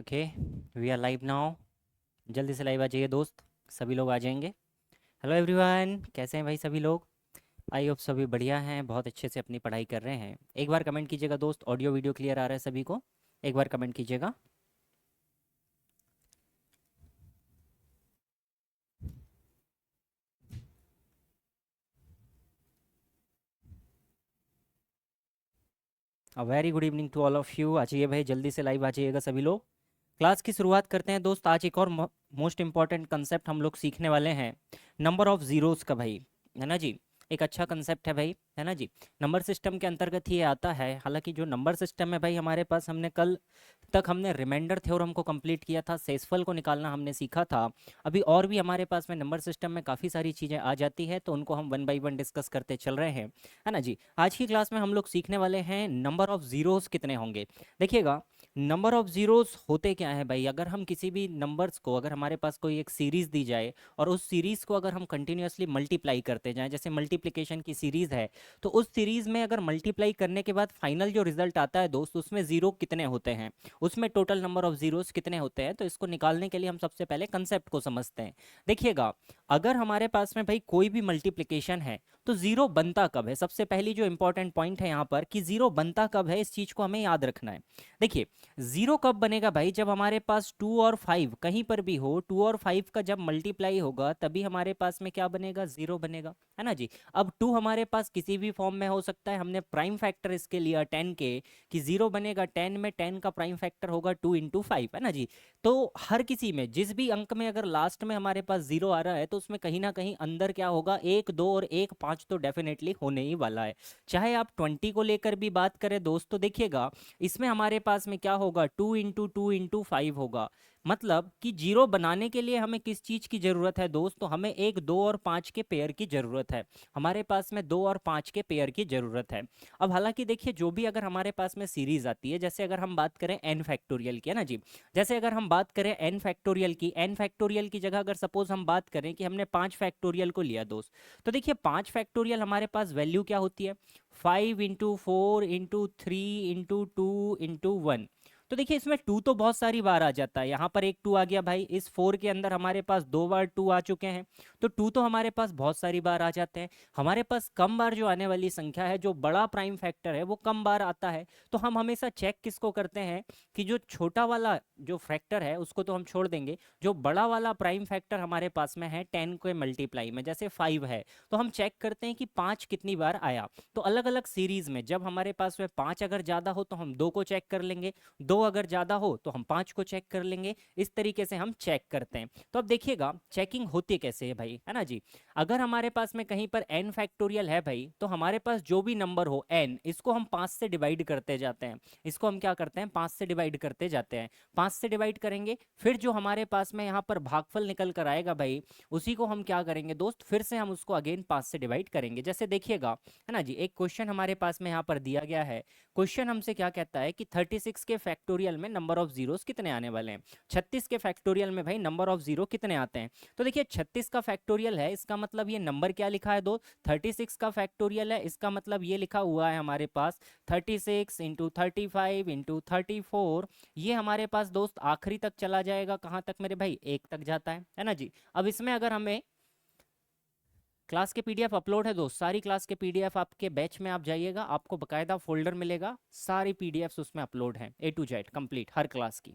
Okay, we are live now. जल्दी से live आ जाइए दोस्त, सभी लोग आ जाएंगे। हेलो एवरीवन, कैसे हैं भाई सभी लोग? आई होप सभी बढ़िया हैं, बहुत अच्छे से अपनी पढ़ाई कर रहे हैं। एक बार कमेंट कीजिएगा दोस्त, ऑडियो वीडियो क्लियर आ रहा है सभी को? एक बार कमेंट कीजिएगा। Very good evening to all of you. आ जाइए भाई, जल्दी से लाइव आ जाइएगा सभी लोग। क्लास की शुरुआत करते हैं दोस्त। आज एक और मोस्ट इंपॉर्टेंट कंसेप्ट हम लोग सीखने वाले हैं, नंबर ऑफ जीरोस का भाई, है ना जी। एक अच्छा कंसेप्ट है भाई, है ना जी। नंबर सिस्टम के अंतर्गत ही ये आता है। हालांकि जो नंबर सिस्टम है भाई हमारे पास, हमने कल तक हमने रिमाइंडर थ्योरम को कंप्लीट किया था, शेषफल को निकालना हमने सीखा था। अभी और भी हमारे पास में नंबर सिस्टम में काफ़ी सारी चीज़ें आ जाती है, तो उनको हम वन बाई वन डिस्कस करते चल रहे हैं, है ना जी। आज की क्लास में हम लोग सीखने वाले हैं नंबर ऑफ जीरोस कितने होंगे। देखिएगा, नंबर ऑफ जीरोस होते क्या है भाई। अगर हम किसी भी नंबर्स को, अगर हमारे पास कोई एक सीरीज दी जाए और उस सीरीज को अगर हम कंटिन्यूअसली मल्टीप्लाई करते जाएं, जैसे मल्टीप्लिकेशन की सीरीज है, तो उस सीरीज में अगर मल्टीप्लाई करने के बाद फाइनल जो रिजल्ट आता है दोस्त, उसमें जीरो कितने होते हैं, उसमें टोटल नंबर ऑफ जीरोस कितने होते हैं। तो इसको निकालने के लिए हम सबसे पहले कंसेप्ट को समझते हैं। देखिएगा, अगर हमारे पास में भाई कोई भी मल्टीप्लिकेशन है तो जीरो बनता कब है। सबसे पहली जो इंपॉर्टेंट पॉइंट है यहाँ पर कि जीरो बनता कब है, इस चीज को हमें याद रखना है। देखिए, जीरो कब बनेगा भाई, जब हमारे पास टू और फाइव कहीं पर भी हो, टू और फाइव का जब मल्टीप्लाई होगा तभी हमारे पास में क्या बनेगा, जीरो बनेगा, है ना जी। अब टू हमारे पास किसी भी फॉर्म में हो सकता है, हमने प्राइम फैक्टर इसके लिया 10 के, कि जीरो बनेगा 10 में, 10 का प्राइम फैक्टर होगा 2 × 5, है ना जी। तो हर किसी में जिस भी अंक में अगर लास्ट में हमारे पास जीरो आ रहा है, तो उसमें कहीं ना कहीं अंदर क्या होगा, एक, दो और एक, पांच तो डेफिनेटली होने ही वाला है। चाहे आप 20 को लेकर भी बात करें दोस्त, तो देखिएगा इसमें हमारे पास में क्या होगा, 2 × 2 × 5 होगा। मतलब कि जीरो बनाने के लिए हमें किस चीज की जरूरत है दोस्त, तो हमें एक, दो और पांच के पेयर की जरूरत है। हमारे पास में दो और पांच के पेयर की जरूरत है। अब हालांकि देखिए, जो भी अगर हमारे पास में सीरीज आती है, जैसे अगर हम बात करें एन फैक्टोरियल की, है ना जी। जैसे अगर हम बात करें एन फैक्टोरियल की, एन फैक्टोरियल की जगह अगर सपोज हम बात करें कि हमने 5 फैक्टोरियल को लिया दोस्त, तो देखिए 5 फैक्टोरियल हमारे पास वैल्यू क्या होती है, 5 × 4 × 3 × 2 × 1। तो देखिए इसमें टू तो बहुत सारी बार आ जाता है, यहाँ पर एक टू आ गया भाई, इस फोर के अंदर हमारे पास दो बार टू आ चुके हैं। तो टू तो हमारे पास बहुत सारी बार आ जाते हैं। हमारे पास कम बार जो आने वाली संख्या है, जो बड़ा प्राइम फैक्टर है, वो कम बार आता है। तो हम हमेशा चेक किसको करते हैं कि जो छोटा वाला जो फैक्टर है उसको तो हम छोड़ देंगे, जो बड़ा वाला प्राइम फैक्टर हमारे पास में है 10 के मल्टीप्लाई में, जैसे 5 है, तो हम चेक करते हैं कि 5 कितनी बार आया। तो अलग अलग सीरीज में जब हमारे पास में 5 अगर ज़्यादा हो तो हम दो को चेक कर लेंगे, दो अगर ज़्यादा हो तो हम 5 को चेक कर लेंगे। इस तरीके से हम चेक करते हैं। तो अब देखिएगा चेकिंग होती कैसे है भाई, है ना जी। अगर हमारे पास में कहीं पर n फैक्टोरियल है भाई, तो हमारे पास जो भी नंबर हो n, इसको हम 5 से डिवाइड करते जाते हैं। इसको हम क्या करते हैं, 5 से डिवाइड करते जाते हैं। 5 से डिवाइड करेंगे, फिर जो हमारे पास में यहाँ पर भागफल निकल कर आएगा भाई, उसी को हम क्या करेंगे दोस्त, फिर से हम उसको अगेन 5 से डिवाइड करेंगे। जैसे देखिएगा, है ना जी, एक क्वेश्चन हमारे पास में यहाँ पर दिया गया है। क्वेश्चन हमसे क्या कहता है कि 36 के फैक्टोरियल में नंबर ऑफ जीरोस कितने आने वाले हैं, 36 के फैक्टोरियल में भाई नंबर ऑफ जीरो कितने आते हैं। तो देखिए 36 का फैक्टोरियल है, इसका मतलब ये नंबर क्या लिखा है दो, 36 का फैक्टोरियल है, इसका मतलब ये लिखा हुआ है हमारे पास 36 × 35 × 34। ये हमारे पास दोस्त आखिरी तक चला जाएगा, कहाँ तक मेरे भाई, एक तक जाता है ना जी। अब इसमें अगर हमें क्लास के पीडीएफ अपलोड है दोस्त, सारी क्लास के पीडीएफ आपके बैच में आप जाइएगा, आपको बकायदा फोल्डर मिलेगा, सारी पीडीएफ्स उसमें अपलोड हैं, A to Z complete her class की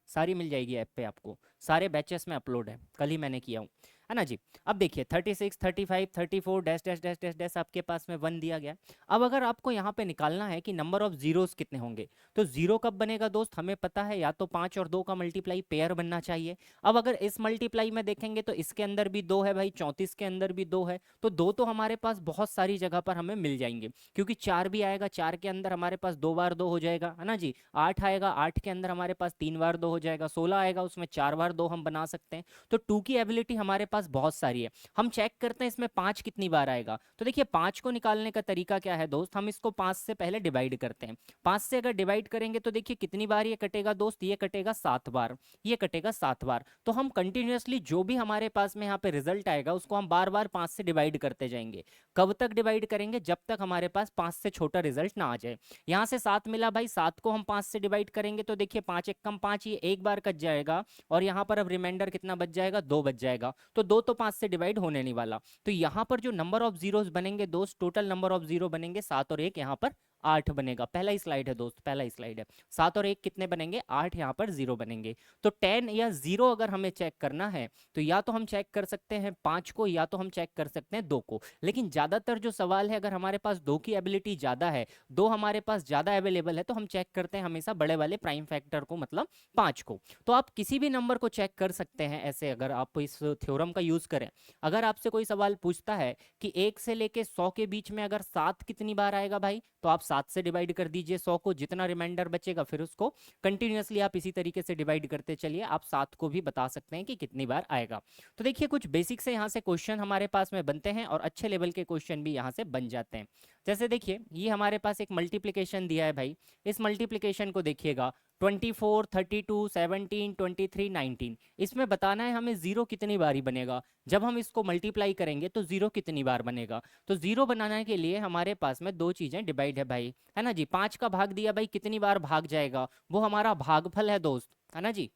सारी मिल जाएगी ऐप पे आपको। सारे बैचेस में अपलोड है, कल ही मैंने किया हूँ, है ना जी। अब देखिए 36, 35, 34 dash dash dash dash dash आपके पास में वन दिया गया। अब अगर आपको यहाँ पे निकालना है कि नंबर ऑफ जीरोस कितने होंगे, तो जीरो कब बनेगा दोस्त, हमें पता है या तो 5 और 2 का मल्टीप्लाई पेयर बनना चाहिए। अब अगर इस मल्टीप्लाई में देखेंगे तो इसके अंदर भी दो है भाई, 34 के अंदर भी दो है, तो दो तो हमारे पास बहुत सारी जगह पर हमें मिल जाएंगे, क्योंकि चार भी आएगा, चार के अंदर हमारे पास दो बार दो हो जाएगा, है ना जी। आठ आएगा, आठ के अंदर हमारे पास तीन बार दो हो जाएगा, 16 आएगा, उसमें चार बार दो हम बना सकते हैं। तो टू की एबिलिटी हमारे पास पास बहुत सारी है। हम चेक करते हैं इसमें 5 कितनी बार आएगा। तो देखिए 5 को निकालने का तरीका क्या है दोस्त, हम इसको 5 से पहले डिवाइड करते हैं। 5 से अगर डिवाइड करेंगे तो देखिए कितनी बार ये कटेगा दोस्त, ये कटेगा 7 बार, ये कटेगा 7 बार। तो हम कंटिन्यूअसली जो भी हमारे पास में यहाँ पे रिजल्ट आएगा उसको हम बार बार 5 से डिवाइड करते जाएंगे। कब तक डिवाइड करेंगे, जब तक हमारे पास 5 से छोटा रिजल्ट ना आ जाए। यहाँ से 7 मिला भाई, 7 को हम 5 से डिवाइड करेंगे तो देखिए 5 एक कम 5, ये एक बार कट जाएगा और यहाँ पर अब रिमाइंडर कितना बच जाएगा, 2 बच जाएगा। तो 2 तो 5 से डिवाइड होने नहीं वाला। तो यहाँ पर जो नंबर ऑफ जीरोस बनेंगे दोस्त, टोटल नंबर ऑफ जीरो बनेंगे 7 और 1 यहाँ पर 8 बनेगा। पहला ही स्लाइड है दोस्त, पहला ही स्लाइड है। 7 और 1 कितने बनेंगे, 8 यहाँ पर 0 बनेंगे। तो 10 या 0 अगर हमें चेक करना है तो या तो हम चेक कर सकते हैं 5 को, या तो हम चेक कर सकते हैं 2 को। लेकिन ज़्यादातर जो सवाल है, अगर हमारे पास 2 की एबिलिटी ज़्यादा है, 2 हमारे पास ज़्यादा अवेलेबल है, तो हम चेक करते हैं हमेशा बड़े वाले प्राइम फैक्टर को, मतलब 5 को। तो आप किसी भी नंबर को चेक कर सकते हैं ऐसे, अगर आप इस थ्योरम का यूज़ करें। अगर आपसे कोई सवाल पूछता है कि 1 से लेके 100 के बीच में अगर 7 कितनी बार आएगा भाई, तो आप 7 से डिवाइड कर दीजिए 100 को, जितना रिमाइंडर बचेगा फिर उसको कंटिन्यूअसली आप इसी तरीके से डिवाइड करते चलिए, आप 7 को भी बता सकते हैं कि कितनी बार आएगा। तो देखिए कुछ बेसिक से यहाँ से क्वेश्चन हमारे पास में बनते हैं और अच्छे लेवल के क्वेश्चन भी यहाँ से बन जाते हैं। जैसे देखिए ये हमारे पास एक मल्टीप्लिकेशन दिया है भाई, इस मल्टीप्लिकेशन को देखिएगा 24, 32, 17, 23, 19। इसमें बताना है हमें जीरो कितनी बारी बनेगा, जब हम इसको मल्टीप्लाई करेंगे तो जीरो कितनी बार बनेगा। तो जीरो बनाने के लिए हमारे पास में दो चीजें डिवाइड है भाई, है ना जी। 5 का भाग दिया भाई, कितनी बार भाग जाएगा, वो हमारा भागफल है दोस्त, है ना जी,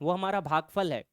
वो हमारा भागफल है।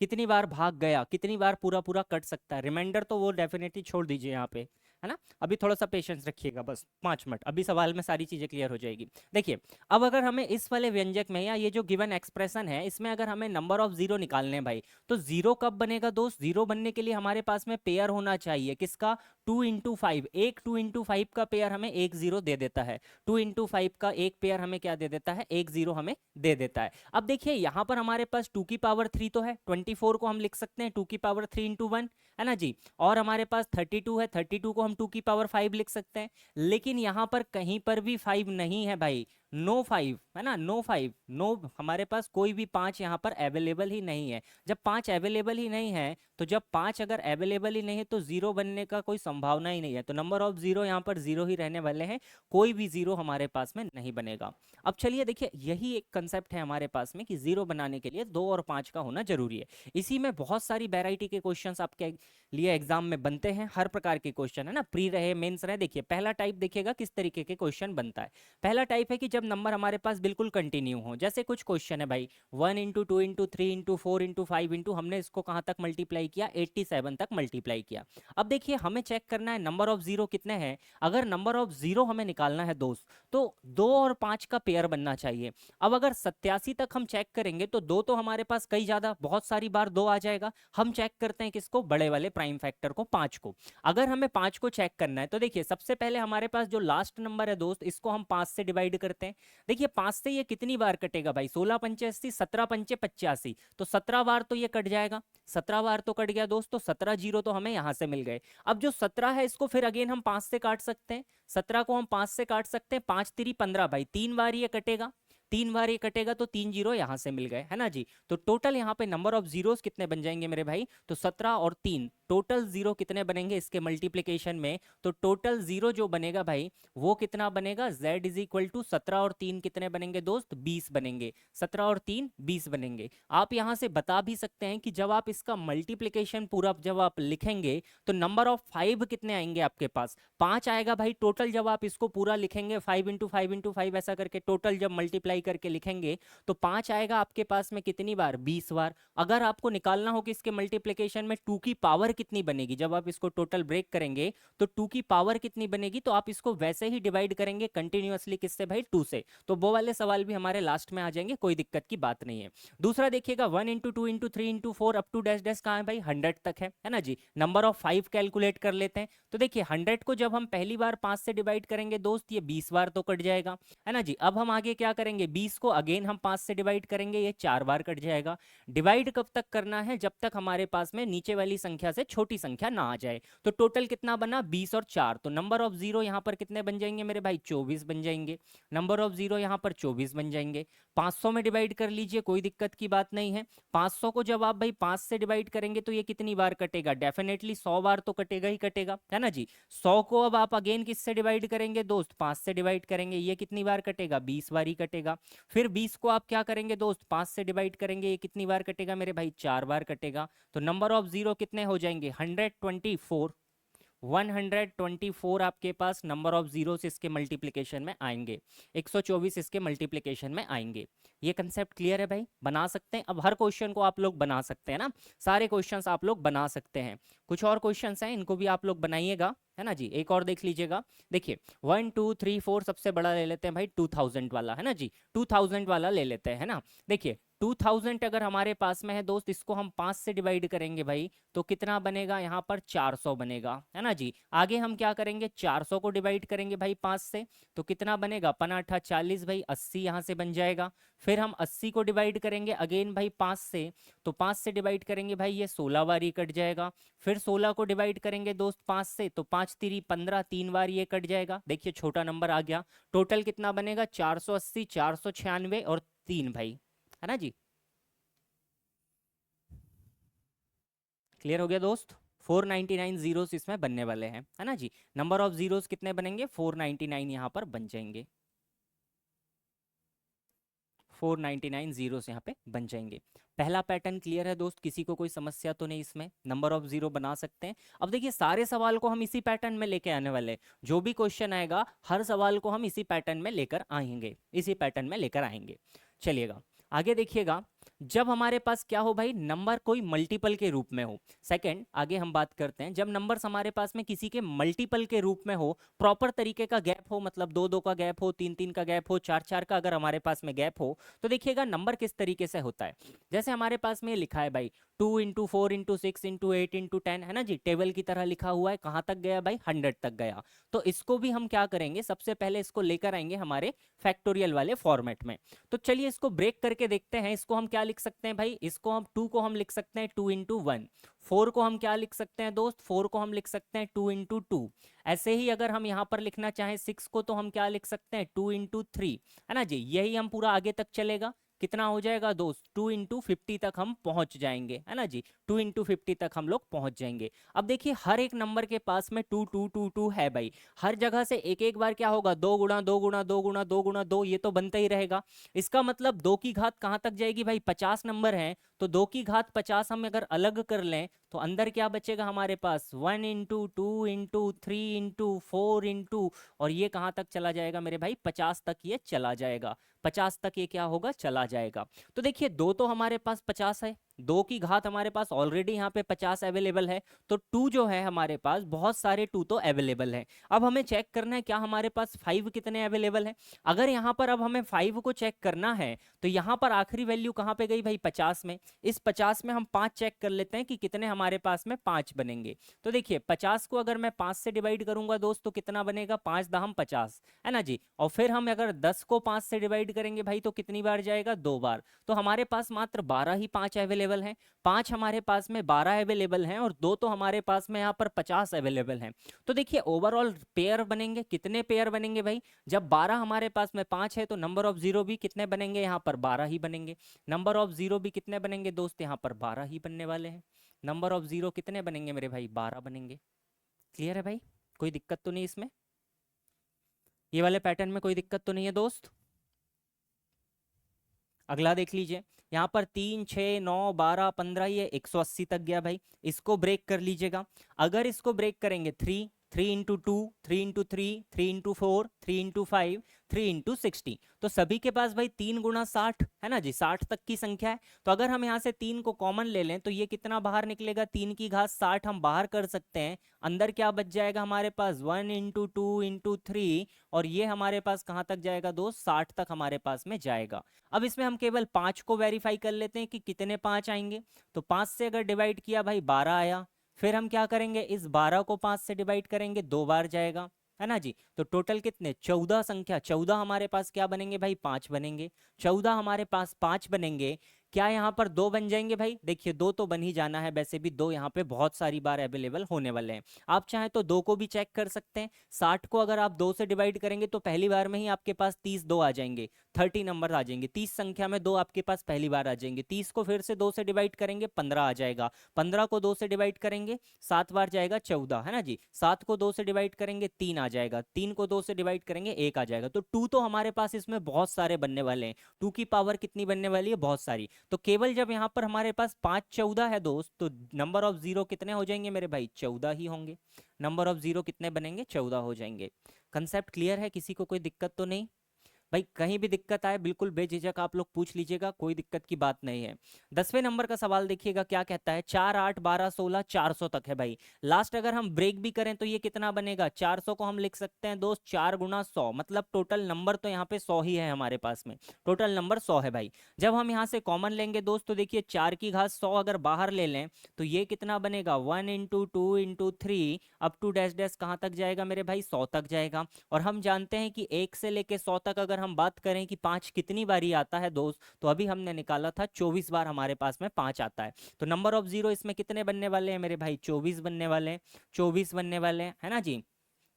कितनी बार भाग गया, कितनी बार पूरा पूरा कट सकता है, रिमाइंडर तो वो डेफिनेटली छोड़ दीजिए यहाँ पे, है ना। अभी थोड़ा सा पेशेंस रखिएगा, बस 5 मिनट, अभी सवाल में सारी चीजें क्लियर हो जाएगी। देखिए अब अगर हमें इस वाले व्यंजक में या ये जो गिवन एक्सप्रेशन है इसमें अगर हमें नंबर ऑफ जीरो निकालने हैं भाई, तो जीरो कब बनेगा दोस्त, जीरो बनने के लिए हमारे पास में पेयर होना चाहिए किसका, 2 × 5। एक 2 × 5 का पेयर हमें एक जीरो दे देता है, 2 × 5 का एक पेयर हमें क्या दे देता है, एक जीरो हमें दे देता है। अब देखिए यहाँ पर हमारे पास 2 की पावर 3 तो है, 24 को हम लिख सकते हैं 2 की पावर 3 × 1, है ना जी। और हमारे पास 32 है, 32 को हम 2 की पावर 5 लिख सकते हैं। लेकिन यहाँ पर कहीं पर भी 5 नहीं है भाई, नो 5, है ना, नो 5, नो, हमारे पास कोई भी 5 यहाँ पर अवेलेबल ही नहीं है। जब 5 अवेलेबल ही नहीं है, तो जब 5 अगर अवेलेबल ही नहीं है तो जीरो बनने का कोई संभावना ही नहीं है। तो नंबर ऑफ जीरो यहाँ पर जीरो ही रहने वाले हैं, कोई भी जीरो हमारे पास में नहीं बनेगा। अब चलिए देखिए यही एक कंसेप्ट है हमारे पास में कि जीरो बनाने के लिए 2 और 5 का होना जरूरी है। इसी में बहुत सारी वैरायटी के क्वेश्चंस आपके लिए एग्जाम में बनते हैं, हर प्रकार के क्वेश्चन, है ना, प्री रहे मेंस रहे। देखिए पहला टाइप देखिएगा किस तरीके के क्वेश्चन बनता है। पहला टाइप है कि जब नंबर हमारे पास बिल्कुल कंटिन्यू हो, जैसे कुछ क्वेश्चन है भाई 1 × 2 × 3 × 4 × 5 हमने इसको कहाँ तक मल्टीप्लाई किया, 87 तक मल्टीप्लाई किया। अब देखिए हमें चेक करना है नंबर ऑफ जीरो कितने हैं। अगर नंबर ऑफ जीरो हमें निकालना है दोस्त, तो 2 और 5 का पेयर बनना चाहिए। अब अगर 87 तक हम चेक करेंगे तो 2 तो हमारे पास कई ज्यादा, बहुत सारी बार 2 आ जाएगा। हम चेक करते हैं किसको, बड़े वाले प्राइम फैक्टर को, 5 को। अगर हमें 5 को चेक करना है तो देखिए सबसे पहले हमारे पास जो लास्ट नंबर है दोस्त, इसको हम 5 से डिवाइड करते हैं। देखिए 5 से ये कितनी बार कटेगा भाई, 16 पंचे 80, 17 पंचे 85, तो 17 बार तो ये कट जाएगा, 17 बार तो कट गया दोस्त, तो 17 जीरो तो हमें यहां से मिल गए। अब जो 17 है इसको फिर अगेन हम 5 से काट सकते हैं, 17 को हम 5 से काट सकते हैं, 5 3 15 भाई, 3 बार ये कटेगा, 3 बार ये कटेगा, तो 3 जीरो यहां से मिल गए, है ना जी। तो टोटल यहाँ पे नंबर ऑफ जीरोस कितने बन जाएंगे मेरे भाई, तो 17 और 3, टोटल जीरो कितने बनेंगे इसके मल्टीप्लीकेशन में, तो टोटल जीरो जो बनेगा भाई वो कितना बनेगा, z = 17 और 3 कितने बनेंगे दोस्त, 20 बनेंगे, 17 और 3 20 बनेंगे। आप यहाँ से बता भी सकते हैं कि जब आप इसका मल्टीप्लीकेशन पूरा जब आप लिखेंगे तो नंबर ऑफ 5 कितने आएंगे आपके पास, 5 आएगा भाई टोटल। जब आप इसको पूरा लिखेंगे 5 × 5 × 5 ऐसा करके टोटल जब मल्टीप्लाई करके लिखेंगे तो 5 आएगा आपके पास में कितनी बार, 20 बार। अगर आपको निकालना हो कि इसके मल्टीप्लीकेशन में 2 की पावर कितनी बनेगी, जब आप इसको टोटल ब्रेक करेंगे तो 2 की पावर कितनी बनेगी, तो आप इसको वैसे ही डिवाइड करेंगे कंटिन्यूअसली किससे भाई, 2 से। तो वो वाले सवाल भी हमारे लास्ट में आ जाएंगे, कोई दिक्कत की बात नहीं है। दूसरा देखिएगा 1 × 2 × 3 × 4 अप टू डैश डैश कहाँ है भाई, 100 तक है ना जी। नंबर ऑफ 5 कैलकुलेट कर लेते हैं। तो देखिए 100 को जब हम पहली बार 5 से डिवाइड करेंगे दोस्त, ये 20 बार तो कट जाएगा, है ना जी। अब हम आगे क्या करेंगे, 20 को अगेन हम 5 से डिवाइड करेंगे, ये 4 बार कट जाएगा। डिवाइड कब तक करना है, जब तक हमारे पास में नीचे वाली संख्या से छोटी संख्या ना आ जाए। तो टोटल कितना बना, 20 और 4, तो नंबर ऑफ जीरो यहाँ पर कितने बन जाएंगे मेरे भाई, 24 बन जाएंगे। नंबर ऑफ जीरो यहाँ पर 24 बन जाएंगे। 500 में डिवाइड कर लीजिए, कोई दिक्कत की बात नहीं है। 500 को जब आप भाई 5 से डिवाइड करेंगे तो ये कितनी बार कटेगा, डेफिनेटली 100 बार तो कटेगा ही कटेगा, है ना जी। 100 को अब आप अगेन किससे डिवाइड करेंगे दोस्त, 5 से डिवाइड करेंगे, ये कितनी बार कटेगा, 20 बार ही कटेगा। फिर 20 को आप क्या करेंगे दोस्त, 5 से डिवाइड करेंगे, ये कितनी बार कटेगा मेरे भाई, 4 बार कटेगा। तो नंबर ऑफ जीरो कितने हो जाएंगे, 124। 124 आपके पास नंबर ऑफ जीरोस इसके मल्टीप्लिकेशन में आएंगे, 124 इसके मल्टीप्लिकेशन में आएंगे। ये कंसेप्ट क्लियर है भाई, बना सकते हैं। अब हर क्वेश्चन को आप लोग बना सकते हैं ना, सारे क्वेश्चंस आप लोग बना सकते हैं। कुछ और क्वेश्चंस हैं, इनको भी आप लोग बनाइएगा, है ना जी। एक और देख लीजिएगा, देखिए 1 2 3 4 सबसे बड़ा ले लेते हैं भाई 2000 वाला, है ना जी। 2000 वाला ले लेते हैं, है ना। देखिए 2000 अगर हमारे पास में है दोस्त, इसको हम 5 से डिवाइड करेंगे भाई, तो कितना बनेगा यहाँ पर, 400 बनेगा, है ना जी। आगे हम क्या करेंगे, 400 को डिवाइड करेंगे भाई 5 से, तो कितना बनेगा, 5 40 भाई, 80 यहाँ से बन जाएगा। फिर हम 80 को डिवाइड करेंगे अगेन भाई 5 से, तो 5 से डिवाइड करेंगे भाई, ये 16 बार ही कट जाएगा। फिर 16 को डिवाइड करेंगे दोस्त 5 से, तो 5 3 15, 3 बार ये कट जाएगा। देखिए छोटा नंबर आ गया। टोटल कितना बनेगा, 480, 496 और 3 भाई, है ना जी। क्लियर हो गया दोस्त। 499 जीरोस इसमें बनने वाले हैं, है ना जी। नंबर ऑफ जीरोस कितने बनेंगे, 499 यहाँ पर बन जाएंगे, 499 जीरोस यहाँ पे बन जाएंगे। पहला पैटर्न क्लियर है दोस्त, किसी को कोई समस्या तो नहीं, इसमें नंबर ऑफ जीरो बना सकते हैं। अब देखिए सारे सवाल को हम इसी पैटर्न में लेके आने वाले हैं, जो भी क्वेश्चन आएगा हर सवाल को हम इसी पैटर्न में लेकर आएंगे, इसी पैटर्न में लेकर आएंगे। चलिएगा आगे देखिएगा, जब हमारे पास क्या हो भाई, नंबर कोई मल्टीपल के रूप में हो। सेकंड, आगे हम बात करते हैं, जब नंबर्स हमारे पास में किसी के मल्टीपल के रूप में हो, प्रॉपर तरीके का गैप हो, मतलब 2 2 का गैप हो, 3 3 का गैप हो, 4 4 का अगर हमारे पास में गैप हो, तो देखिएगा नंबर किस तरीके से होता है। जैसे हमारे पास में लिखा है भाई 2 इंटू 4 इंटू 6 इंटू 8 इंटू 10, है ना जी, टेबल की तरह लिखा हुआ है, कहाँ तक गया भाई, 100 तक गया। तो इसको भी हम क्या करेंगे, सबसे पहले इसको लेकर आएंगे हमारे फैक्टोरियल वाले फॉर्मेट में। तो चलिए इसको ब्रेक करके देखते हैं, इसको हम क्या लिख सकते हैं भाई, इसको हम 2 को हम लिख सकते हैं 2 इंटू 1। 4 को हम क्या लिख सकते हैं दोस्त, 4 को हम लिख सकते हैं 2 इंटू 2। ऐसे ही अगर हम यहाँ पर लिखना चाहें 6 को, तो हम क्या लिख सकते हैं 2 इंटू 3, है ना जी। यही हम पूरा आगे तक चलेगा, कितना हो जाएगा दोस्त, 2 इंटू 50 तक हम पहुंच जाएंगे, है ना जी। 2 इंटू 50 तक हम लोग पहुंच जाएंगे। अब देखिए हर एक नंबर के पास में 2 2 2 2 है भाई, हर जगह से एक एक बार क्या होगा, 2 गुणा 2 गुणा 2 गुणा 2 गुणा 2, ये तो बनता ही रहेगा। इसका मतलब 2 की घात कहाँ तक जाएगी भाई, 50 नंबर है, तो 2 की घात 50 हम अगर अलग कर लें, तो अंदर क्या बचेगा हमारे पास, 1 इंटू 2 इंटू 3 इंटू 4 इंटू, और ये कहाँ तक चला जाएगा मेरे भाई, 50 तक ये चला जाएगा, 50 तक ये क्या होगा, चला जाएगा। तो देखिए 2 तो हमारे पास 50 है, 2 की घात हमारे पास ऑलरेडी यहाँ पे 50 अवेलेबल है, तो 2 जो है हमारे पास, बहुत सारे 2 तो अवेलेबल है। अब हमें चेक करना है क्या हमारे पास 5 कितने अवेलेबल है। अगर यहाँ पर अब हमें 5 को चेक करना है, तो यहाँ पर आखिरी वैल्यू कहाँ पे गई भाई, 50 में। इस 50 में हम 5 चेक कर लेते हैं कि कितने हमारे पास में 5 बनेंगे। तो देखिए 50 को अगर मैं 5 से डिवाइड करूंगा दोस्त, तो कितना बनेगा, 5 दहम 50, है ना जी। और फिर हम अगर 10 को 5 से डिवाइड करेंगे भाई, तो कितनी बार जाएगा, 2 बार। तो हमारे पास मात्र 12 ही 5 अवेलेबल हैं, 5 हमारे पास में 12 अवेलेबल हैं, और 2 तो हमारे पास में यहाँ पर 50 अवेलेबल हैं। तो देखिए ओवरऑल पेयर बनेंगे, कितने पेयर बनेंगे भाई, जब 12 हमारे पास में 5 है, तो नंबर ऑफ जीरो भी कितने बनेंगे, यहाँ पर 12 ही बनेंगे। नंबर ऑफ जीरो भी कितने बनेंगे दोस्त, यहाँ पर 12 ही बनने वाले हैं। नंबर ऑफ जीरो कितने बनेंगे मेरे भाई, 12 बनेंगे। क्लियर है भाई, कोई दिक्कत तो नहीं इसमें, ये वाले पैटर्न में कोई दिक्कत तो नहीं है दोस्त। अगला देख लीजिए, यहाँ पर 3 6 9 12 15, ये 180 तक गया भाई। इसको ब्रेक कर लीजिएगा, अगर इसको ब्रेक करेंगे 3 3 into 2 3 into 3 3 into 4 3 into 5 3 into 60, तो सभी के पास भाई 3 गुणा 60, है ना जी, 60 तक की संख्या है। तो अगर हम यहाँ से 3 को कॉमन ले लें, तो ये कितना बाहर निकलेगा, 3 की घात 60 हम बाहर कर सकते हैं। अंदर क्या बच जाएगा हमारे पास, 1 इंटू 2 इंटू 3, और ये हमारे पास कहाँ तक जाएगा दोस्त, 60 तक हमारे पास में जाएगा। अब इसमें हम केवल 5 को वेरीफाई कर लेते हैं कि कितने 5 आएंगे। तो 5 से अगर डिवाइड किया भाई 12 आया, फिर हम क्या करेंगे, इस 12 को 5 से डिवाइड करेंगे, 2 बार जाएगा, है ना जी। तो टोटल कितने, 14 संख्या, 14 हमारे पास क्या बनेंगे भाई, 5 बनेंगे। 14 हमारे पास 5 बनेंगे। क्या यहाँ पर दो बन जाएंगे भाई, देखिए दो तो बन ही जाना है, वैसे भी दो यहाँ पे बहुत सारी बार अवेलेबल होने वाले हैं। आप चाहें तो दो को भी चेक कर सकते हैं। 60 को अगर आप दो से डिवाइड करेंगे तो पहली बार में ही आपके पास 30 दो आ जाएंगे, 30 नंबर आ जाएंगे। 30 संख्या में दो आपके पास पहली बार आ जाएंगे। 30 को फिर से दो से डिवाइड करेंगे 15 आ जाएगा। 15 को दो से डिवाइड करेंगे 7 बार जाएगा 14, है ना जी। 7 को दो से डिवाइड करेंगे 3 आ जाएगा। 3 को दो से डिवाइड करेंगे 1 आ जाएगा। तो 2 तो हमारे पास इसमें बहुत सारे बनने वाले हैं। 2 की पावर कितनी बनने वाली है, बहुत सारी। तो केवल जब यहाँ पर हमारे पास 5 14 है दोस्त, तो नंबर ऑफ जीरो कितने हो जाएंगे मेरे भाई, 14 ही होंगे। नंबर ऑफ जीरो कितने बनेंगे, 14 हो जाएंगे। कंसेप्ट क्लियर है, किसी को कोई दिक्कत तो नहीं भाई? कहीं भी दिक्कत आए बिल्कुल बेझिझक आप लोग पूछ लीजिएगा, कोई दिक्कत की बात नहीं है। 10वें नंबर का सवाल देखिएगा क्या कहता है, 4 8 12 16 400 तक है भाई। लास्ट अगर हम ब्रेक भी करें तो ये कितना बनेगा, 400 को हम लिख सकते हैं दोस्त 4 गुना 100, मतलब टोटल नंबर तो यहाँ पे 100 ही है हमारे पास में। टोटल नंबर 100 है भाई। जब हम यहाँ से कॉमन लेंगे दोस्त तो देखिए 4 की घात 100 अगर बाहर ले लें तो ये कितना बनेगा, 1 into 2 into 3 up to dash dash कहाँ तक जाएगा मेरे भाई, 100 तक जाएगा। और हम जानते हैं कि 1 से लेके 100 तक अगर हम बात करें कि 5 कितनी बारी आता है दोस्त, तो अभी हमने निकाला था 24 बार हमारे पास में 5 आता है। तो नंबर ऑफ जीरो इसमें कितने बनने वाले हैं मेरे भाई, 24 बनने वाले हैं। 24 बनने वाले हैं, है ना जी।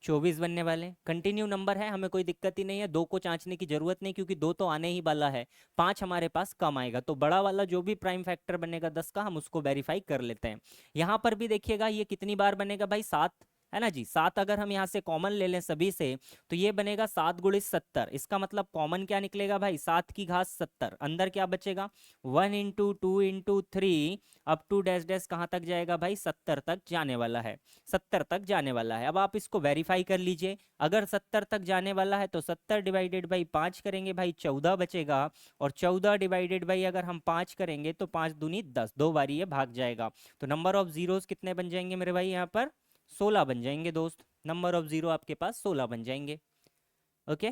24 बनने वाले हैं, कंटिन्यू नंबर है, हमें कोई दिक्कत ही नहीं है। दो को जांचने की जरूरत नहीं क्योंकि दो तो आने ही वाला है। 5 हमारे पास कम आएगा, तो बड़ा वाला जो भी प्राइम फैक्टर बनेगा 10 का हम उसको वेरीफाई कर लेते हैं। यहाँ पर भी देखिएगा ये कितनी बार बनेगा भाई, 7, है ना जी। 7 अगर हम यहाँ से कॉमन ले लें सभी से तो ये बनेगा 7 गुणित 70। इसका मतलब कॉमन क्या निकलेगा भाई, 7 की घात 70। अंदर क्या बचेगा, 1 into 2 into 3 up to dash dash कहाँ तक जाएगा भाई, 70 तक जाने वाला है। 70 तक जाने वाला है। अब आप इसको वेरीफाई कर लीजिए, अगर 70 तक जाने वाला है तो 70 डिवाइडेड बाई 5 करेंगे भाई 14 बचेगा। और 14 डिवाइडेड बाई अगर हम 5 करेंगे तो 5 दूनी 10, दो बारी ये भाग जाएगा। तो नंबर ऑफ जीरोस कितने बन जाएंगे मेरे भाई, यहाँ पर 16 बन जाएंगे दोस्त। नंबर ऑफ जीरो आपके पास 16 बन जाएंगे। ओके।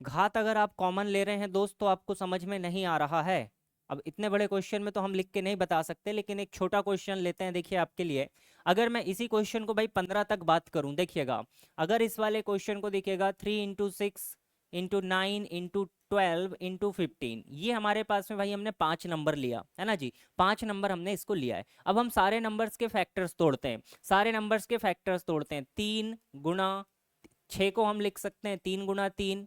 घात अगर आप कॉमन ले रहे हैं दोस्त तो आपको समझ में नहीं आ रहा है। अब इतने बड़े क्वेश्चन में तो हम लिख के नहीं बता सकते, लेकिन एक छोटा क्वेश्चन लेते हैं देखिए आपके लिए। अगर मैं इसी क्वेश्चन को भाई 15 तक बात करूं, देखिएगा अगर इस वाले क्वेश्चन को देखिएगा 3 इंटू 6 इंटू 9 इंटू 12 इंटू 15, ये हमारे पास में भाई हमने 5 नंबर लिया है ना जी। 5 नंबर हमने इसको लिया है। अब हम सारे नंबर्स के फैक्टर्स तोड़ते हैं, सारे नंबर्स के फैक्टर्स तोड़ते हैं। 3 गुना 6 को हम लिख सकते हैं 3 गुना 3।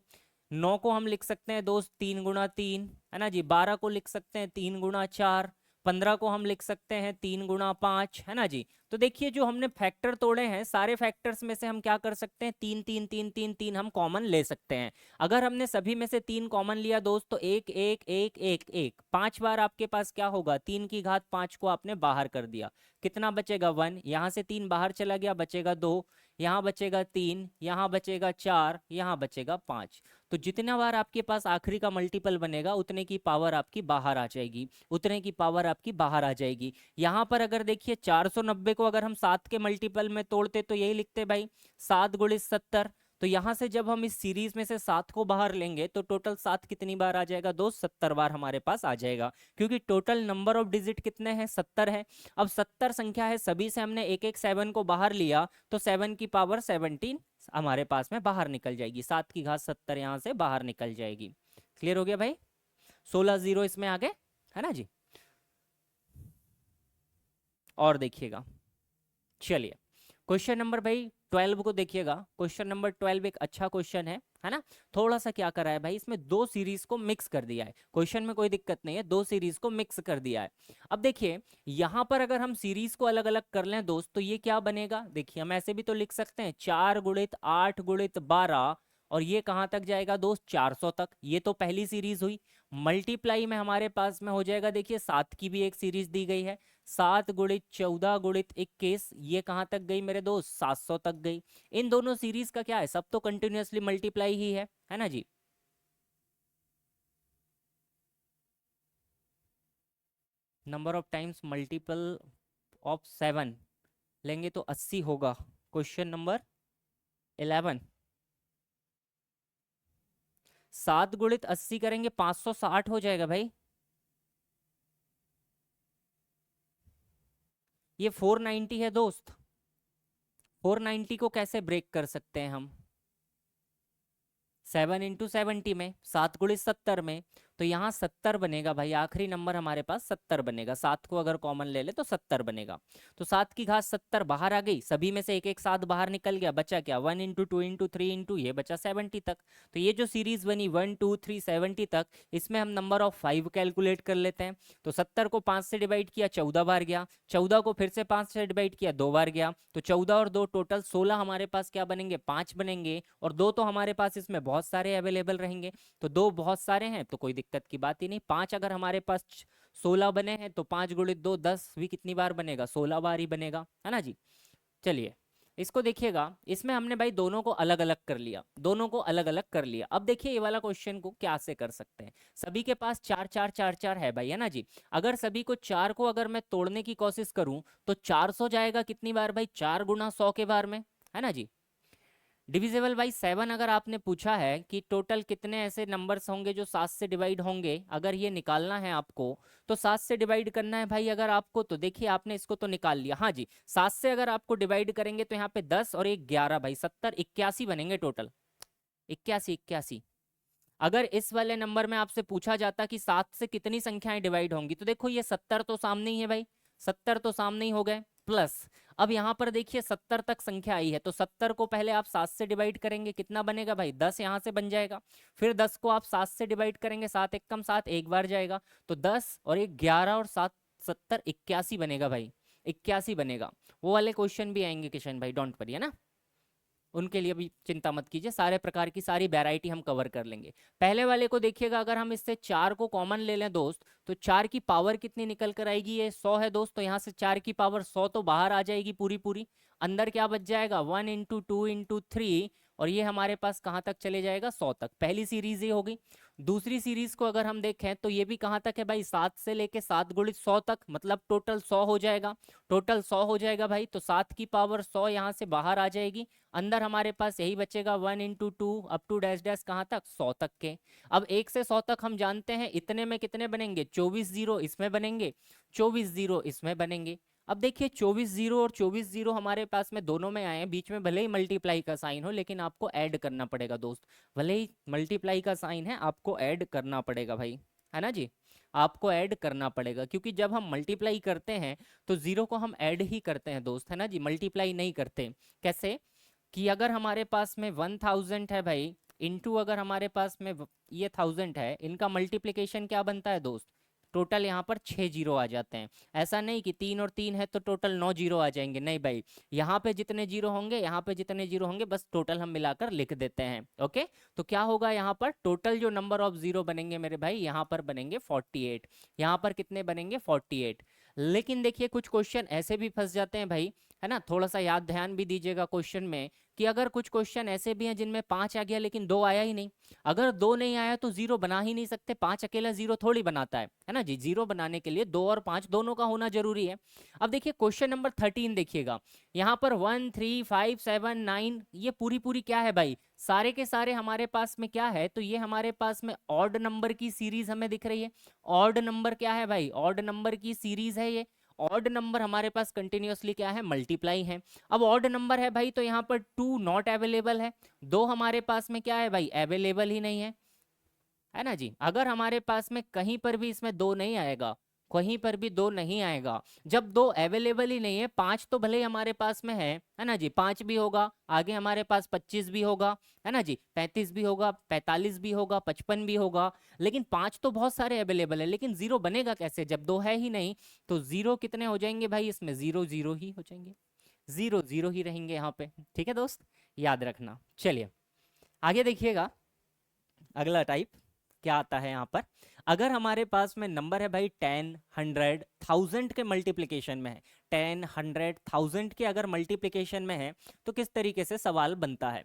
9 को हम लिख सकते हैं दोस्त 3 गुना 3, है ना जी। 12 को लिख सकते हैं 3 गुना 4। 15 को हम लिख सकते हैं 3 गुना 5, है ना जी। तो देखिए जो हमने फैक्टर तोड़े हैं सारे फैक्टर्स में से हम क्या कर सकते हैं, तीन तीन तीन तीन तीन हम कॉमन ले सकते हैं। अगर हमने सभी में से 3 कॉमन लिया दोस्त तो एक एक एक एक एक 5 बार आपके पास क्या होगा, 3 की घात 5 को आपने बाहर कर दिया, कितना बचेगा 1। यहाँ से 3 बाहर चला गया, बचेगा 2। यहाँ बचेगा 3, यहाँ बचेगा 4, यहाँ बचेगा 5। तो जितना बार आपके पास आखिरी का मल्टीपल बनेगा उतने की पावर आपकी बाहर आ जाएगी, उतने की पावर आपकी बाहर आ जाएगी। यहाँ पर अगर देखिए 490 को अगर हम 7 के मल्टीपल में तोड़ते तो यही लिखते भाई 7 गुणित 70। तो यहाँ से जब हम इस सीरीज में से 7 को बाहर लेंगे तो टोटल 7 कितनी बार आ जाएगा दोस्त, 70 बार हमारे पास आ जाएगा, क्योंकि टोटल नंबर ऑफ डिजिट कितने हैं, 70 है। अब 70 संख्या है, सभी से हमने एक एक 7 को बाहर लिया तो 7 की पावर 17 हमारे पास में बाहर निकल जाएगी। 7 की घात 70 यहाँ से बाहर निकल जाएगी। क्लियर हो गया भाई, 16 जीरो इसमें आ गए, है ना जी। और देखिएगा, चलिए क्वेश्चन नंबर भाई 12 को देखिएगा। क्वेश्चन नंबर 12 एक अच्छा क्वेश्चन है ना। थोड़ा सा क्या करा है भाई, इसमें दो सीरीज को मिक्स कर दिया है। क्वेश्चन में कोई दिक्कत नहीं है, दो सीरीज को मिक्स कर दिया है। अब देखिए यहाँ पर अगर हम सीरीज को अलग अलग कर लें दोस्त तो ये क्या बनेगा, देखिए हम ऐसे भी तो लिख सकते हैं 4 गुणित 8 गुणित 12, और ये कहाँ तक जाएगा दोस्त, 400 तक। ये तो पहली सीरीज हुई। मल्टीप्लाई में हमारे पास में हो जाएगा, देखिए 7 की भी एक सीरीज दी गई है, 7 गुणित 14 गुणित 21, ये कहाँ तक गई मेरे दोस्त, 700 तक गई। इन दोनों सीरीज का क्या है, सब तो कंटिन्यूअसली मल्टीप्लाई ही है ना जी। Number of times multiple of 7 लेंगे तो 80 होगा। क्वेश्चन नंबर 11, 7 गुणित 80 करेंगे 560 हो जाएगा भाई। ये 490 है दोस्त, 490 को कैसे ब्रेक कर सकते हैं हम? 7 × 70 में, 7 × 70 में, तो यहाँ 70 बनेगा भाई, आखिरी नंबर हमारे पास 70 बनेगा। 7 को अगर कॉमन ले ले तो 70 बनेगा। तो 7 की घात 70 बाहर आ गई, सभी में से एक एक 7 बाहर निकल गया, बचा क्या? 1 × 2 × 3 × ये बचा 70 तक। तो ये जो सीरीज बनी 1 2 3 70 तक, इसमें हम नंबर ऑफ 5 कैलकुलेट कर लेते हैं। तो 70 को 5 से डिवाइड किया 14 बार गया, 14 को फिर से 5 से डिवाइड किया 2 बार गया, तो 14 और 2 टोटल 16 हमारे पास क्या बनेंगे? 5 बनेंगे। और 2 तो हमारे पास इसमें बहुत सारे अवेलेबल रहेंगे, तो 2 बहुत सारे हैं तो कोई दिक्कत की बात ही नहीं। 5 अगर हमारे पास 16 बने हैं तो 5 × 2 10 भी कितनी बार बनेगा? 16 बार ही बनेगा, है ना जी। चलिए इसको देखिएगा, इसमें हमने भाई दोनों को अलग अलग कर लिया, दोनों को अलग अलग कर लिया। अब देखिए ये वाला क्वेश्चन को क्या से कर सकते हैं। सभी के पास 4 4 4 4 है भाई, है ना जी। अगर सभी को 4 को अगर मैं तोड़ने की कोशिश करूं तो 400 जाएगा कितनी बार भाई? 4 × 100 के बार में, है ना जी। डिविजिबल बाई 7 अगर आपने पूछा है कि टोटल कितने ऐसे नंबर्स होंगे जो 7 से डिवाइड होंगे, अगर ये निकालना है आपको तो 7 से डिवाइड करना है भाई अगर आपको, तो देखिए आपने इसको तो निकाल लिया, हाँ जी। 7 से अगर आपको डिवाइड करेंगे तो यहाँ पे 10 और 1 11 भाई, 70 81 बनेंगे टोटल, 81 81। अगर इस वाले नंबर में आपसे पूछा जाता कि 7 से कितनी संख्याएं डिवाइड होंगी, तो देखो ये 70 तो सामने ही है भाई, 70 तो सामने ही हो गए, प्लस अब यहाँ पर देखिए 70 तक संख्या आई है, तो 70 को पहले आप 7 से डिवाइड करेंगे, कितना बनेगा भाई? 10 यहाँ से बन जाएगा। फिर 10 को आप 7 से डिवाइड करेंगे, 7 एक कम 7 एक बार जाएगा, तो 10 और 1 11 और 7 70 81 बनेगा भाई, 81 बनेगा। वो वाले क्वेश्चन भी आएंगे किशन भाई, डोंट वरी, है ना। उनके लिए भी चिंता मत कीजिए, सारे प्रकार की सारी वैरायटी हम कवर कर लेंगे। पहले वाले को देखिएगा, अगर हम इससे 4 को कॉमन ले लें दोस्त, तो 4 की पावर कितनी निकल कर आएगी? ये 100 है दोस्त, तो यहाँ से 4 की पावर 100 तो बाहर आ जाएगी पूरी पूरी। अंदर क्या बच जाएगा? 1 × 2 × 3, और ये हमारे पास कहाँ तक चले जाएगा? 100 तक। पहली सीरीज ये होगी। दूसरी सीरीज को अगर हम देखें तो ये भी कहाँ तक है भाई? 7 से लेके 7 × 100 तक, मतलब टोटल 100 हो जाएगा, टोटल 100 हो जाएगा भाई। तो 7 की पावर 100 यहाँ से बाहर आ जाएगी, अंदर हमारे पास यही बचेगा 1 × 2 अप टू डैश डैश कहाँ तक? 100 तक के। अब 1 से 100 तक हम जानते हैं, इतने में कितने बनेंगे? 24 जीरो इसमें बनेंगे, 24 जीरो इसमें बनेंगे। अब देखिए 24 जीरो और 24 जीरो हमारे पास में दोनों में आए हैं, बीच में भले ही मल्टीप्लाई का साइन हो लेकिन आपको ऐड करना पड़ेगा दोस्त। भले ही मल्टीप्लाई का साइन है, आपको ऐड करना पड़ेगा भाई, है ना जी। आपको ऐड करना पड़ेगा, क्योंकि जब हम मल्टीप्लाई करते हैं तो जीरो को हम ऐड ही करते हैं दोस्त, है ना जी, मल्टीप्लाई नहीं करते। कैसे? कि अगर हमारे पास में 1000 है भाई, इनटू अगर हमारे पास में ये 1000 है, इनका मल्टीप्लिकेशन क्या बनता है दोस्त? टोटल यहाँ पर 6 जीरो आ जाते हैं। ऐसा नहीं कि 3 और 3 है तो टोटल 9 जीरो आ जाएंगे, नहीं भाई। यहाँ पे जितने जीरो होंगे, यहाँ पे जितने जीरो होंगे, बस टोटल हम मिलाकर लिख देते हैं। ओके, तो क्या होगा यहाँ पर? टोटल जो नंबर ऑफ जीरो बनेंगे मेरे भाई, यहाँ पर बनेंगे 48। यहाँ पर कितने बनेंगे? 48। लेकिन देखिए कुछ क्वेश्चन ऐसे भी फंस जाते हैं भाई, है ना, थोड़ा सा याद ध्यान भी दीजिएगा क्वेश्चन में, कि अगर कुछ क्वेश्चन ऐसे भी हैं जिनमें 5 आ गया लेकिन 2 आया ही नहीं। अगर 2 नहीं आया तो जीरो बना ही नहीं सकते, 5 अकेला जीरो थोड़ी बनाता है ना जी। जीरो बनाने के लिए 2 और 5 दोनों का होना जरूरी है। अब देखिए क्वेश्चन नंबर 13 देखिएगा, यहाँ पर 1 3 5 7 9, ये पूरी पूरी क्या है भाई? सारे के सारे हमारे पास में क्या है? तो ये हमारे पास में ऑड नंबर की सीरीज हमें दिख रही है। ऑड नंबर क्या है भाई? ऑड नंबर की सीरीज है ये। ऑड नंबर हमारे पास कंटिन्यूअसली क्या है? मल्टीप्लाई है। अब ऑड नंबर है भाई, तो यहाँ पर 2 नॉट अवेलेबल है, 2 हमारे पास में क्या है भाई? अवेलेबल ही नहीं है ना जी। अगर हमारे पास में कहीं पर भी इसमें 2 नहीं आएगा, कहीं पर भी 2 नहीं आएगा, जब 2 अवेलेबल ही नहीं है, 5 तो भले ही हमारे पास में है ना जी, 5 भी होगा, आगे हमारे पास 25 भी होगा, है ना जी, 35 भी होगा, 45 भी होगा, 55 भी होगा, लेकिन 5 तो बहुत सारे अवेलेबल है, लेकिन जीरो बनेगा कैसे जब 2 है ही नहीं? तो जीरो कितने हो जाएंगे भाई? इसमें जीरो जीरो ही हो जाएंगे, जीरो जीरो ही रहेंगे यहाँ पे। ठीक है दोस्त, याद रखना। चलिए आगे देखिएगा, अगला टाइप क्या आता है यहाँ पर। अगर हमारे पास में नंबर है भाई 10 100 1000 के मल्टीप्लिकेशन में है, 10 100 1000 के अगर मल्टीप्लिकेशन में है, तो किस तरीके से सवाल बनता है?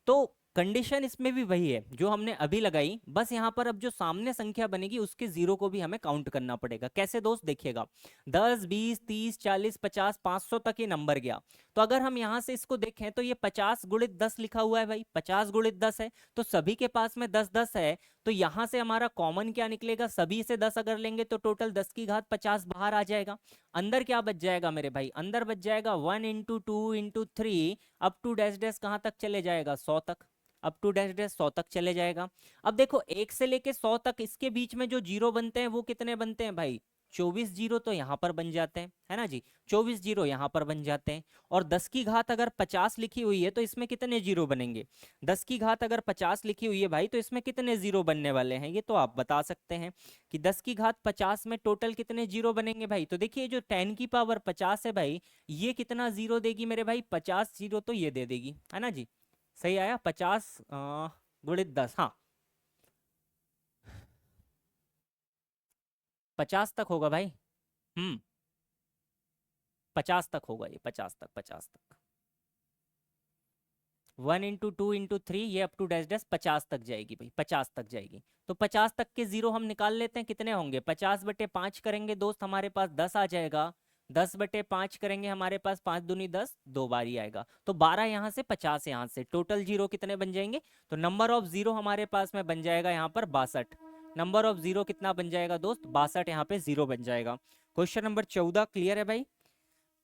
तो कंडीशन इसमें भी वही है जो हमने अभी लगाई, बस यहाँ पर अब जो सामने संख्या बनेगी उसके जीरो को भी हमें काउंट करना पड़ेगा। कैसे दोस्त, देखिएगा 10 20 30 40 50 500 तक ये नंबर गया। तो अगर हम यहाँ से इसको देखें तो ये 50 गुणित 10 लिखा हुआ है भाई, 50 गुणित 10 है, तो सभी के पास में 10 10 है। तो यहाँ से हमारा कॉमन क्या निकलेगा, सभी से 10 अगर लेंगे तो टोटल 10 की घात 50 बाहर आ जाएगा। अंदर क्या बच जाएगा मेरे भाई, अंदर बच जाएगा 1 into 2 into 3 up to dash dash कहाँ तक चले जाएगा, 100 तक, अप टू डैश डैश 100 तक चले जाएगा। अब देखो 1 से लेके 100 तक इसके बीच में जो जीरो बनते हैं वो कितने बनते हैं भाई, 24 जीरो तो यहाँ पर बन जाते हैं, है ना जी, 24 जीरो यहाँ पर बन जाते हैं। और 10 की घात अगर 50 लिखी हुई है तो इसमें कितने जीरो बनेंगे, 10 की घात अगर 50 लिखी हुई है भाई तो इसमें कितने जीरो बनने वाले हैं, ये तो आप बता सकते हैं कि 10 की घात 50 में टोटल कितने जीरो बनेंगे भाई। तो देखिए जो 10 की पावर 50 है भाई, ये कितना जीरो देगी मेरे भाई, 50 जीरो तो ये दे देगी, है ना जी, सही आया। 50 गुणित 10, हाँ 50 तक होगा भाई। 50 तक होगा ये, 50 तक, 50 तक। 1 इंटू 2 इंटू 3 ये अप टू डैश डैश 50 तक जाएगी भाई, 50 तक जाएगी। तो 50 तक के जीरो हम निकाल लेते हैं, कितने होंगे, 50 बटे 5 करेंगे दोस्त हमारे पास 10 आ जाएगा, 10 बटे 5 करेंगे हमारे पास 5 दूनी 10, दो बार ही आएगा, तो 12 यहाँ से 50 यहाँ से, टोटल जीरो कितने बन जाएंगे, तो नंबर ऑफ जीरो हमारे पास में बन जाएगा यहाँ पर 62। नंबर ऑफ जीरो कितना बन जाएगा दोस्त, 62 यहाँ पे जीरो बन जाएगा। क्वेश्चन नंबर 14 क्लियर है भाई,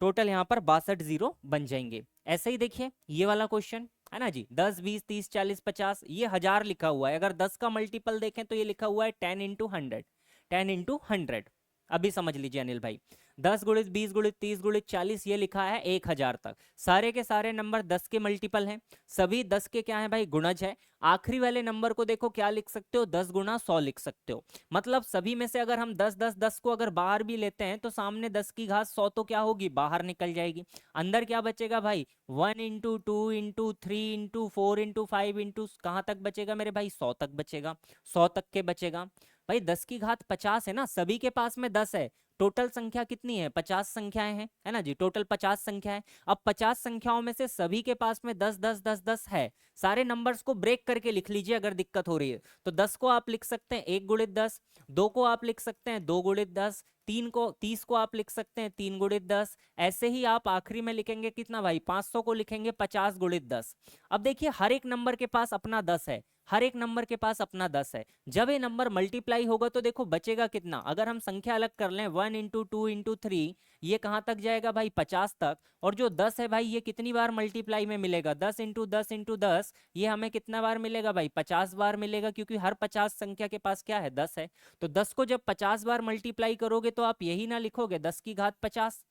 टोटल यहाँ पर 62 जीरो बन जाएंगे। ऐसे ही देखिए ये वाला क्वेश्चन है ना जी, 10 20 30 40 50, ये 1000 लिखा हुआ है, अगर 10 का मल्टीपल देखें तो ये लिखा हुआ है 10 इंटू 100, 10 इंटू 100। अभी समझ लीजिए अनिल भाई, 10 गुणित 20 गुणित 30 गुणित 40 ये लिखा है 1000 तक, सारे के सारे नंबर 10 के मल्टीपल हैं, सभी 10 के क्या है भाई, गुणज है। आखिरी वाले नंबर को देखो क्या लिख सकते हो, 10 गुना 100 लिख सकते हो। मतलब सभी में से अगर हम 10 10 10 को अगर बाहर भी लेते हैं तो सामने 10 की घात 100 तो क्या होगी, बाहर निकल जाएगी। अंदर क्या बचेगा भाई, 1 into 2 into 3 into 4 into 5 into कहाँ तक बचेगा मेरे भाई, 100 तक बचेगा, 100 तक के बचेगा भाई। 10 की घात 50 है ना, सभी के पास में 10 है, टोटल संख्या कितनी है, 50 संख्याएं हैं, है ना जी, टोटल 50 संख्या है। अब 50 संख्याओं में से सभी के पास में 10 10 10 10 है, सारे नंबर्स को ब्रेक करके लिख लीजिए अगर दिक्कत हो रही है तो। 10 को आप लिख सकते हैं 1 गुणित 10, 2 को आप लिख सकते हैं 2 गुणित 10, 30 को आप लिख सकते हैं 3 गुणित 10, ऐसे ही आप आखिरी में लिखेंगे कितना भाई, 500 को लिखेंगे 50 गुणित 10। अब देखिए हर एक नंबर के पास अपना 10 है, हर एक नंबर के पास अपना 10 है, जब ये नंबर मल्टीप्लाई होगा तो देखो बचेगा कितना, अगर हम संख्या अलग कर लें 1 इंटू 2 इंटू 3 ये कहाँ तक जाएगा भाई, 50 तक। और जो 10 है भाई ये कितनी बार मल्टीप्लाई में मिलेगा, 10 इंटू 10 इंटू 10 ये हमें कितना बार मिलेगा भाई, 50 बार मिलेगा, क्योंकि हर 50 संख्या के पास क्या है, 10 है। तो 10 को जब 50 बार मल्टीप्लाई करोगे तो आप यही ना लिखोगे 10 की घात 50,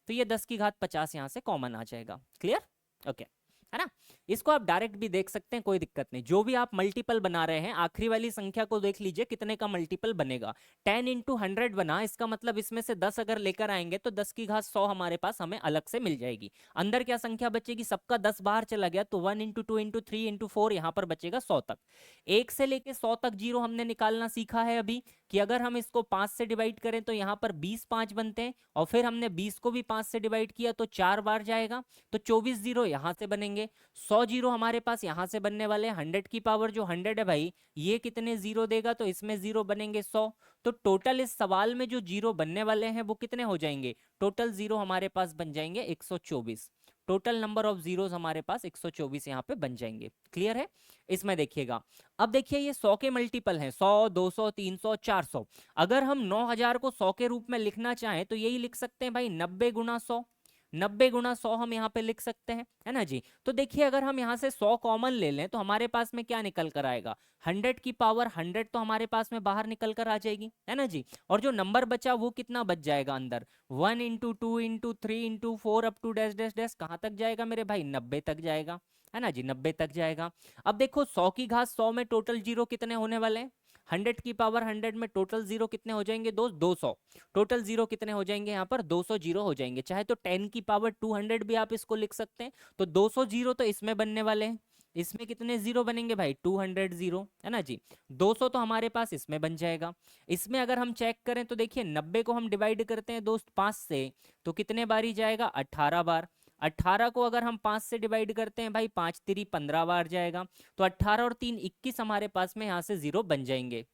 तो ये 10 की घात 50 यहाँ से कॉमन आ जाएगा। क्लियर, ओके, है ना। इसको आप डायरेक्ट भी देख सकते हैं, कोई दिक्कत नहीं, जो भी आप मल्टीपल बना रहे हैं आखिरी वाली संख्या को देख लीजिए कितने का मल्टीपल बनेगा। 10 इंटू 100 बना, इसका मतलब इसमें से 10 अगर लेकर आएंगे तो 10 की घात 100 हमारे पास हमें अलग से मिल जाएगी। अंदर क्या संख्या बचेगी, सबका 10 बाहर चला गया तो 1 इंटू 2 इंटू 3 इंटू 4 यहाँ पर बचेगा 100 तक। 1 से लेके 100 तक जीरो हमने निकालना सीखा है अभी, कि अगर हम इसको 5 से डिवाइड करें तो यहाँ पर 20 5 बनते हैं, और फिर हमने 20 को भी 5 से डिवाइड किया तो 4 बार जाएगा, तो 24 जीरो यहाँ से बनेंगे, 100 जीरो हमारे पास यहाँ से बनने वाले हैं। 100 की पावर जो 100 है भाई ये कितने जीरो देगा, तो इसमें जीरो बनेंगे 100। तो टोटल इस सवाल में जो जीरो बनने वाले हैं वो कितने हो जाएंगे, टोटल जीरो हमारे पास बन जाएंगे 124, टोटल नंबर ऑफ जीरोस हमारे पास 124 यहाँ पे बन जाएंगे। क्लियर है, इसमें देखिएगा। अब देखिए ये 100 के मल्टीपल हैं, 100 200 300 400। अगर हम 9000 को 100 के रूप में लिखना चाहें तो यही लिख सकते हैं भाई 90 गुना 100, 90 गुना 100 हम यहाँ पे लिख सकते हैं, है ना जी। तो देखिए अगर हम यहाँ से 100 कॉमन ले लें तो हमारे पास में क्या निकल कर आएगा, 100 की पावर 100 तो हमारे पास में बाहर निकल कर आ जाएगी, है ना जी। और जो नंबर बचा वो कितना बच जाएगा अंदर, 1 into 2 into 3 into 4 up to dash dash dash कहाँ तक जाएगा मेरे भाई, 90 तक जाएगा, है ना जी, 90 तक जाएगा। अब देखो 100 की घात 100 में टोटल जीरो कितने होने वाले हैं, 100 की पावर 100 में टोटल जीरो कितने हो जाएंगे दोस्त, 200। टोटल जीरो कितने हो जाएंगे यहाँ पर, 200 जीरो हो जाएंगे। चाहे तो 10 की पावर 200 भी आप इसको लिख सकते हैं, तो 200 जीरो तो इसमें बनने वाले हैं। इसमें कितने जीरो बनेंगे भाई, 200 जीरो, है ना जी। 200 तो हमारे पास इसमें बन जाएगा। इसमें अगर हम चेक करें तो देखिए 90 को हम डिवाइड करते हैं दोस्त 5 से, तो कितने बार ही जाएगा, 18 बार। 18 को अगर हम 5 से डिवाइड करते हैं भाई, 5 3 15 बार जाएगा, तो 18 और 3 21 हमारे पास में यहाँ से जीरो बन जाएंगे।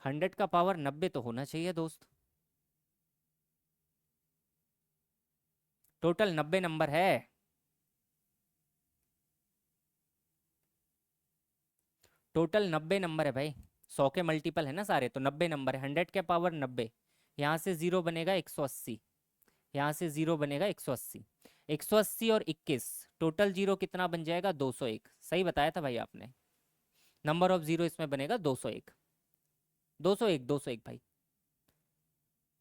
हंड्रेड का पावर 90 तो होना चाहिए दोस्त। टोटल 90 नंबर है। टोटल 90 नंबर है भाई। 100 के मल्टीपल है ना सारे, तो 90 नंबर है। 100 के पावर 90, यहाँ से जीरो बनेगा 180, यहाँ से जीरो बनेगा 180। 180 और 21, टोटल जीरो कितना बन जाएगा? 201। सही बताया था भाई आपने। नंबर ऑफ जीरो इसमें बनेगा 201। 201 201 भाई।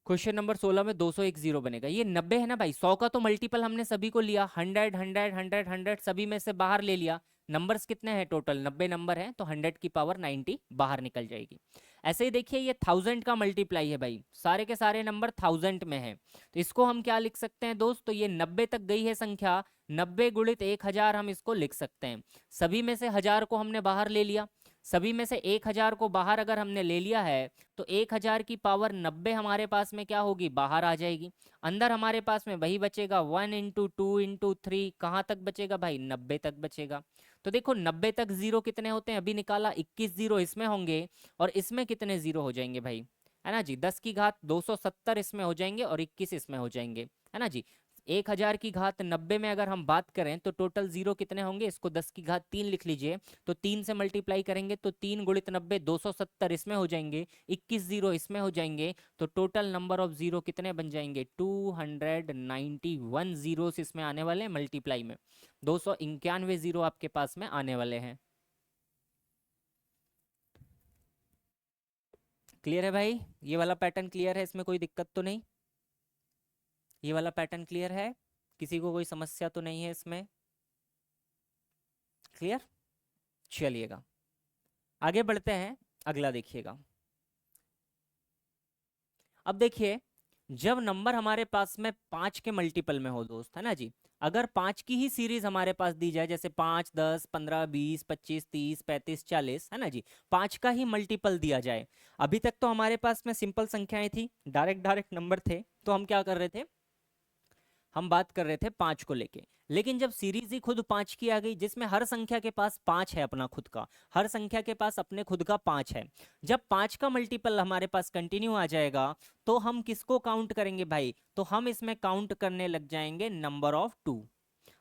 क्वेश्चन नंबर 16 में 201 जीरो बनेगा। ये 90 है ना भाई, 100 का तो मल्टीपल हमने सभी को लिया, 100 100 100 100 सभी में से बाहर ले लिया। नंबर्स कितने हैं? टोटल 90 नंबर हैं, तो 100 की पावर 90 बाहर निकल जाएगी। ऐसे ही देखिए, ये 1000 का मल्टीप्लाई है भाई, सारे के सारे नंबर 1000 में है, तो इसको हम क्या लिख सकते हैं दोस्त? तो ये 90 तक गई है संख्या, 90 गुणित 1000 हम इसको लिख सकते हैं। सभी में से 1000 को हमने बाहर ले लिया, सभी में से 1000 को बाहर अगर हमने ले लिया है, तो 1000 की पावर 90 हमारे पास में क्या होगी? बाहर आ जाएगी। अंदर हमारे पास में वही बचेगा, 1 इंटू 2 इंटू 3, कहाँ तक बचेगा भाई? 90 तक बचेगा। तो देखो 90 तक जीरो कितने होते हैं? अभी निकाला, 21 जीरो इसमें होंगे, और इसमें कितने जीरो हो जाएंगे भाई? है ना जी, 10 की घात 270 इसमें हो जाएंगे, और 21 इसमें हो जाएंगे, है ना जी। 1000 की घात 90 में अगर हम बात करें, तो टोटल जीरो कितने होंगे? इसको 10 की घात 3 लिख लीजिए, तो 3 से मल्टीप्लाई करेंगे, तो 3 गुणित 90 270 इसमें हो जाएंगे, 21 जीरो इसमें हो जाएंगे, तो टोटल नंबर ऑफ जीरो कितने बन जाएंगे? 291 जीरो इसमें आने वाले हैं मल्टीप्लाई में। 291 जीरो आपके पास में आने वाले हैं। क्लियर है भाई? ये वाला पैटर्न क्लियर है, इसमें कोई दिक्कत तो नहीं? ये वाला पैटर्न क्लियर है? किसी को कोई समस्या तो नहीं है इसमें? क्लियर? चलिएगा आगे बढ़ते हैं, अगला देखिएगा। अब देखिए, जब नंबर हमारे पास में 5 के मल्टीपल में हो दोस्त, है ना जी, अगर 5 की ही सीरीज हमारे पास दी जाए, जैसे 5 10 15 20 25 30 35 40, है ना जी, 5 का ही मल्टीपल दिया जाए। अभी तक तो हमारे पास में सिंपल संख्याएं थी, डायरेक्ट डायरेक्ट नंबर थे, तो हम क्या कर रहे थे? हम बात कर रहे थे 5 को लेके। लेकिन जब सीरीज ही खुद 5 की आ गई, जिसमें हर संख्या के पास 5 है अपना खुद का, हर संख्या के पास अपने खुद का 5 है, जब 5 का मल्टीपल हमारे पास कंटिन्यू आ जाएगा, तो हम किसको काउंट करेंगे भाई? तो हम इसमें काउंट करने लग जाएंगे नंबर ऑफ 2।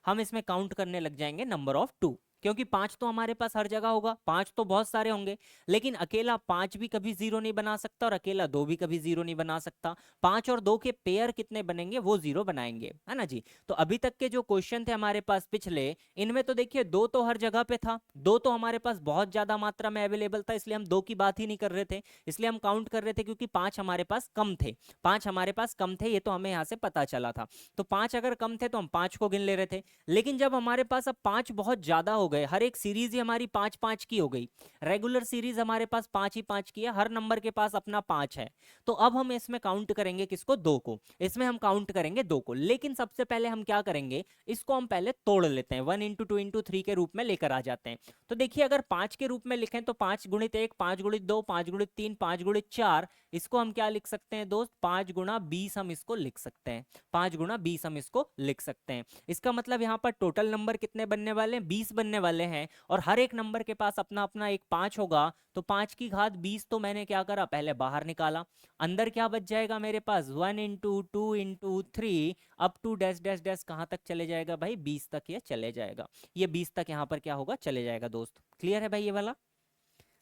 हम इसमें काउंट करने लग जाएंगे नंबर ऑफ 2, क्योंकि 5 तो हमारे पास हर जगह होगा, 5 तो बहुत सारे होंगे, लेकिन अकेला 5 भी कभी जीरो नहीं बना सकता, और अकेला 2 भी कभी जीरो नहीं बना सकता। 5 और 2 के पेयर कितने बनेंगे? वो जीरो बनाएंगे, है ना जी। तो अभी तक के जो क्वेश्चन थे हमारे पास पिछले, इनमें तो देखिए 2 तो हर जगह पे था, 2 तो हमारे पास बहुत ज्यादा मात्रा में अवेलेबल था, इसलिए हम 2 की बात ही नहीं कर रहे थे, इसलिए हम काउंट कर रहे थे, क्योंकि 5 हमारे पास कम थे। 5 हमारे पास कम थे, ये तो हमें यहाँ से पता चला था। तो 5 अगर कम थे, तो हम 5 को गिन ले रहे थे। लेकिन जब हमारे पास अब 5 बहुत ज्यादा हो गए, हर एक सीरीज ही हमारी 5 5 की हो गई, रेगुलर सीरीज हमारे पास 5 ही 5 की है, हर नंबर के पास अपना 5 है, तो अब हम इसमें काउंट करेंगे किसको? 2 को। इसमें हम काउंट करेंगे 2 को, लेकिन सबसे पहले हम क्या करेंगे? इसको हम पहले तोड़ लेते हैं, 1 इंटू 2 इंटू 3 के रूप में लेकर आ जाते हैं। तो देखिए, अगर 5 के रूप में लिखें, तो 5 गुणित 1, 5 गुणित 2, 5 गुणित 3, 5 गुणित 4, इसको हम क्या लिख सकते हैं दोस्त? 5 गुणा 20 हम इसको लिख सकते हैं। 5 गुणा 20 हम इसको लिख सकते हैं। इसका मतलब यहाँ पर टोटल नंबर कितने बनने वाले हैं? 20 बनने वाले हैं, और हर एक नंबर के पास अपना अपना एक 5 होगा, तो 5 की घात 20 तो मैंने क्या करा? पहले बाहर निकाला। अंदर क्या बच जाएगा मेरे पास? 1 into 2 into 3 up to dash dash dash, कहाँ तक चले जाएगा भाई? 20 तक ये चले जाएगा। ये 20 तक यहाँ पर क्या होगा? चले जाएगा दोस्त। क्लियर है भाई ये वाला?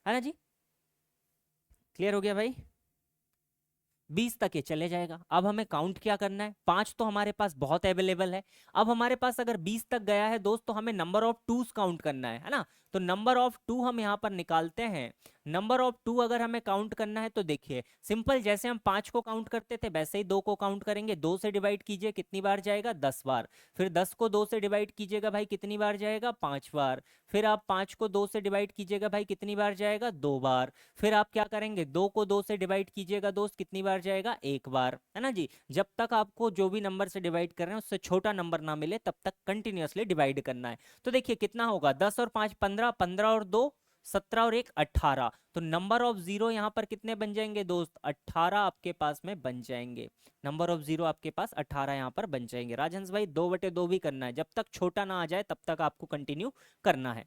है ना जी? क्लियर हो गया भाई? 20 तक ये चले जाएगा। अब हमें काउंट क्या करना है? 5 तो हमारे पास बहुत अवेलेबल है। अब हमारे पास अगर 20 तक गया है दोस्त, तो हमें नंबर ऑफ टूज काउंट करना है ना। तो नंबर ऑफ 2 हम यहाँ पर निकालते हैं। नंबर ऑफ 2 अगर हमें काउंट करना है, तो देखिए सिंपल, जैसे हम 5 को काउंट करते थे, वैसे ही 2 को काउंट करेंगे। 2 से डिवाइड कीजिए, कितनी बार जाएगा? 10 बार। फिर 10 को 2 से डिवाइड कीजिएगा भाई, कितनी बार जाएगा? 5 बार। फिर आप 5 को 2 से डिवाइड कीजिएगा भाई, कितनी बार जाएगा? 2 बार। फिर आप क्या करेंगे? 2 को 2 से डिवाइड कीजिएगा दोस्त, कितनी बार जाएगा? 1 बार, है ना जी। जब तक आपको जो भी नंबर से डिवाइड कर रहे हैं उससे छोटा नंबर ना मिले, तब तक कंटिन्यूअसली डिवाइड करना है। तो देखिए कितना होगा? 10 और 5 15, 15 और 2 17 और एक 18, तो नंबर ऑफ जीरो यहाँ पर कितने बन जाएंगे दोस्त? 18 आपके पास में बन जाएंगे। नंबर ऑफ जीरो आपके पास 18 यहाँ पर बन जाएंगे। राजहंस भाई 2/2 भी करना है, जब तक छोटा ना आ जाए तब तक आपको कंटिन्यू करना है।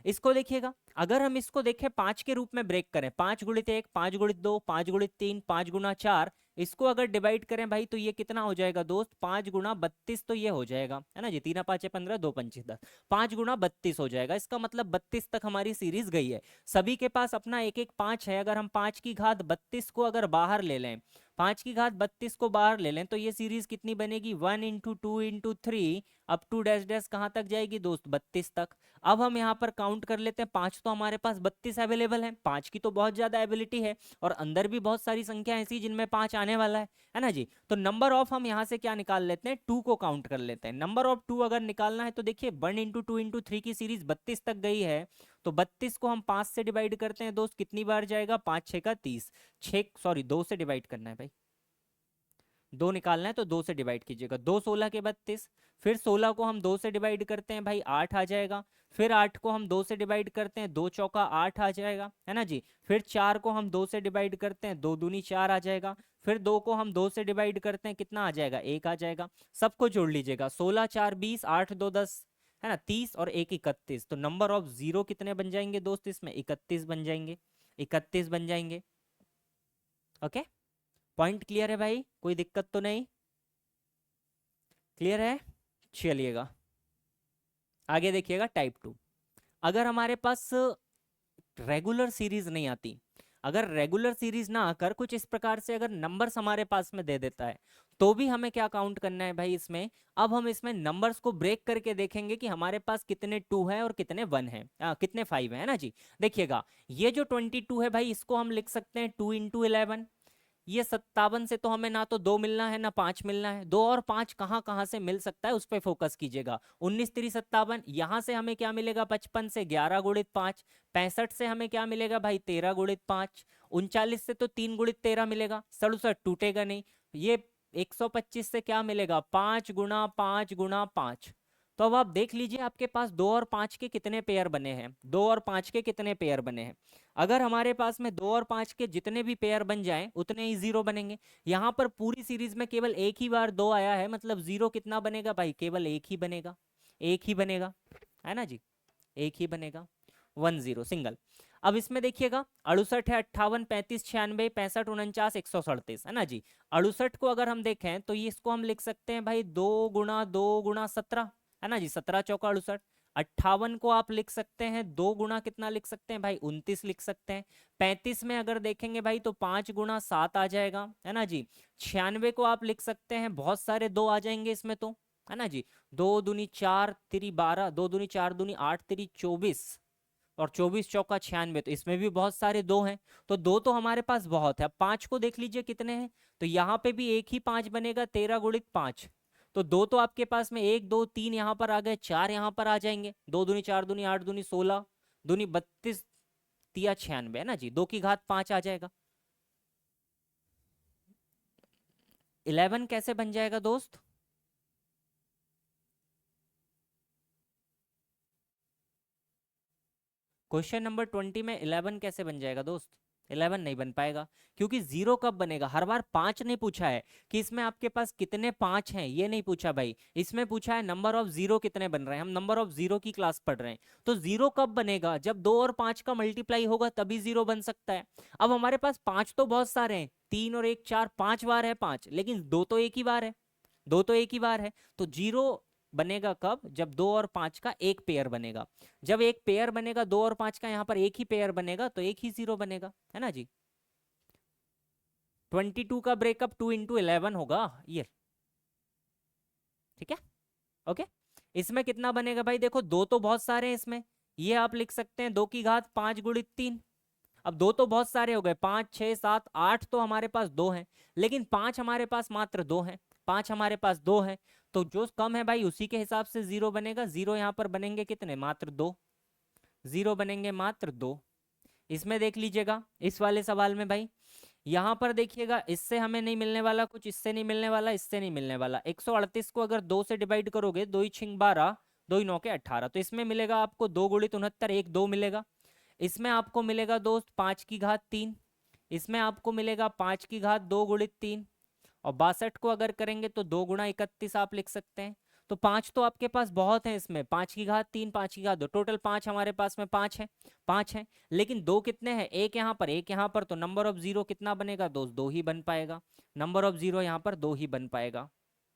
इसको देखिएगा, अगर हम इसको देखें 5 के रूप में ब्रेक करें, 5 × 1, 5 × 2, 5 × 3, 5 × 4, इसको अगर डिवाइड करें भाई तो ये कितना हो जाएगा दोस्त? 5 × 32, तो ये हो जाएगा, है ना जी, 3×5 = 15, 2×5 = 10, 5 × 32 हो जाएगा। इसका मतलब 32 तक हमारी सीरीज गई है। सभी के पास अपना एक एक 5 है। अगर हम 5 की घात 32 को अगर बाहर ले लें, 5 की घात 32 को बाहर ले लें, तो ये सीरीज कितनी बनेगी? 1 × 2 × 3 अप टू डैश डैश कहाँ तक जाएगी दोस्त? 32 तक। अब हम यहाँ पर काउंट कर लेते हैं, 5 तो हमारे पास 32 अवेलेबल है, 5 की तो बहुत ज्यादा एबिलिटी है, और अंदर भी बहुत सारी संख्या ऐसी जिनमें 5 आने वाला है ना जी। तो नंबर ऑफ हम यहाँ से क्या निकाल लेते हैं? 2 को काउंट कर लेते हैं। नंबर ऑफ 2 अगर निकालना है तो देखिए 1 × 2 × 3 की सीरीज 32 तक गई है, तो 32 को हम 5 से डिवाइड करते हैं दोस्त, कितनी बार जाएगा? 5×6 = 30, 2 से डिवाइड करना है भाई, 2 निकालना है तो 2 से डिवाइड कीजिएगा। 2 × 16 = 32, फिर 16 को हम 2 से डिवाइड करते हैं भाई, 8 आ जाएगा। फिर 8 को हम 2 से डिवाइड करते हैं, 2×4 = 8 आ जाएगा, है ना जी। फिर 4 को हम 2 से डिवाइड करते हैं, 2×2 = 4 आ जाएगा। फिर 2 को हम 2 से डिवाइड करते हैं, कितना आ जाएगा? 1 आ जाएगा। सबको जोड़ लीजिएगा, 16 4 20, 8 2 10, है ना, 30 और 1 31। तो नंबर ऑफ जीरो कितने बन जाएंगे दोस्त? इसमें 31 बन जाएंगे, 31 बन जाएंगे। ओके, पॉइंट क्लियर है भाई? कोई दिक्कत तो नहीं? क्लियर है? चलिएगा आगे देखिएगा, टाइप 2। अगर हमारे पास रेगुलर सीरीज नहीं आती, अगर रेगुलर सीरीज ना आकर कुछ इस प्रकार से अगर नंबर्स हमारे पास में दे देता है, तो भी हमें क्या काउंट करना है भाई इसमें? अब हम इसमें नंबर्स को ब्रेक करके देखेंगे कि हमारे पास कितने 2 है और कितने 1 है, कितने 5 है ना जी। देखिएगा, ये जो 22 है भाई, इसको हम लिख सकते हैं 2 × 11। ये 57 से तो हमें ना तो 2 मिलना है ना 5 मिलना है, 2 और 5 कहाँ कहाँ से मिल सकता है उस पर फोकस कीजिएगा। 19×3 = 57, यहाँ से हमें क्या मिलेगा? 55 से 11 × 5, 65 से हमें क्या मिलेगा भाई? 13 × 5, 39 से तो 3 × 13 मिलेगा, 67 टूटेगा नहीं। ये 125 से क्या मिलेगा? 5 × 5 × 5। तो अब आप देख लीजिए आपके पास 2 और 5 के कितने पेयर बने हैं, 2 और 5 के कितने पेयर बने हैं। अगर हमारे पास में 2 और 5 के जितने भी पेयर बन जाएं उतने ही जीरो बनेंगे। यहाँ पर पूरी सीरीज में केवल एक ही बार 2 आया है, मतलब जीरो कितना बनेगा भाई? केवल एक ही बनेगा, एक ही बनेगा, है ना जी, एक ही बनेगा, 10 सिंगल। अब इसमें देखिएगा 68 है, 58, 35, 96, 65, 49, 137, है ना जी। 68 को अगर हम देखें तो ये इसको हम लिख सकते हैं भाई 2 × 2 × 17, है ना जी, 17×4 = 68। 58 को आप लिख सकते हैं 2 गुना कितना लिख सकते हैं भाई? 29 लिख सकते हैं। 35 में अगर देखेंगे भाई तो 5×7 आ जाएगा, है ना जी। 96 को आप लिख सकते हैं, बहुत सारे 2 आ जाएंगे इसमें तो, है ना जी। 2 दूनी 4 तिरी 12, 2 दूनी 4 दूनी 8 तिरी 24, और 24×4 = 96, तो इसमें भी बहुत सारे 2 हैं। तो 2 तो हमारे पास बहुत है। अब 5 को देख लीजिए कितने हैं, तो यहाँ पे भी एक ही 5 बनेगा, 13 × 5। तो 2 तो आपके पास में 1 2 3 यहाँ पर आ गए, 4 यहाँ पर आ जाएंगे, 2 दूनी 4 दूनी 8 दूनी 16, दूनी 32, तिया 96, है ना जी, 2 की घात 5 आ जाएगा। 11 कैसे बन जाएगा दोस्त? क्वेश्चन नंबर 20 में 11 कैसे बन जाएगा दोस्त? 11 नहीं बन पाएगा, क्योंकि जीरो कब बनेगा? हर बार 5 नहीं पूछा है कि इसमें आपके पास कितने 5 हैं, ये नहीं पूछा भाई। इसमें पूछा है नंबर ऑफ जीरो कितने बन रहे हैं, हम नंबर ऑफ जीरो की क्लास पढ़ रहे हैं। तो जीरो कब बनेगा? जब 2 और 5 का मल्टीप्लाई होगा तभी जीरो बन सकता है। अब हमारे पास 5 तो बहुत सारे हैं, 3 और 1 4, 5 बार है 5, लेकिन 2 तो एक ही बार है, 2 तो एक ही बार है। तो जीरो बनेगा कब? जब 2 और 5 का एक पेयर बनेगा। जब एक पेयर बनेगा 2 और 5 का, यहाँ पर एक ही पेयर बनेगा, तो एक ही जीरो बनेगा, है ना जी। 22 का ब्रेकअप 2 × 11 होगा ये, ठीक है, ओके। इसमें कितना बनेगा भाई? देखो 2 तो बहुत सारे हैं इसमें, ये आप लिख सकते हैं 2 की घात 5 × 3। अब 2 तो बहुत सारे हो गए, 5 6 7 8 तो हमारे पास 2 हैं, लेकिन 5 हमारे पास मात्र 2 हैं, 5 हमारे पास 2 हैं। तो जो कम है भाई उसी के हिसाब से जीरो बनेगा। जीरो यहाँ पर बनेंगे कितने? मात्र 2, जीरो बनेंगे मात्र 2। इसमें देख लीजिएगा इस वाले सवाल में भाई, यहाँ पर देखिएगा इससे हमें नहीं मिलने वाला कुछ, इससे नहीं मिलने वाला, इससे नहीं मिलने वाला। 138 को अगर 2 से डिवाइड करोगे, 2 × 6 = 12, 2 × 9 = 18, तो इसमें मिलेगा आपको 2 × 69, 1 2 मिलेगा। इसमें आपको मिलेगा दोस्त 5 की घात 3, इसमें आपको मिलेगा 5 की घात 2 गुणित 3, और 62 को अगर करेंगे तो 2 गुणा 31 आप लिख सकते हैं। तो 5 तो आपके पास बहुत है, इसमें 5 की घात 3, 5 की घात 2, टोटल 5 हमारे पास में 5 है, 5 है। लेकिन दो कितने हैं, एक यहाँ पर एक यहाँ पर, तो नंबर ऑफ जीरो कितना बनेगा दोस्त, 2 ही बन पाएगा। नंबर ऑफ जीरो यहाँ पर 2 ही बन पाएगा,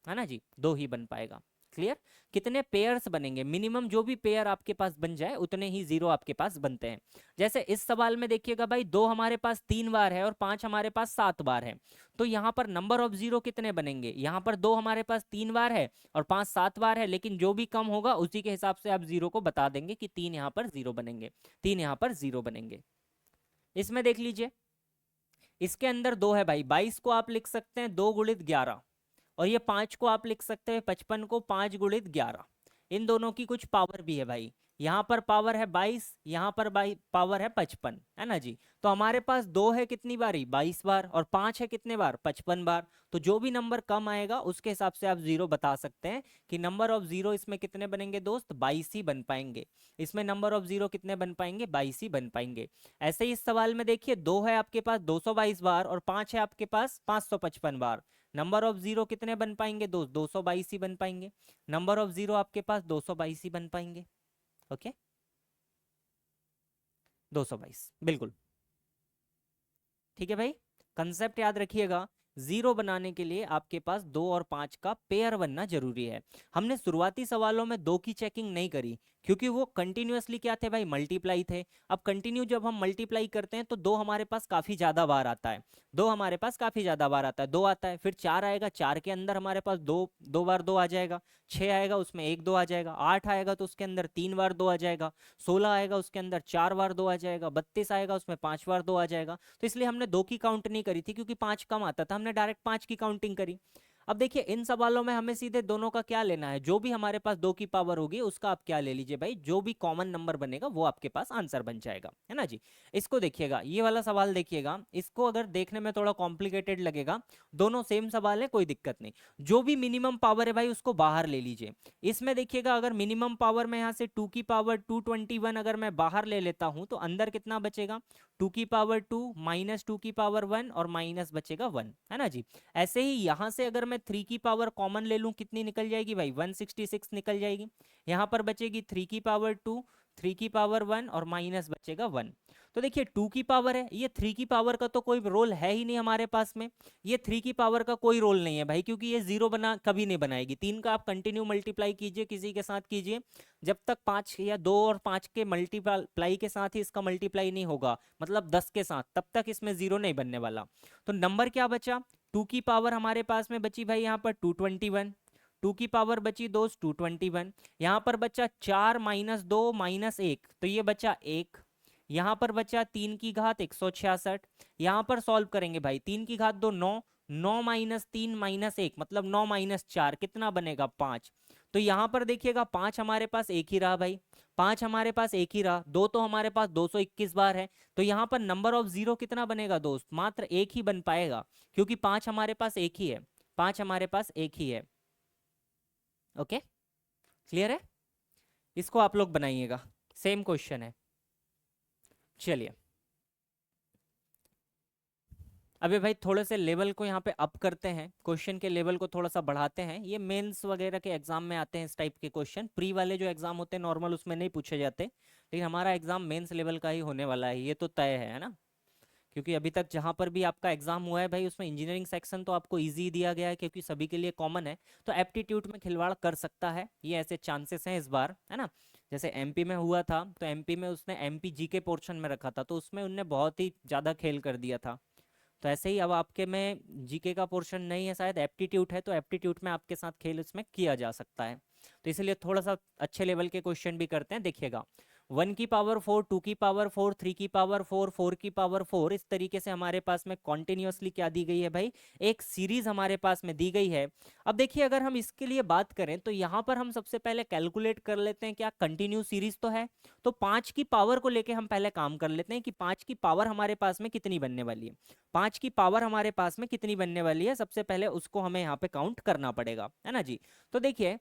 है ना जी, 2 ही बन पाएगा। क्लियर। कितने पेयर्स बनेंगे, मिनिमम जो भी पेयर आपके पास बन जाए उतने ही जीरो आपके पास बनते हैं। जैसे इस सवाल में देखिएगा भाई, 2 हमारे पास 3 बार है और 5 हमारे पास 7 बार है, तो यहाँ पर नंबर ऑफ जीरो कितने बनेंगे, यहाँ पर 2 हमारे पास 3 बार है और 5 7 बार है, लेकिन जो भी कम होगा उसी के हिसाब से आप जीरो को बता देंगे कि 3 यहाँ पर जीरो बनेंगे, 3 यहाँ पर जीरो बनेंगे। इसमें देख लीजिए, इसके अंदर 2 है भाई, 22 को आप लिख सकते हैं 2 गुणित 11, और ये 5 को आप लिख सकते हैं 55 को 5 गुणित 11। इन दोनों की कुछ पावर भी है भाई, यहाँ पर पावर है 22, यहाँ पर पावर है 55, है ना जी। तो हमारे पास 2 है कितनी बारी, 22 बार, और 5 है कितने बार, 55 बार। तो जो भी नंबर कम आएगा उसके हिसाब से आप जीरो बता सकते हैं कि नंबर ऑफ जीरो इसमें कितने बनेंगे दोस्त, 22 ही बन पाएंगे। इसमें नंबर ऑफ जीरो कितने बन पाएंगे, 22 ही बन पाएंगे। ऐसे ही इस सवाल में देखिए, 2 है आपके पास 222 बार और 5 है आपके पास 555 बार। नंबर ऑफ जीरो कितने बन पाएंगे दोस्त, 222 ही बन पाएंगे। नंबर ऑफ जीरो आपके पास 222 ही बन पाएंगे। ओके, 222 बिल्कुल ठीक है भाई। कंसेप्ट याद रखिएगा, जीरो बनाने के लिए आपके पास 2 और 5 का पेयर बनना जरूरी है। हमने शुरुआती सवालों में 2 की चेकिंग नहीं करी, क्योंकि वो कंटिन्यूअसली क्या थे भाई, मल्टीप्लाई थे। अब कंटिन्यू जब हम मल्टीप्लाई करते हैं तो 2 हमारे पास काफी ज्यादा बार आता है, 2 हमारे पास काफी ज्यादा बार आता है, 2 आता है, फिर 4 आएगा, 4 के अंदर हमारे पास दो दो बार 2 आ जाएगा, 6 आएगा उसमें 1 2 आ जाएगा, 8 आएगा तो उसके अंदर 3 बार 2 आ जाएगा, 16 आएगा उसके अंदर 4 बार 2 आ जाएगा, 32 आएगा उसमें 5 बार 2 आ जाएगा। तो इसलिए हमने 2 की काउंट नहीं करी थी, क्योंकि 5 कम आता था, हमने डायरेक्ट 5 की काउंटिंग करी। अब देखिए, इन सवालों में हमें सीधे दोनों का क्या लेना है, जो भी हमारे पास 2 की पावर होगी उसका आप क्या ले लीजिए भाई, जो भी कॉमन नंबर बनेगा वो आपके पास आंसर बन जाएगा, है ना जी। इसको देखिएगा, ये वाला सवाल देखिएगा, इसको अगर देखने में थोड़ा कॉम्प्लिकेटेड लगेगा, दोनों सेम सवाल है, कोई दिक्कत नहीं। जो भी मिनिमम पावर है भाई उसको बाहर ले लीजिए। इसमें देखिएगा, अगर मिनिमम पावर में यहाँ से 2 की पावर 221 अगर मैं बाहर ले लेता हूँ तो अंदर कितना बचेगा, 2 की पावर 2 माइनस 2 की पावर 1 और माइनस बचेगा 1, है ना जी। ऐसे ही यहाँ से अगर मैं 3 की पावर कॉमन ले लूँ, कितनी निकल जाएगी भाई, 166 निकल जाएगी। यहाँ पर बचेगी 3 की पावर 2, 3 की पावर 1 और माइनस बचेगा 1। तो देखिए 2 की पावर है, ये 3 की पावर का तो कोई रोल है ही नहीं हमारे पास में, ये 3 की पावर का कोई रोल नहीं है भाई, क्योंकि ये जीरो बना कभी नहीं बनाएगी। 3 का आप कंटिन्यू मल्टीप्लाई कीजिए किसी के साथ कीजिए, जब तक 5 या 2 और 5 के मल्टीप्लाई के साथ ही इसका मल्टीप्लाई नहीं होगा, मतलब 10 के साथ, तब तक इसमें जीरो नहीं बनने वाला। तो नंबर क्या बचा, 2 की पावर हमारे पास में बची भाई यहाँ पर 221, 2 की पावर बची दोस्त 221, यहाँ पर बचा 4 माइनस 2 माइनस 1, तो ये बचा 1, यहाँ पर बचा 3 की घात 166, यहाँ पर सॉल्व करेंगे भाई, 3 की घात 2 9, 9 माइनस 3 माइनस 1 मतलब 9 माइनस 4 कितना बनेगा 5। तो यहाँ पर देखिएगा 5 हमारे पास एक ही रहा भाई, 5 हमारे पास एक ही रहा, 2 तो हमारे पास 221 बार है, तो यहाँ पर नंबर ऑफ जीरो कितना बनेगा दोस्त, मात्र एक ही बन पाएगा, क्योंकि 5 हमारे पास एक ही है, 5 हमारे पास एक ही है। ओके, क्लियर है। इसको आप लोग बनाइएगा, सेम क्वेश्चन है। चलिए अभी भाई थोड़े से लेवल को यहाँ पे अप करते हैं, क्वेश्चन के लेवल को थोड़ा सा बढ़ाते हैं। ये मेंस वगैरह के एग्जाम में आते हैं इस टाइप के क्वेश्चन, प्री वाले जो एग्जाम होते हैं नॉर्मल उसमें नहीं पूछे जाते, लेकिन हमारा एग्जाम मेंस लेवल का ही होने वाला है, ये तो तय है ना। क्योंकि अभी तक जहाँ पर भी आपका एग्जाम हुआ है भाई, उसमें इंजीनियरिंग सेक्शन तो आपको इजी दिया गया है, क्योंकि सभी के लिए कॉमन है, तो एप्टीट्यूड में खिलवाड़ कर सकता है, ये ऐसे चांसेस हैं इस बार, है ना। जैसे एमपी में हुआ था, तो एमपी में उसने एमपी जीके पोर्शन में रखा था, तो उसमें उनने बहुत ही ज़्यादा खेल कर दिया था। तो ऐसे ही अब आपके में जीके का पोर्शन नहीं है, शायद एप्टीट्यूड है, तो एप्टीट्यूड में आपके साथ खेल इसमें किया जा सकता है। तो इसलिए थोड़ा सा अच्छे लेवल के क्वेश्चन भी करते हैं। देखिएगा 1 की पावर 4, 2 की पावर 4, 3 की पावर 4, 4 की पावर 4, इस तरीके से हमारे पास में कॉन्टिन्यूसली क्या दी गई है भाई, एक सीरीज हमारे पास में दी गई है। अब देखिए अगर हम इसके लिए बात करें तो यहाँ पर हम सबसे पहले कैलकुलेट कर लेते हैं, क्या कंटिन्यू सीरीज तो है, तो 5 की पावर को लेके हम पहले काम कर लेते हैं कि 5 की पावर हमारे पास में कितनी बनने वाली है, 5 की पावर हमारे पास में कितनी बनने वाली है, सबसे पहले उसको हमें यहाँ पे काउंट करना पड़ेगा, है ना जी। तो देखिए